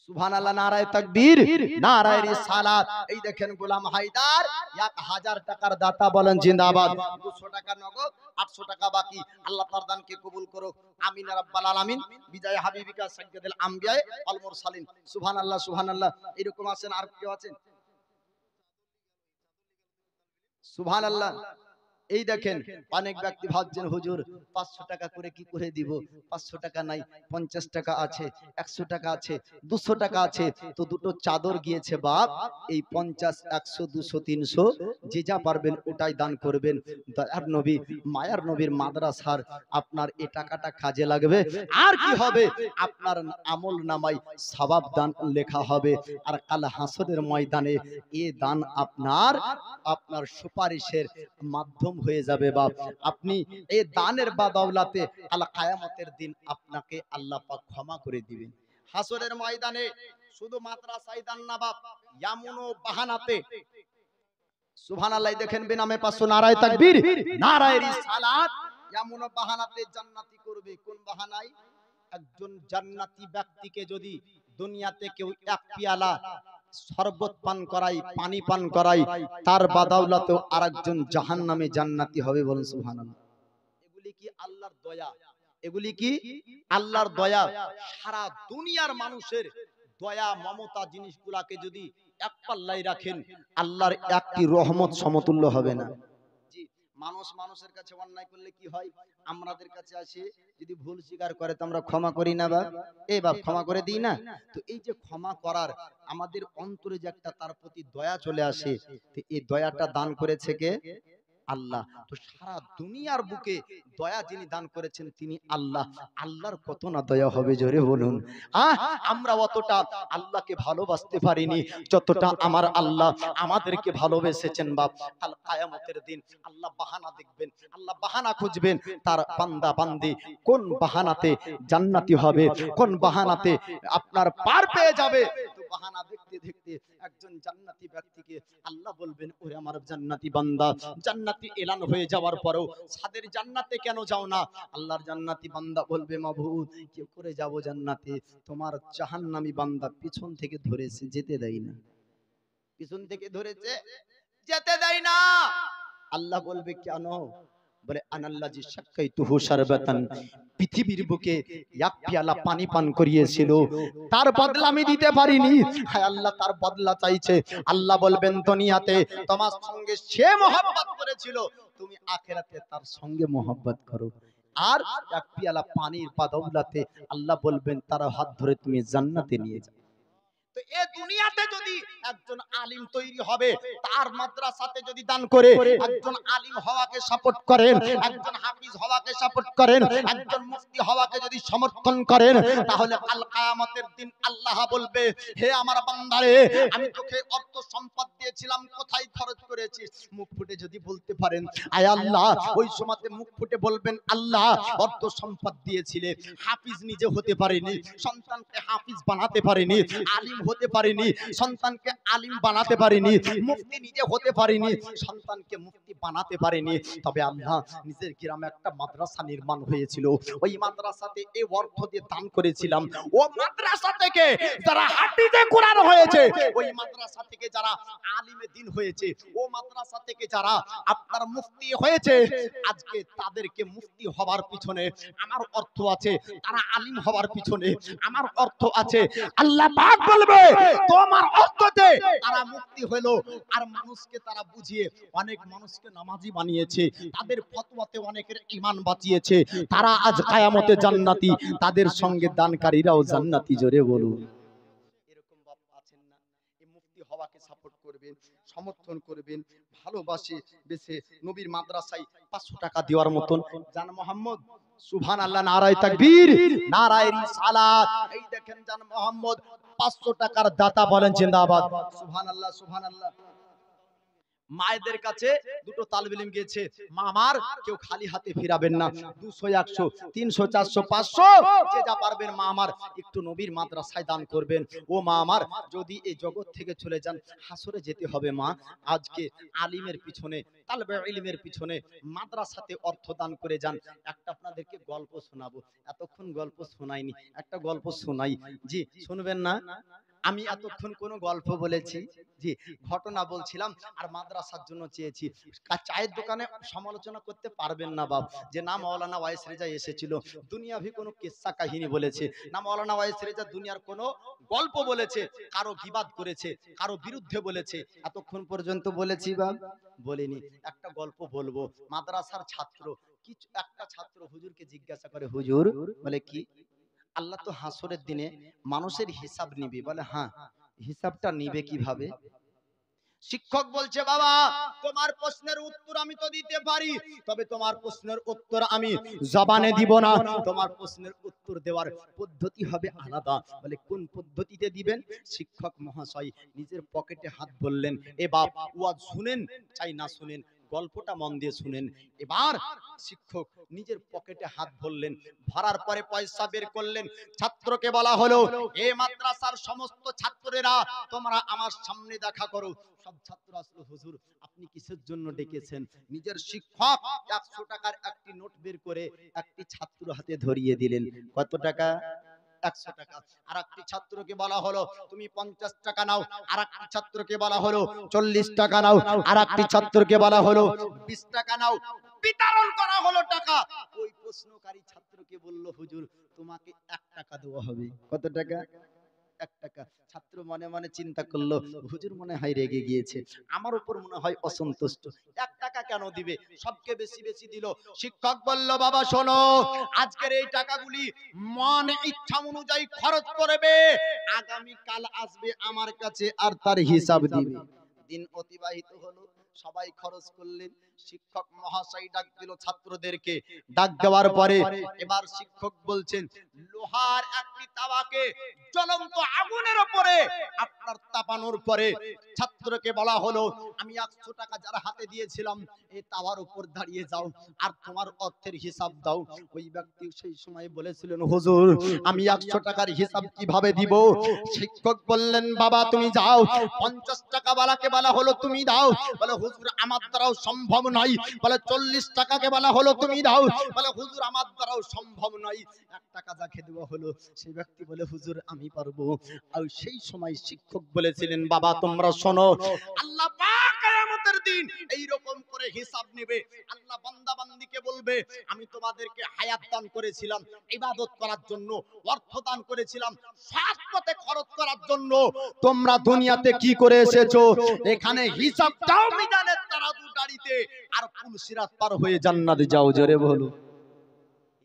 Speaker 1: সুবহানাল্লাহ, নারায়ে তাকবীর, নারায়ে রিসালাত। এই দেখেন গোলাম হায়দার 1000 টাকার দাতা বলেন জিন্দাবাদ। 200 টাকা নগদ, 800 টাকা বাকি। আল্লাহ তার দানকে কবুল করুক, আমিন ইয়া রাব্বাল আলামিন। বিজয় হাবিবিকা সাইয়্যিদুল আম্বিয়া ওয়াল মুরসালিন। সুবহানাল্লাহ সুবহানাল্লাহ। এরকম আছেন, আর কেউ আছেন? সুবহানাল্লাহ। এই দেখেন অনেক ব্যক্তি ভাবছেন হুজুর 500 টাকা করে কি করে দিব, 500 টাকা নাই, 50 টাকা আছে, 100 টাকা আছে, 200 টাকা আছে, তো দুটো চাদর গিয়েছে বাপ, এই 50, 100, 200, 300 যে যা পারবেন ওটাই দান করবেন। দয়ার নবী মায়ার নবীর মাদ্রাসার আপনার এই টাকাটা কাজে লাগবে, আর কি হবে, আপনার আমল নামায় সওয়াব দান লেখা হবে, আর কাল হাসরের ময়দানে এই দান আপনার আপনার সুপারিশের মাধ্যম হয়ে যাবে বাপ। আপনি এই দানের বাদৌলাতে আল কিয়ামতের দিন আপনাকে আল্লাহ পাক ক্ষমা করে দিবেন। হাসরের ময়দানে শুধু মাদ্রাসায় দান না বাপ, ইয়ামুনো বাহানাতে সুবহানাল্লাহ দেখেন বেনামে 500 নারায়ে তাকবীর, নারায়ে রিসালাত, ইয়ামুনো বাহানাতে জান্নাতি করবে। কোন বাহানায়? একজন জান্নাতি ব্যক্তিকে যদি দুনিয়াতে কেউ এক পেয়ালা শরবত পান করাই, পানি পান করাই, তার বাদৌলতে আরেকজন জাহান্নামে জান্নাতি হবে, বলেন সুবহানাল্লাহ। এগুলি কি আল্লাহর দয়া? এগুলি কি আল্লাহর দয়া? সারা দুনিয়ার মানুষের দয়া মমতা জিনিসগুলাকে যদি এক পাল্লায় রাখেন, আল্লাহর একটি রহমত সমতুল্য হবে না। জি, মানুষ মানুষের কাছে অন্যায় করলে কি হয়, আমাদের কাছে আসে, যদি ভুল স্বীকার করে তো আমরা ক্ষমা করি না বাপ, এই বাপ ক্ষমা করে দিই না। তো এই যে ক্ষমা করার আমাদের অন্তরে যে একটা তার প্রতি দয়া চলে আসে, তো এই দয়াটা দান করেছে কে? আল্লাহ। তো সারা দুনিয়ার বুকে দয়া যিনি দান করেছেন তিনি আল্লাহ। আল্লাহর কত না দয়া হবে, জোরে বলুন। আমরা অতটা আল্লাহকে ভালোবাসতে পারিনি যতটা আমার আল্লাহ আমাদেরকে ভালোবেসেছেন বাপ। কাল কিয়ামতের দিন আল্লাহ বাহানা দেখবেন, আল্লাহ বাহানা খুঁজবেন, তার বান্দা বান্দি কোন বাহানাতে জান্নাতি হবে, কোন বাহানাতে আপনার পার পেয়ে যাবে। তো বাহানা দেখতে দেখতে একজন জান্নাতি ব্যক্তিকে আল্লাহ বলবেন, ওরে আমার জান্নাতি বান্দা, জান্নাতি এলান হয়ে যাওয়ার পরেও সাদের জান্নাতে কেন যাও না? আল্লাহর জান্নাতি বান্দা বলবে, মাবুদ কি করে যাব জান্নাতে, তোমার জাহান্নামী বান্দা পিছন থেকে ধরেছে, যেতে দেয় না, পিছন থেকে ধরেছে, যেতে দেয় না। আল্লাহ বলবে কেন? বলে আনাল্লাজি শাক্কাইতুহু শারবাতান, পৃথিবীর বুকে এক পেয়ালা পানি পান করিয়েছিল, তার বদলা আমি দিতে পারিনি। হায় আল্লাহ তার বদলা চাইছে। আল্লাহ বলবেন দুনিয়াতে তোমার সঙ্গে সে মহব্বত করেছিল, তুমি আখিরাতে তার সঙ্গে মহব্বত করো। আর এক পেয়ালা পানির বাদৌলাতে আল্লাহ বলবেন তার হাত ধরে তুমি জান্নাতে নিয়ে যাও। তো এই দুনিয়াতে যদি একজন আলিম তৈরি হবে, তার মাদ্রাসাতে যদি দান করে একজন আলিম হওয়াকে সাপোর্ট করেন, একজন হাফিজ হওয়াকে সাপোর্ট করেন, একজন মুফতি হওয়াকে যদি সমর্থন করেন, তাহলে কাল কিয়ামতের দিন আল্লাহ বলবে, হে আমার বান্দারে, আমি তোকে অর্থ সম্পদ দিয়েছিলাম, কোথায় খরচ করেছিস? মুখ ফুটে যদি বলতে পারেন, আয় আল্লাহ, ওই সময়তে মুখ ফুটে বলবেন, আল্লাহ অর্থ সম্পদ দিয়েছিলে, হাফিজ নিজে হতে পারেনি, সন্তানকে হাফিজ বানাতে পারেনি, আলিম হতে পারিনি, সন্তানকে আলিম বানাতে পারিনি, মুফতি নিজে হতে পারিনি, সন্তানকে মুফতি বানাতে পারিনি। তবে আল্লাহ নিজের গ্রামে একটা মাদ্রাসা নির্মাণ হয়েছিল, ওই মাদ্রাসাতে এই অর্থ দিয়ে দান করেছিলাম। ও মাদ্রাসা থেকে যারা হাদিসে কোরআন হয়েছে, ওই মাদ্রাসা থেকে যারা আলিমে দ্বীন হয়েছে, ও মাদ্রাসা থেকে যারা আপনার মুফতি হয়েছে, আজকে তাদেরকে মুফতি হওয়ার পিছনে আমার অর্থ আছে, তারা আলিম হওয়ার পিছনে আমার অর্থ আছে। আল্লাহ পাক বলবে, তোমার অর্থতে তারা মুক্তি হলো, আর মানুষকে তারা বুঝিয়ে অনেক মানুষকে নামাজি বানিয়েছে, তাদের ফতোয়াতে অনেকের ঈমান বাঁচিয়েছে, তারা আজ কিয়ামতে জান্নাতি, তাদের সঙ্গে দানকারীরাও জান্নাতি, জোরে বলুন। এরকম বাপ আছেন না? এই মুফতি হওয়াকে সাপোর্ট করবেন, সমর্থন করবেন, ভালোবাসে বেশে নবীর মাদ্রাসায় 500 টাকা দেওয়ার মতন জান মোহাম্মদ। সুবহানাল্লাহ, নারায়ে তাকবীর, নারায়ে রিসালাত। এই দেখেন জান মোহাম্মদ 500 টাকার দাতা, বলেন জিন্দাবাদ। সুবহানাল্লাহ, সুবহানাল্লাহ। মায়েদের কাছে দুটো তালিব ইলম গিয়েছে, মা আমার কেউ খালি হাতে ফিরাবেন না, 200, 100, 300, 400, 500 যে যা পারবেন মা আমার একটু নবীর মাদ্রাসায় দান করবেন। ও মা আমার, যদি এই জগৎ থেকে চলে যান হাসরে যেতে হবে মা, আজকে আলিমের পিছনে, তালিবে ইলমের পিছনে মাদ্রাসাতে অর্থ দান করে যান। একটা আপনাদেরকে গল্প শোনাবো, এতক্ষণ গল্প শোনাইনি, একটা গল্প শোনাই। জি শুনবেন না?
Speaker 2: আমি এতক্ষণ কোনো গল্প বলেছি, জি ঘটনা বলছিলাম, আর মাদ্রাসার জন্য চেয়েছি। চায়ের দোকানে সমালোচনা করতে পারবেন না বাপ, যে না মাওলানা ওয়াইস রেজা এসেছিল দুনিয়াভি কোনো কিস্সা কাহিনী বলেছে, না মাওলানা ওয়াইস রেজা দুনিয়ার কোনো গল্প বলেছে, কারো গীবাত করেছে, কারো বিরুদ্ধে বলেছে। এতক্ষণ পর্যন্ত বলেছি বা বলিনি? একটা গল্প বলবো। মাদ্রাসার ছাত্র, কিছু একটা ছাত্র হুজুরকে জিজ্ঞাসা করে, হুজুর বলে কি, আল্লাহ তো হাসরের দিনে মানুষের হিসাব নিবে। বলে হ্যাঁ, হিসাবটা নিবে কিভাবে? শিক্ষক বলছে, বাবা তোমার প্রশ্নের উত্তর আমি তো দিতে পারি, তবে তোমার প্রশ্নের উত্তর আমি জবানে দিব না, তোমার প্রশ্নের উত্তর দেওয়ার পদ্ধতি হবে আলাদা। বলে কোন পদ্ধতিতে দিবেন? শিক্ষক মহাশয় নিজের পকেটে হাত বললেন, এ বাপ ওয়াজ শুনেন চাই না শুনেন, গল্পটা মন দিয়ে শুনেন। এবার শিক্ষক নিজের পকেটে হাত ভরলেন, ভরার পরে পয়সা বের করলেন। ছাত্রকে বলা হলো, এ মাদ্রাসার সমস্ত ছাত্রেরা তোমরা আমার সামনে দেখা করো। সব ছাত্র আসলো, হুজুর আপনি কিসের জন্য ডেকেছেন? নিজের শিক্ষক 100 টাকার একটি নোট বের করে একটি ছাত্র হাতে ধরিয়ে দিলেন। কত টাকা? 100 টাকা। আর একটি ছাত্রকে বলা হলো, তুমি 50 টাকা নাও। আর একটি ছাত্রকে বলা হলো 40 টাকা নাও। আর একটি ছাত্রকে বলা হলো 20 টাকা নাও। বিতরণ করা হলো টাকা। ওই প্রশ্নকারী ছাত্রকে বলল, হুজুর তোমাকে 1 টাকা দেওয়া হবে। কত টাকা? 1 টাকা। ছাত্র মনে মনে চিন্তা করলো, হুজুর মনে হয় রেগে গিয়েছে, আমার উপর মনে হয় অসন্তুষ্ট, 1 টাকা কেন দিবে, সবকে বেশি বেশি দিল। শিক্ষক বলল, বাবা শোনো, আজকের এই টাকাগুলি মন ইচ্ছা অনুযায়ী খরচ করবে, আগামী কাল আসবে আমার কাছে আর তার হিসাব দিবে। দিন অতিবাহিত হলো, সবাই খরচ করলেন। শিক্ষক মহাশয় ডাক দিল ছাত্রদেরকে। ডাক দেওয়ার পরে এবার শিক্ষক বলছেন, লোহার একটি তাওয়াকে জ্বলন্ত আগুনের উপরে আপনার তাপানোর পরে ছাত্রকে বলা হলো, আমি 100 টাকা যার হাতে দিয়েছিলাম এই তাওয়ার উপর দাঁড়িয়ে যাও আর তোমার অর্থের হিসাব দাও। ওই ব্যক্তি সেই সময় বলেছিলেন, হুজুর আমি 100 টাকার হিসাব কিভাবে দিব? শিক্ষক বললেন, বাবা তুমি যাও। 50 টাকা বালাকে বলা হলো, তুমি দাও। বলে, হুজুর আমার দ্বারাও সম্ভব নয়। বলে, 40 টাকাকে বলা হলো, তুমি দাও। বলে, হুজুর আমার দ্বারাও সম্ভব নয়। 1 টাকা যাকে দেওয়া হলো সেই ব্যক্তি বলে, হুজুর আমি পারবো। আর সেই সময় শিক্ষক বলেছিলেন, বাবা তোমরা শোনো, আল্লাহ পাক কিয়ামতের দিন এই রকম করে হিসাব নেবে। আল্লাহ বান্দা বান্দীকে বলবে, আমি তোমাদেরকে হায়াত দান করেছিলাম ইবাদত করার জন্য, অর্থ দান করেছিলাম সৎ পথে খরচ করার জন্য, তোমরা দুনিয়াতে কি করে এসেছো? এখানে হিসাবটাও মিজানের তারাজু গাড়িতে, আর পুলসিরাত পার হয়ে জান্নাতে যাও। জোরে বলো।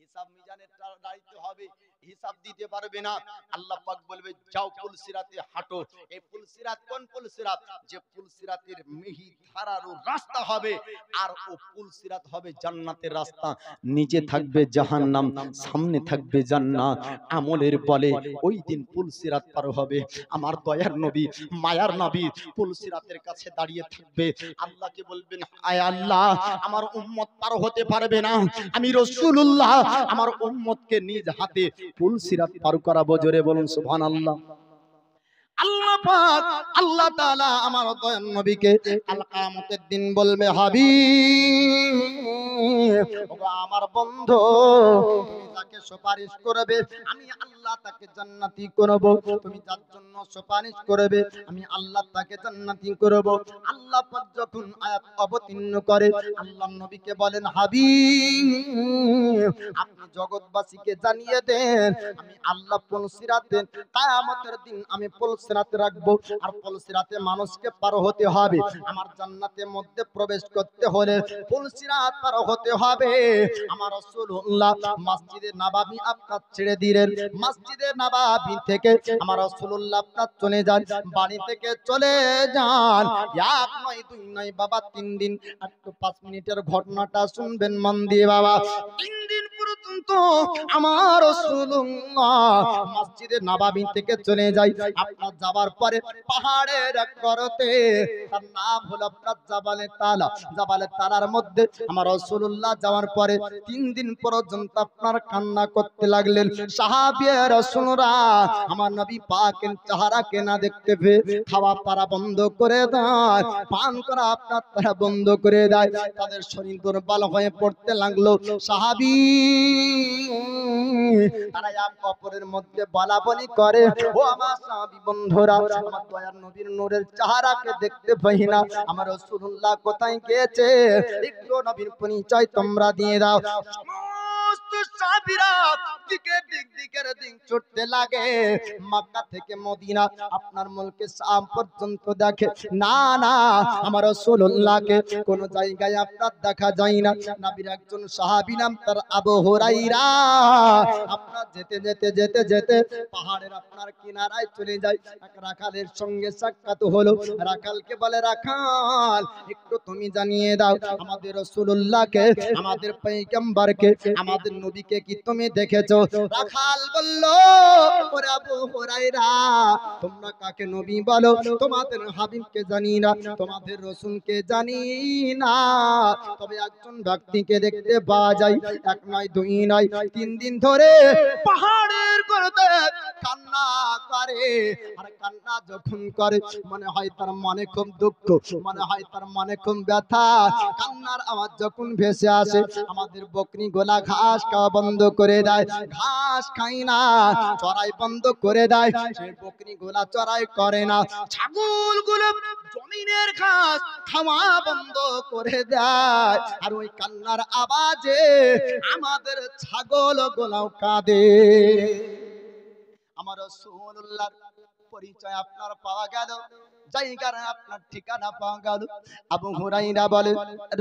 Speaker 2: হিসাব মিজানের গাড়িতে হবে, হিসাব দিতে পারবে না। আল্লাহ পাক বলবে, যাও পুলসিরাতে হাঁটো। এই পুলসিরাত কোন পুলসিরাত? যে পুলসিরাতের মিহি ধারালো রাস্তা হবে, আর ও পুলসিরাত হবে জান্নাতের রাস্তা। নিচে থাকবে জাহান্নাম, সামনে থাকবে জান্নাত। আমলের বলে ওই দিন পুলসিরাত পার হবে। আমার দয়ার নবী, মায়ার নবী পুলসিরাতের কাছে দাঁড়িয়ে থাকবে। আল্লাহকে বলবেন, আয় আল্লাহ আমার উম্মত পার হতে পারবে না, আমি রাসূলুল্লাহ আমার উম্মতকে নিজ হাতে পুলসিরাত পার করাবো। জোরে বলুন সুবহানাল্লাহ। আল্লাহ পাক আল্লাহ তাআলা আমার দয়ার নবীকে কাল কিয়ামতের দিন বলবে, হাবিব ওগো আমার বন্ধু, তুমি যাকে সুপারিশ করবে আমি আল্লাহ তাকে জান্নাতি করব। তুমি যার জন্য সুপারিশ করবে আমি আল্লাহ তাকে জান্নাতি করব। আল্লাহ পাক যখন আয়াত অবতীর্ণ করে, আল্লাহ নবীকে বলেন, হাবিব আপনি জগৎবাসীকে জানিয়ে দেন, আমি আল্লাহ পুলসিরাতে কিয়ামতের দিন আমি পুলসিরাতে রাখবো, আর পুলসিরাতে মানুষকে পার হতে হবে। আমার জান্নাতের মধ্যে প্রবেশ করতে হলে পুলসিরাত পার হতে হবে। আমার রাসূলুল্লাহ মসজিদে নববী আপনার ছেড়ে দিলেন, মসজিদে নববী থেকে আমার রাসূলুল্লাহ আপনার চলে যান, বাড়ি থেকে চলে যান। এক নয় দুই নয় বাবা 3 দিন। একটু 5 মিনিটের ঘটনাটা শুনবেন মন দিয়ে বাবা। 3 দিন পর্যন্ত আমার রাসূলুল্লাহ মসজিদে নববী থেকে চলে যায়। আপনার যাবার পরে পাহাড়ের এক গর্তে, তার নাম হলো আপনার জাবালে তালা, জাবালে তালার মধ্যে আমার রাসূলুল্লাহ যাওয়ার পরে 3 দিন পর্যন্ত আপনার কান্না করতে লাগলেন। সাহাবীয়ে রাসূলরা আমার নবী পাকের চেহারাকে না দেখতে পেয়ে খাওয়া পারা বন্ধ করে দেয়, পান করা আপনার তারা বন্ধ করে দেয়। তাদের শরীর দুর্বল হয়ে পড়তে লাগলো। সাহাবী তারা এক অপরের মধ্যে বলাবলি করে, ও আমার সাহাবী বন্ধু
Speaker 1: বন্ধুরা, আমার দয়ার নবীর নূরের চেহারাকে দেখতে পাই না। আমার রাসূলুল্লাহ কোথায় গিয়েছে? একটু নবীর পরিচয় তোমরা দিয়ে দাও। সমস্ত সাহাবীরা দিকের দিক ছুটতে লাগে। মক্কা থেকে মদিনা, আপনার মুলকে শাম পর্যন্ত দেখে। না না, আমার রাসূলুল্লাহকে কোন জায়গায় আপনার দেখা যায় না। নবীর একজন সাহাবী নাম তার আবু হুরায়রা, আপনার যেতে যেতে যেতে যেতে পাহাড়ের আপনার কিনারায় চলে যায়। এক রাখালের সঙ্গে সাক্ষাৎ হলো। রাখালকে বলে, রাখাল একটু তুমি জানিয়ে দাও আমাদের রাসূলুল্লাহকে, আমাদের পয়গম্বরকে, আমাদের নবীকে কি তুমি দেখেছো? রাখাল বলল, ওরে আবু হুরায়রা, তোমরা কাকে নবী বলো? তোমাদের হাবিবকে জানি না, তোমাদের রাসূলকে জানি না, তবে একজন ব্যক্তিকে দেখতে পাওয়া যায়। এক নয়, দুই নয়, 3 দিন ধরে পাহাড়ের গর্তে কান্না করে। আর কান্না যখন করে মনে হয় তার মনে খুব দুঃখ, মনে হয় তার মনে খুব ব্যথা। কান্নার আওয়াজ যখন ভেসে আসে, আমাদের বকরি গোলা ঘাস খাওয়া বন্ধ করে দেয়, ঘাস খাই না, চড়াই বন্ধ করে দেয়। সেই বকরি গোলা চড়াই করে না, ছাগল গুলো জমিনের ঘাস খাওয়া বন্ধ করে দেয়। আর ওই কান্নার আওয়াজে আমাদের ছাগল গোলাও কাঁদে। আমার রাসূলুল্লাহর পরিচয় আপনার পাওয়া গেল, জায়গার আপনার ঠিকানা পাওয়া গেল। আবু হুরায়রা বলে,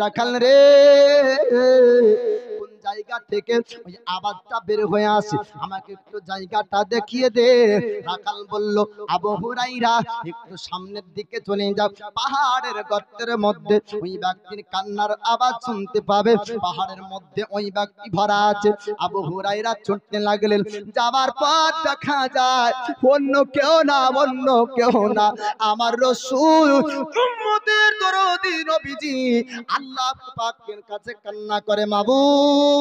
Speaker 1: রাখাল রে, কোন জায়গা থেকে ওই আওয়াজটা বের হয়ে আসে, আমাকে একটু জায়গাটা দেখিয়ে দে। রাখাল বলল, আবু হুরায়রা একটু সামনের দিকে চলে যাও, পাহাড়ের গর্তের মধ্যে ওই ব্যক্তির কান্নার আওয়াজ শুনতে পাবে, পাহাড়ের মধ্যে ওই ব্যক্তি ভরা আছে। আবু হুরায়রা ছুটতে লাগলেন। যাবার পর দেখা যায় অন্য কেউ না, অন্য কেউ না, আমার রাসূল উম্মতের দরদি নবীজি আল্লাহ পাকের কাছে কান্না করে, মাবুদ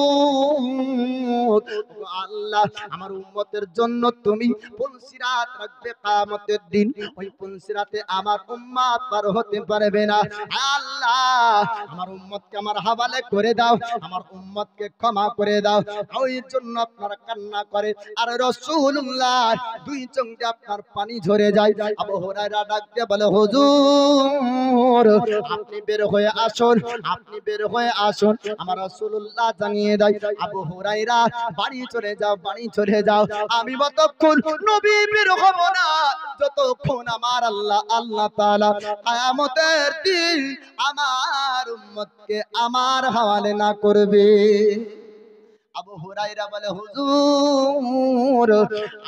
Speaker 1: আল্লাহ, আমার উম্মতের জন্য তুমি পুলসিরাত রাখবে কিয়ামতের দিন, ওই পুলসিরাতে আমার উম্মত পার হতে পারবে না। আল্লাহ, আমার উম্মতকে আমার হাওয়ালে করে দাও, আমার উম্মতকে ক্ষমা করে দাও। ওই জন্য আপনারা কান্না করে। আর রাসূলুল্লাহ দুই চোখে আপনার পানি ঝরে যায়। আবু হুরায়রা ডাক দিয়ে বলে, হুজুর আপনি বের হয়ে আসুন, আপনি বের হয়ে আসুন। আমার রাসূলুল্লাহ জানিয়ে দেয়, আবু হুরায়রা বাড়ি চলে যাও, বাড়ি চলে যাও। আমি যতক্ষণ নবী বের হব না, যতক্ষণ আমার আল্লাহ তাআলা কিয়ামতের দিন আমার উম্মতকে আমার হাওয়ালে না করবে। আবু হুরায়রা বলে, হুজুর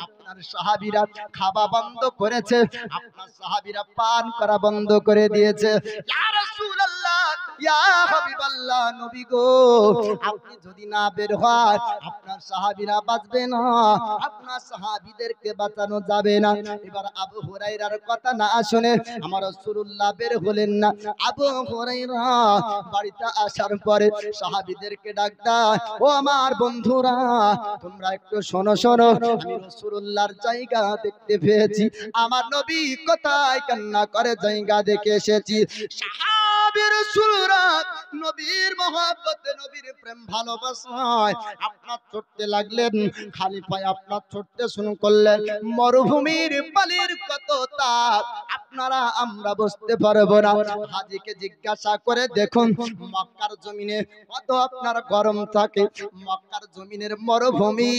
Speaker 1: আপনার সাহাবীরা খাওয়া বন্ধ করেছে, আপনার সাহাবীরা পান করা বন্ধ করে দিয়েছে। ইয়া রাসূলুল্লাহ, ইয়া হাবিবাল্লাহ, নবী গো, আপনি যদি না বের হন আপনার সাহাবীরা বাঁচবে না, আপনার সাহাবীদেরকে বাঁচানো যাবে না। এবার আবু হুরায়রার কথা না শুনে আমার রাসূলুল্লাহ বের হলেন না। আবু হুরায়রা বাড়িতে আসার পরে সাহাবীদেরকে ডাক দেয়, ও আমার বন্ধুরা, তোমরা একটু শোনো শোনো, আমি রাসূলুল্লাহর জায়গা দেখতে পেয়েছি, আমার নবী কোথায় কান্না করে জায়গা দেখে এসেছি। সাহাবী রাসূলরা নবীর মহব্বতে, নবীর প্রেম ভালোবাসায় আপনার ছুটতে লাগলেন, খালি পায়ে আপনার ছুটতে শুরু করলেন। মরুভূমির বালির কত তাপ আপনারা আমরা বুঝতে পারবো না। হাজীকে জিজ্ঞাসা করে দেখুন, মক্কার জমিনে কত আপনার গরম থাকে, মক্কার জমিনের মরুভূমি,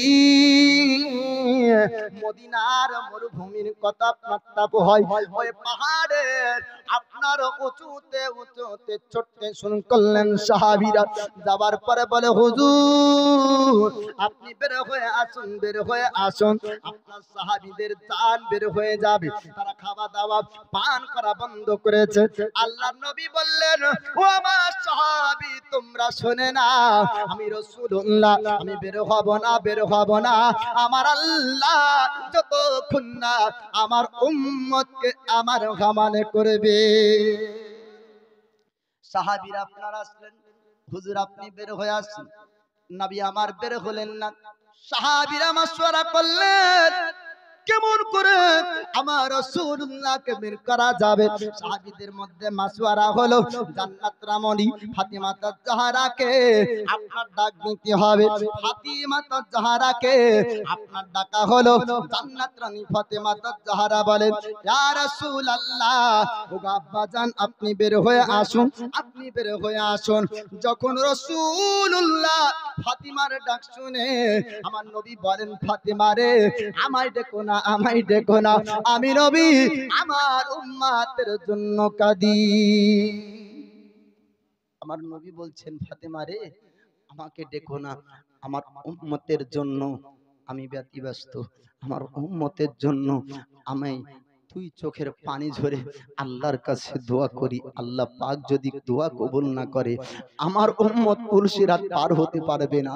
Speaker 1: মদিনার মরুভূমির কত আপনার তাপ হয়। ওই পাহাড়ের আপনার উঁচুতে উঁচুতে ছুটতে শুরু করলেন সাহাবীরা। যাবার পরে বলে, হুজুর আপনি বের হয়ে আসুন, বের হয়ে আসুন, আপনার সাহাবীদের জান বের হয়ে যাবে, তারা খাওয়া দাওয়া পান করা বন্ধ করেছে। আল্লাহর নবী বললেন, ও আমার সাহাবী তোমরা শুনে না, আমি রাসূলুল্লাহ আমি বের হব না, বের হব না, আমার আল্লাহ যতক্ষণ না আমার উম্মতকে আমার হাওয়ালে করবে। সাহাবীরা আপনারা আসলেন, হুজুর আপনি বের হয়ে আসুন, নবী আমার বের হলেন না। সাহাবীরা মাশওয়ারা করলেন, কেমন করে আমার রাসূলুল্লাহকে বের করা যাবে? সাহাবীদের মধ্যে মাসওয়ারা হলো জান্নাত রামণী ফাতিমা তাজহারাকে আপনার ডাক নিতে হবে। ফাতিমা তাজহারাকে আপনার ডাকা হলো। জান্নাত রানী ফাতিমা তাজহারা বলেন, ইয়া রাসূলুল্লাহ, ওগো আব্বাজান, আপনি বের হয়ে আসুন, আপনি বের হয়ে আসুন। যখন রাসূলুল্লাহ ফাতিমার ডাক শুনে আমার নবী বলেন, ফাতিমা রে, আমায় ডেকো না, আমায় ডেকো না, আমি নবী আমার উম্মতের জন্য কাঁদি। আমার নবী বলছেন, ফাতিমা রে, আমাকে ডেকো না, আমার উম্মতের জন্য আমি ব্যতিব্যস্ত, আমার উম্মতের জন্য আমি তুই চোখের পানি ঝরে আল্লাহর কাছে দোয়া করি। আল্লাহ পাক যদি দোয়া কবুল না করে, আমার উম্মত পুলসিরাত পার হতে পারবে না।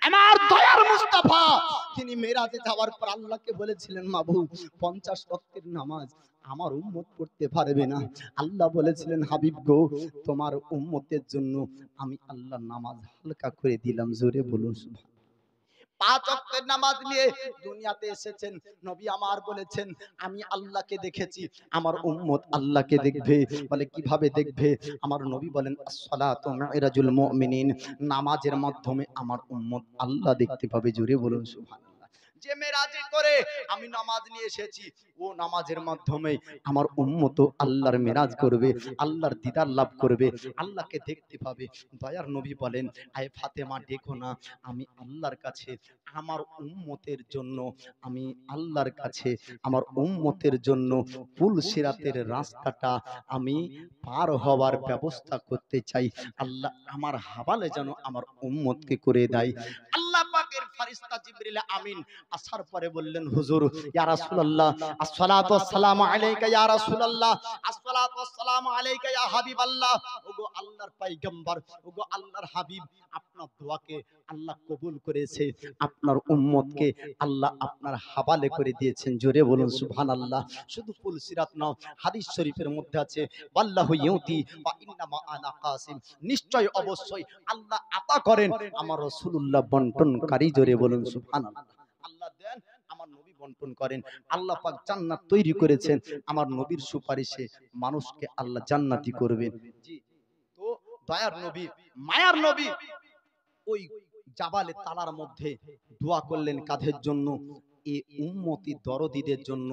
Speaker 1: আমার দয়ার মুস্তাফা তিনি মেরাজে যাওয়ার পর আল্লাহকে বলেছিলেন, মাবুদ 50 ওয়াক্তের নামাজ আমার উম্মত পড়তে পারবে না। আল্লাহ বলেছিলেন, হাবিব গো, তোমার উম্মতের জন্য আমি আল্লাহ নামাজ হালকা করে দিলাম। জোরে বলুন সুবহান। 5 ওয়াক্তের নামাজ নিয়ে দুনিয়াতে এসেছেন নবী আমার, বলেছেন আমি আল্লাহকে দেখেছি, আমার উম্মত আল্লাহকে দেখবে। বলে কিভাবে দেখবে? আমার নবী বলেন, as-salatu মি'রাজুল মুমিনিন, নামাজের মাধ্যমে আমার উম্মত আল্লাহ দেখতে পাবে। জোরে বলুন সুবহানাল্লাহ। যে মেরাজে করে আমি নামাজ নিয়ে এসেছি, ও নামাজের মাধ্যমে আমার উম্মত আল্লাহর মেরাজ করবে, আল্লাহর দিদার লাভ করবে, আল্লাহকে দেখতে পাবে। দয়ার নবী বলেন, আয় ফাতেমা, দেখো না, আমি আল্লাহর কাছে আমার উম্মতের জন্য, আমি আল্লাহর কাছে আমার উম্মতের জন্য পুলসিরাতের রাস্তাটা আমি পার হওয়ার ব্যবস্থা করতে চাই। আল্লাহ আমার হাওয়ালে যেন আমার উম্মতকে করে দেয়। আল্লাহ পাকের ফেরেশতা জিবরিল আমিন আসার পরে বললেন, হুজুর, ইয়া রাসূলুল্লাহ, আসসালাতু ওয়াসসালামু আলাইকা ইয়া রাসূলুল্লাহ, আসসালাতু ওয়াসসালামু আলাইকা ইয়া হাবিবাল্লাহ। ওগো আল্লাহর পয়গম্বর, ওগো আল্লাহর হাবিব, আপনার দোয়াকে আল্লাহ কবুল করেছে, আপনার উম্মতকে আল্লাহ আপনার হাওয়ালে করে দিয়েছেন। জোরে বলুন সুবহানাল্লাহ। শুধু পুলসিরাত নাও, হাদিস শরীফের মধ্যে আছে, আল্লাহু ইউতি ওয়া ইন্নামা আনা কাসিম, নিশ্চয় অবশ্যই আল্লাহ আতা করেন, আমার রাসূলুল্লাহ বন্টনকারী। জোরে বলুন সুবহানাল্লাহ। আল্লাহ দেন, আমার নবী বন্টন করেন। আল্লাহ পাক জান্নাত তৈরি করেছেন, আমার নবীর সুপারিশে মানুষকে আল্লাহ জান্নাতি করবেন। জি, তো দয়ার নবী, মায়ার নবী ওই জাবালে তালার মধ্যে দোয়া করলেন কাদের জন্য? এই উম্মতি দরদীদের জন্য,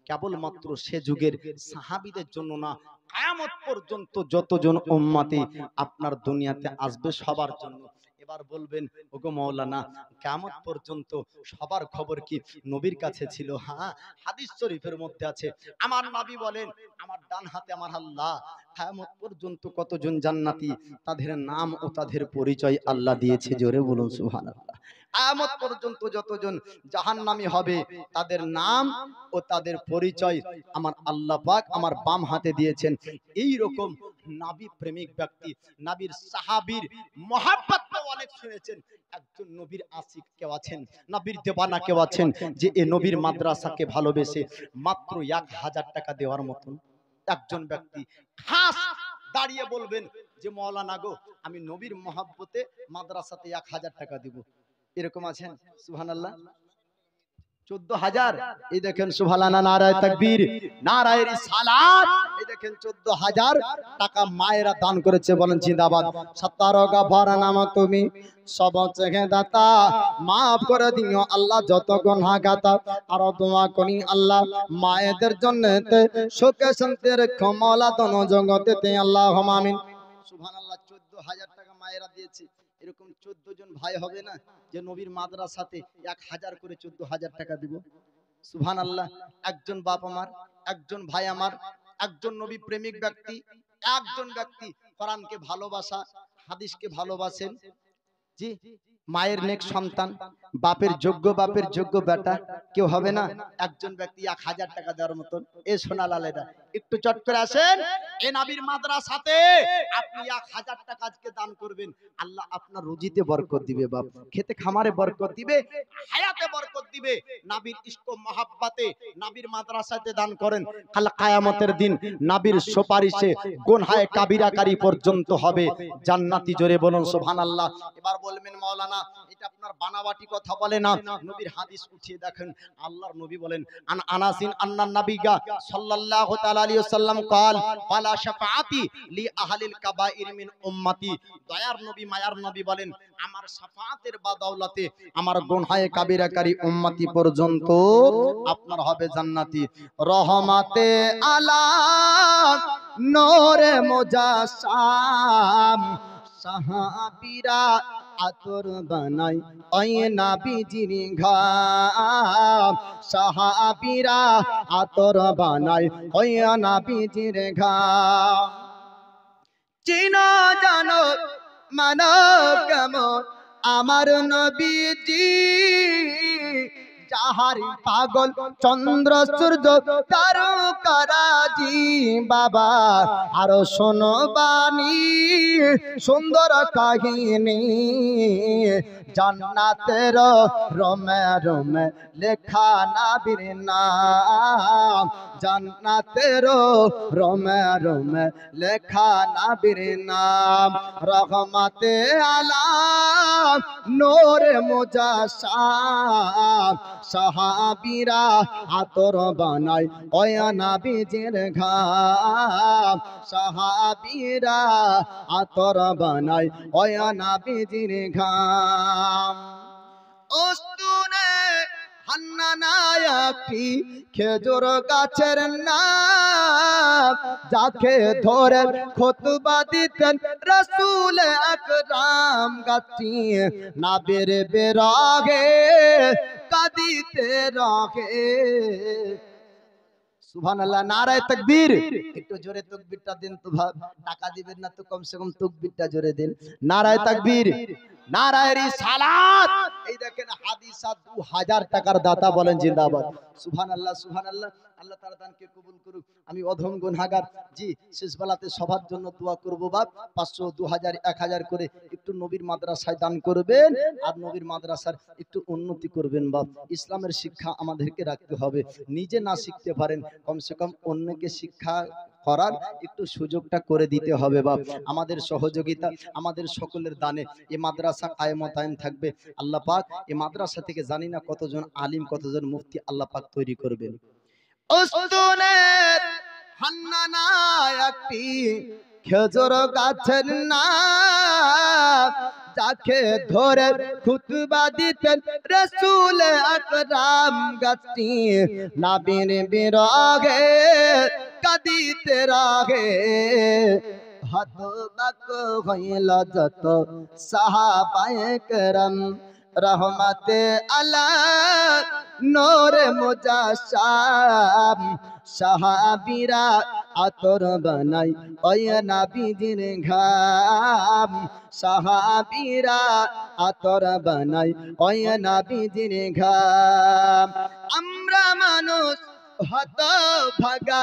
Speaker 1: কেবলমাত্র সে যুগের সাহাবীদের জন্য না, কিয়ামত পর্যন্ত যতজন উম্মতি আপনার দুনিয়াতে আসবে সবার জন্য। এবার বলবেন, ওগো মাওলানা, কিয়ামত পর্যন্ত সবার খবর কি নবীর কাছে ছিল? হ্যাঁ, হাদিস শরীফের মধ্যে আছে, আমার নবী বলেন, আমার ডান হাতে আমার আল্লাহ কিয়ামত পর্যন্ত কতজন জান্নাতি তাদের নাম ও তাদের পরিচয় আল্লাহ দিয়েছে। জোরে বলুন সুবহানাল্লাহ। কিয়ামত পর্যন্ত যতজন জাহান্নামী হবে তাদের নাম ও তাদের পরিচয় আমার আল্লাহ পাক আমার বাম হাতে দিয়েছেন। এই রকম নবী প্রেমিক ব্যক্তি, নবীর সাহাবীর মহব্বত অনেক শুনেছেন। একজন নবীর আশিক কেউ আছেন, নবীর দেওয়ানা কেউ আছেন, যে এই নবীর মাদ্রাসাকে ভালোবেসে মাত্র 1000 টাকা দেওয়ার মতন একজন ব্যক্তি খাস দাঁড়িয়ে বলবেন যে, মাওলানা গো, আমি নবীর মহব্বতে মাদ্রাসাতে 1000 টাকা দিব। এরকম আছেন? সুবহানাল্লাহ। 14,000। এই দেখেন সুবহানাল্লাহ, নারায়ে তাকবীর, নারায়ে রিসালাত। এই দেখেন 14,000 টাকা মায়েরা দান করেছে। বলেন জিন্দাবাদ। সত্তারো গফার নাম তুমি, সব চেহে দাতা, মাফ করে দিও আল্লাহ যত গুনাহ গাতা। আর দোয়া করি আল্লাহ মায়েদের জন্নতে সুখে শান্তি রেখো মাওলা দোনো জগতেতে, আল্লাহুম্মা আমিন। সুবহানাল্লাহ। 14,000 টাকা মায়েরা দিয়েছে। এরকম 14 জন ভাই হবে না যে নবীর মাদ্রাসাতে 1000 করে 14,000 টাকা দিব? সুবহানাল্লাহ। একজন বাপ আমার, একজন ভাই আমার, একজন নবী প্রেমিক ব্যক্তি, একজন ব্যক্তি কোরআনকে ভালোবাসা, হাদিসকে ভালোবাসেন। জি, মায়ের নেক সন্তান, বাপের যোগ্য, বাপের যোগ্য বেটা কেউ হবে না? একজন ব্যক্তি 1000 টাকা দেওয়ার মতন। এ সোনা লালেরা একটু চট করে আসেন, এই নবীর মাদ্রাসাতে আপনি 1000 টাকা আজকে দান করবেন, আল্লাহ আপনার রুজিতে বরকত দিবে, বাপ খেতে খামারে বরকত দিবে, হায়াতে বরকত দিবে। নবীর ইশক ও মহব্বতে নবীর মাদ্রাসাতে দান করেন, কাল কিয়ামতের দিন নবীর সুপারিশে গুনাহে কাবিরাকারী পর্যন্ত হবে জান্নাতি। জোরে বলুন সুবহানাল্লাহ। এবার বলবেন, মাওলানা
Speaker 2: না, এটা আপনার বানাবাটি কথা বলে না, নবীর হাদিস উঠিয়ে দেখেন। আল্লাহর নবী বলেন, আন আনাসিন আন্নান নাবিগা সাল্লাল্লাহু তাআলা আলাইহি ওয়াসাল্লাম قال ফালা শাফাআতি লি আহলিল কাবাইর মিন উম্মতি। দয়ার নবী মায়ার নবী বলেন, আমার শাফাআতের বদৌলতে আমার গুনাহে কাবিরাকারী উম্মতি পর্যন্ত আপনার হবে জান্নাতি। রহমাতে আলাম নূরে মুজাসসাম সাহাবীরা আতর বানাই ওই নবীজির ঘাম, সাহাবীরা আতর বানাই ওই নবীজির ঘাম। চিনো জানো মানো কেমন আমার নবীজি, যাহার পাগল চন্দ্র সূর্য তারকারাজি। বাবা আরো শোনো বাণী সুন্দর কাহিনী, জান্নাতের রোমে রোমে লেখা নবীর নাম, জান্নাতের রোমে রোমে লেখা নবীর নাম। রহমতে আলাম নূরে মুজাসসাম সাহাবীরা আতর বানাই ওই নবীজির ঘাম, সাহাবীরা আতর বানাই ওই নবীজির ঘাম। উস্তুনে হান্নানা একটি খেজুর গাছের নাম, যাকে ধরে খুতবা দিতেন রাসূল আকরাম। গাছটি নবীর বিরহে কাঁদিতে রহে। সুবহানাল্লাহ, নারায়ে তাকবীর। একটু জোরে তাকবীরটা দেন তো ভাই, টাকা দিবেন না তো কমসে কম তাকবীরটা জোরে দেন। নারায়ে তাকবীর, নারায়ে রিসালাত। এই দেখেন হাদিসা 2000 টাকার দাতা বলেন জিন্দাবাদ। সুবহানাল্লাহ সুবহানাল্লাহ, আল্লাহ তাআলা দানকে কবুল করুক। আমি অধম গুনাহগার, জি শেষ বেলাতে সবার জন্য দোয়া করব বাপ। 500 2000 1000 করে একটু নবীর মাদ্রাসায় দান করবেন, আর নবীর মাদ্রাসার একটু উন্নতি করবেন বাপ। ইসলামের শিক্ষা আমাদেরকে রাখতে হবে, নিজে না শিখতে পারেন কমসে কম অন্যকে শিক্ষা করার একটু সুযোগটা করে দিতে হবে বাপ। আমাদের সহযোগিতা, আমাদের সকলের দানে এই মাদ্রাসা কায়েমাতায়েম থাকবে। আল্লাহ পাক এই মাদ্রাসা থেকে জানি না কতজন আলিম কতজন মুফতি আল্লাহ পাক তৈরি করবেন। উস্তুনে হান্নানা একটি খেজুর গাছের নাম, যাকে ধরে খুতবা দিতেন রাসূল আকরাম। গাছটি নবীর বিরহে কাঁদিতে রহে। হতবাক হইল যত সাহাবায়ে কেরাম, রহমতে আলাম নূরে মুজাসসাম সাহাবীরা আতর বানাই ওই নবীজির ঘাম, সাহাবীরা আতর বানাই ওই নবীজির ঘাম। আমরা মানুষ হতভাগা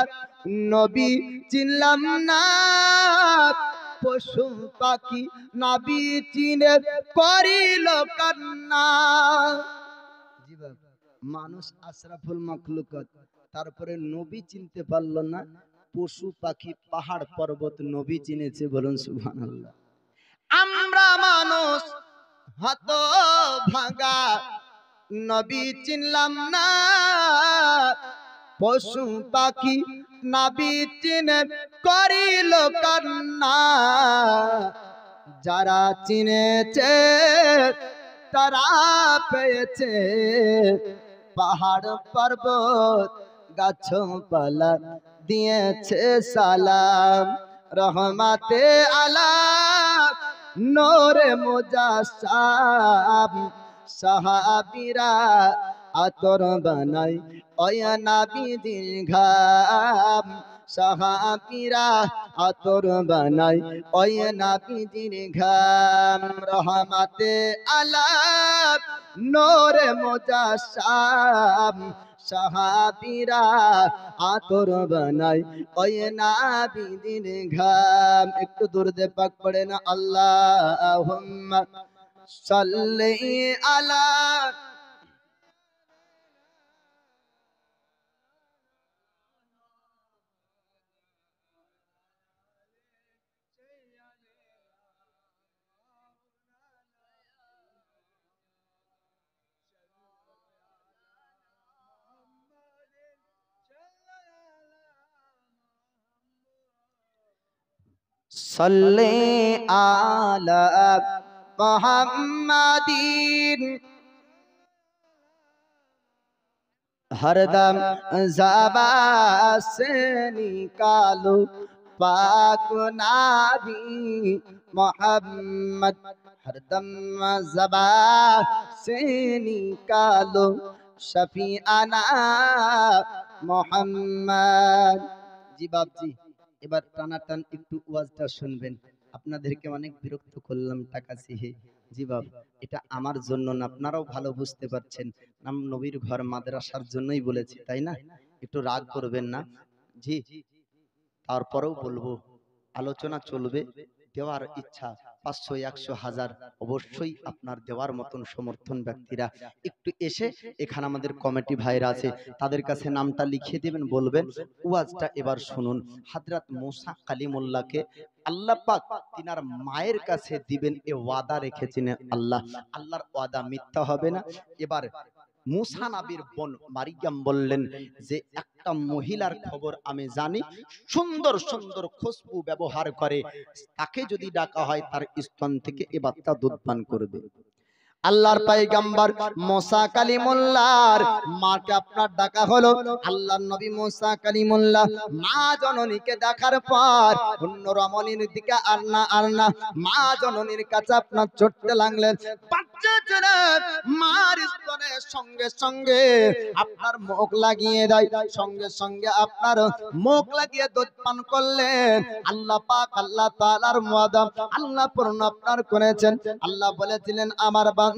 Speaker 2: নবী চিনলাম না, পশু পাখি নবী চিনে করিল কান্না। জি বাবা, মানুষ আশরাফুল মাখলুকাত, তারপরে নবী চিনতে পারল না, পশু পাখি পাহাড় পর্বত নবী চিনেছে। বলুন সুবহানাল্লাহ। আমরা মানুষ হতভাগা নবী চিনলাম না, পশু পাখি নবী চিনে করিল কান্না। যারা চিনেছে তারা পেয়েছে পাহাড় পর্বত গাছপালা দিয়েছে সালাম। রহমতে আলাম নূরে মুজাসসাম সাহাবীরা আতর বানাই ওই নবীজির ঘাম, সাহাবীরা আতর বানাই ওই নবীজির ঘাম। রহমতে আলাম নূরে মুজাসসাম সাহাবীরা আতর বানাই ওই নবীজির ঘাম। একটু দুরূদে পাক পড়ে না, আল্লাহুম্মা সাল্লি আলা।
Speaker 1: সাল্লি আলা মুহাম্মাদিন हरदम ज़बा से निकालो पाक नाबी मोहम्मद हरदम ज़बा से निकालो शफीआना मोहम्मद। জি বাপজি, এবার টানাটান একটু ওয়াজটা শুনবেন। আপনাদেরকে অনেক বিরক্ত করলাম টাকা চেয়ে। জি বাপ, এটা আমার জন্য না, আপনারাও ভালো বুঝতে পারছেন। নাম নবীর ঘর মাদ্রাসার জন্যই বলেছি, তাই না? একটু রাগ করবেন না। জি, তারপরেও বলবো, আলোচনা চলবে। দেওয়ার ইচ্ছা 500, 100, 1000 অবশ্যই আপনার দেওয়ার মতন সমর্থন ব্যক্তিরা একটু এসে এখানে আমাদের কমিটি ভাইরা আছে, তাদের কাছে নামটা লিখিয়ে দেবেন, বলবেন ওয়াজটা এবার শুনুন। হযরত মুসা কালিমুল্লাহকে আল্লাহ পাক তিনার মায়ের কাছে দিবেন এ ওয়াদা রেখেছেন আল্লাহ। আল্লাহর ওয়াদা মিথ্যা হবে না। এবার মুসা নবীর বোন মারিয়াম বললেন যে একটা মহিলার খবর আমি জানি, সুন্দর সুন্দর খুশবু ব্যবহার করে, তাকে যদি ডাকা হয় তার স্তন থেকে এ বাচ্চা দুধ পান করবে। আল্লাহর পয়গম্বর মুসা কালিমুল্লাহর মাকে আপনার ডাকা হলো। আল্লাহর নবী মুসা কালিমুল্লাহ মা জননীকে দেখার পর অন্য রমণীর দিকে আর না মা জননীর কাছে আপনার ছুটতে লাগলেন। বাচ্চা ছেলে মার স্তনের সঙ্গে সঙ্গে আপনার মুখ লাগিয়ে দেয়, সঙ্গে সঙ্গে আপনার মুখ লাগিয়ে দুধ পান করলেন। আল্লাহ পাক আল্লাহ তাআলার ওয়াদা আল্লাহ পূর্ণ আপনার করেছেন। আল্লাহ বলেছিলেন, আমার বান্দি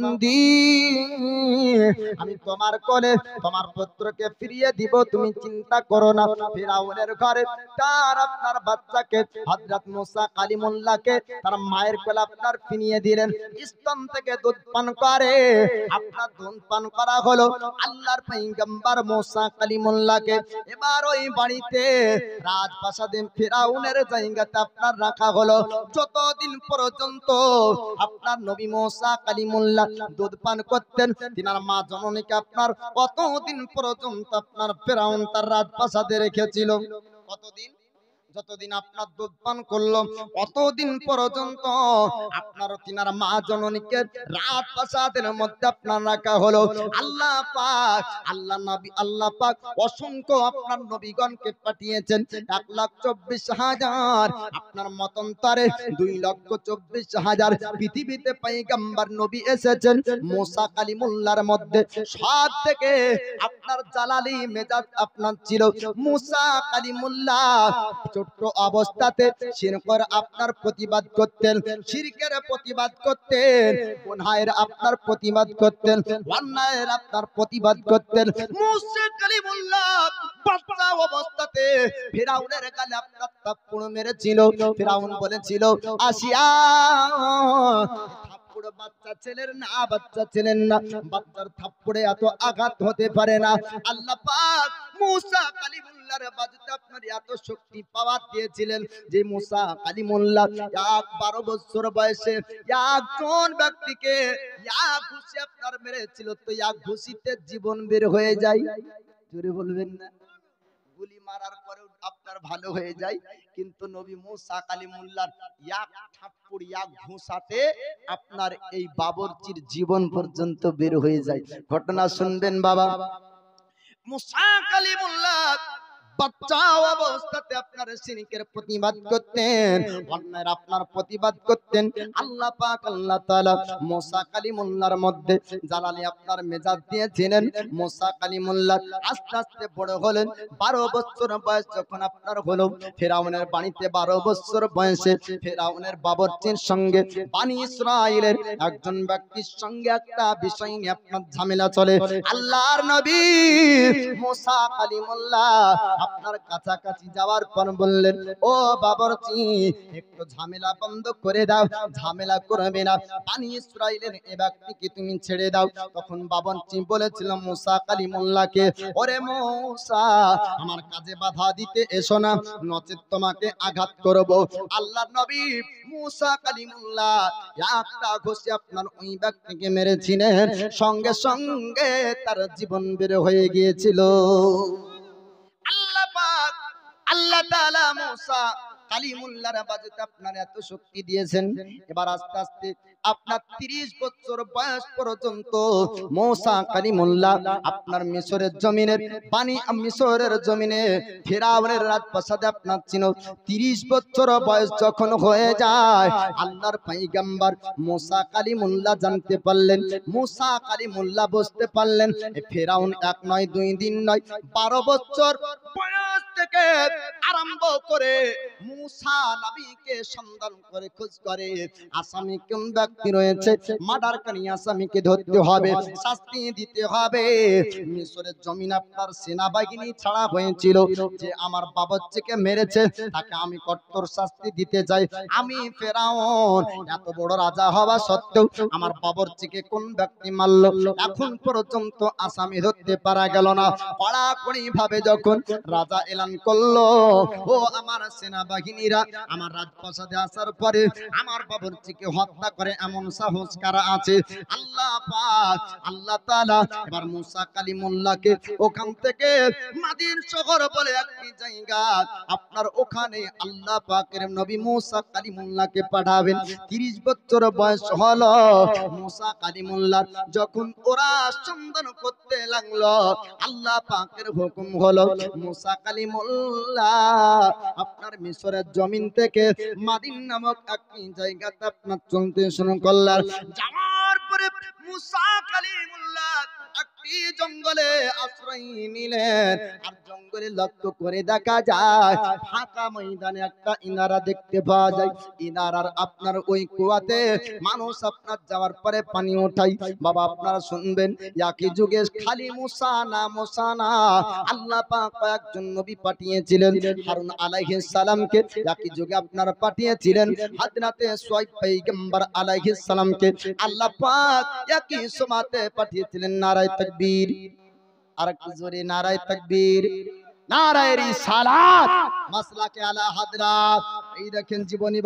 Speaker 1: আমি তোমার কোলে তোমার পুত্রকে ফিরিয়ে দিব, তুমি চিন্তা করো না। ফিরাউনের ঘরে তার আপনার বাচ্চাকে হযরত মুসা কালিমুল্লাহকে তার মায়ের কোলে আপনার ফিরিয়ে দিলেন। স্তন থেকে দুধ পান করে আপনার দুধ পান করা হলো আল্লাহর পয়গম্বর মুসা কালিমুল্লাহকে। এবার ওই বাড়িতে রাজপ্রাসাদে ফিরাউনের জায়গাতে আপনার রাখা হলো। যতদিন পর্যন্ত আপনার নবী মুসা কালিমুল্লাহ দুধ পান করতেন, তিনার মা জননীকে আপনার কতদিন পর্যন্ত আপনার ফিরাউন তার রাজপ্রাসাদে রেখেছিল? কতদিন? যতদিন আপনার দুধ পান করলো অতদিন পর্যন্ত আপনার তিনার মা জননীকে রাজপ্রাসাদের মধ্যে আপনার রাখা হলো। আল্লাহ পাক আল্লাহ পাক অসংখ্য আপনার নবীগণকে পাঠিয়েছেন। 1,24,000 আপনার মতান্তরে 2,24,000 পৃথিবীতে পয়গম্বর নবী এসেছেন। মুসা কালিমুল্লাহর মধ্যে সব থেকে আপনার জালালি মেজাজ আপনার ছিল। মুসা কালিমুল্লাহ ছোট্ট অবস্থাতে শিরকের আপনার প্রতিবাদ করতেন, শিরকের প্রতিবাদ করতেন, গুনাহের আপনার প্রতিবাদ করতেন, অন্যায়ের আপনার প্রতিবাদ করতেন। মুসা কালিমুল্লাহ বাচ্চা অবস্থাতে ফিরাউনের গালে আপনার থাপ্পড় মেরেছিল। ফিরাউন বলেছিল, আসিয়া বাচ্চা ছেলের না, বাচ্চা ছেলের না, বাচ্চার থাপ্পড়ে এত আঘাত হতে পারে না। আল্লাহ পাক মুসা কালিমুল্লাহর বাজুতে আপনার এত শক্তি পাওয়ার দিয়েছিলেন যে মুসা কালিমুল্লাহ 12 বছর বয়সে একজন ব্যক্তিকে এক ঘুষি আপনার মেরেছিল, তো এক ঘুষিতে জীবন বের হয়ে যায়। জোরে বলবেন না? গুলি মারার পরেও আপনার ভালো হয়ে যায়, কিন্তু নবী মুসা কালিমুল্লাহর এক থাপ্পড় এক ঘুষাতে আপনার এই বাবরচির জীবন পর্যন্ত বের হয়ে যায়। ঘটনা শুনবেন বাবা। মুসা কালিমুল্লাহ বাচ্চা অবস্থাতে আপনার শিরকের প্রতিবাদ করতেন, অন্যায়ের আপনার প্রতিবাদ করতেন। আল্লাহ পাক আল্লাহ তাআলা মুসা কালিমুল্লাহর মধ্যে জালালি আপনার মেজাজ দিয়েছিলেন। মুসা কালিমুল্লাহ আস্তে আস্তে বড় হলেন। 12 বছর বয়স যখন আপনার হলো, ফিরাউনের বাড়িতে 12 বছর বয়সে ফিরাউনের বাবরচির সঙ্গে বনি ইসরাইলের একজন ব্যক্তির সঙ্গে একটা বিষয় নিয়ে আপনার ঝামেলা চলে। আল্লাহর নবী মুসা কালিমুল্লাহ আপনার কাছাকাছি যাওয়ার পর বললেন, ও বাবরচি একটু ঝামেলা বন্ধ করে দাও, ঝামেলা করবে না, বনি ইসরাইলের এই ব্যক্তিকে তুমি ছেড়ে দাও। তখন বাবরচি বলেছিল মুসা কালিমুল্লাহকে, ওরে মুসা আমার কাজে বাধা দিতে এসো না, নচেৎ তোমাকে আঘাত করব। আল্লাহর নবী মুসা কালিমুল্লাহ একটা ঘুষি আপনার ওই ব্যক্তিকে মেরেছিলেন, সঙ্গে সঙ্গে তার জীবন বের হয়ে গিয়েছিল। আল্লাহ পাক আল্লাহ তাআলা মুসা কালিমুল্লাহর বাজেতে আপনার এত শক্তি দিয়েছেন, এবার আস্তে আস্তে আপনার 30 বছর বয়স পর্যন্ত মূসা কালিমুল্লাহ আপনার মিশরের জমিনের মিশরের জমিনে ফিরাউনের রাজপ্রাসাদে আপনার ছিল। 30 বছর বয়স যখন হয়ে যায়, আল্লাহর পয়গম্বর মূসা কালিমুল্লাহ জানতে পারলেন, মূসা কালিমুল্লাহ বুঝতে পারলেন ফিরাউন 1 নয় 2 দিন নয় 12 বছর বয়স থেকে আরম্ভ করে মূসা নবীকে সন্ধান করে খোঁজ করে আসামি কোন ব্যক্তি রয়েছে, মার্ডারকারী আসামিকে ধরতে হবে, শাস্তি দিতে হবে। মিশরের জমিন আপনার সেনাবাহিনী ছাড়া হয়েছিল, যে আমার বাবচ্চিকে মেরেছে তাকে আমি কঠোর শাস্তি দিতে চাই। আমি ফেরাউন এত বড় রাজা হওয়া সত্ত্বেও আমার বাবচ্চিকে কোন ব্যক্তি মারলো, এখন পর্যন্ত আসামি ধরতে পারা গেল না। কড়াকড়ি ভাবে যখন রাজা এলান করলো, ও আমার সেনাবাহিনীরা আমার রাজপ্রাসাদে আসার পরে আমার বাবরচিকে হত্যা করে এমন সাহস কারা আছে? আল্লাহ পাক আল্লাহ তাআলা এবার মূসা কালিমুল্লাহকে ওখান থেকে মাদিন শহর বলে একটি জায়গা, আপনার ওখানে আল্লাহ পাকের নবী মূসা কালিমুল্লাহকে পাঠাবেন। 30 বছর বয়স হলো মূসা কালিমুল্লাহ, যখন ওরা সন্ধান করতে লাগলো, আল্লাহ পাকের হুকুম হলো মূসা কালিমুল্লাহ আপনার মিশরের জমিন থেকে মাদিন নামক একটি জায়গাতে আপনার চলতে শুরু করলেন। যাওয়ার পরে মূসা কালিমুল্লাহ একটি জঙ্গলে আশ্রয় নিলেন, আর জঙ্গলে লক্ষ্য করে দেখা যায় ফাঁকা ময়দানে একটা ইনারা দেখতে পাওয়া যায়। ইনারার আপনার ওই কুয়াতে মানুষ আপনার যাওয়ার পরে পানি ওঠায়। বাবা আপনারা শুনবেন, একই যুগে খালি মূসা না আল্লাহ পাক কয়েকজন নবী পাঠিয়েছিলেন। হারুন আলাইহিস সালামকে একই যুগে আপনারা পাঠিয়েছিলেন, হযরতে শুআয়ব পয়গম্বর আলাইহিস সালামকে আল্লাহ পাক একই সময়তে পাঠিয়েছিলেন। নারায়ে তাকবীর, আর একটু জোরে নারায়ে তাকবীর, নারায়ে রিসালাত, মাসলাকে আলা হাদরাত। এই দেখেন জীবনী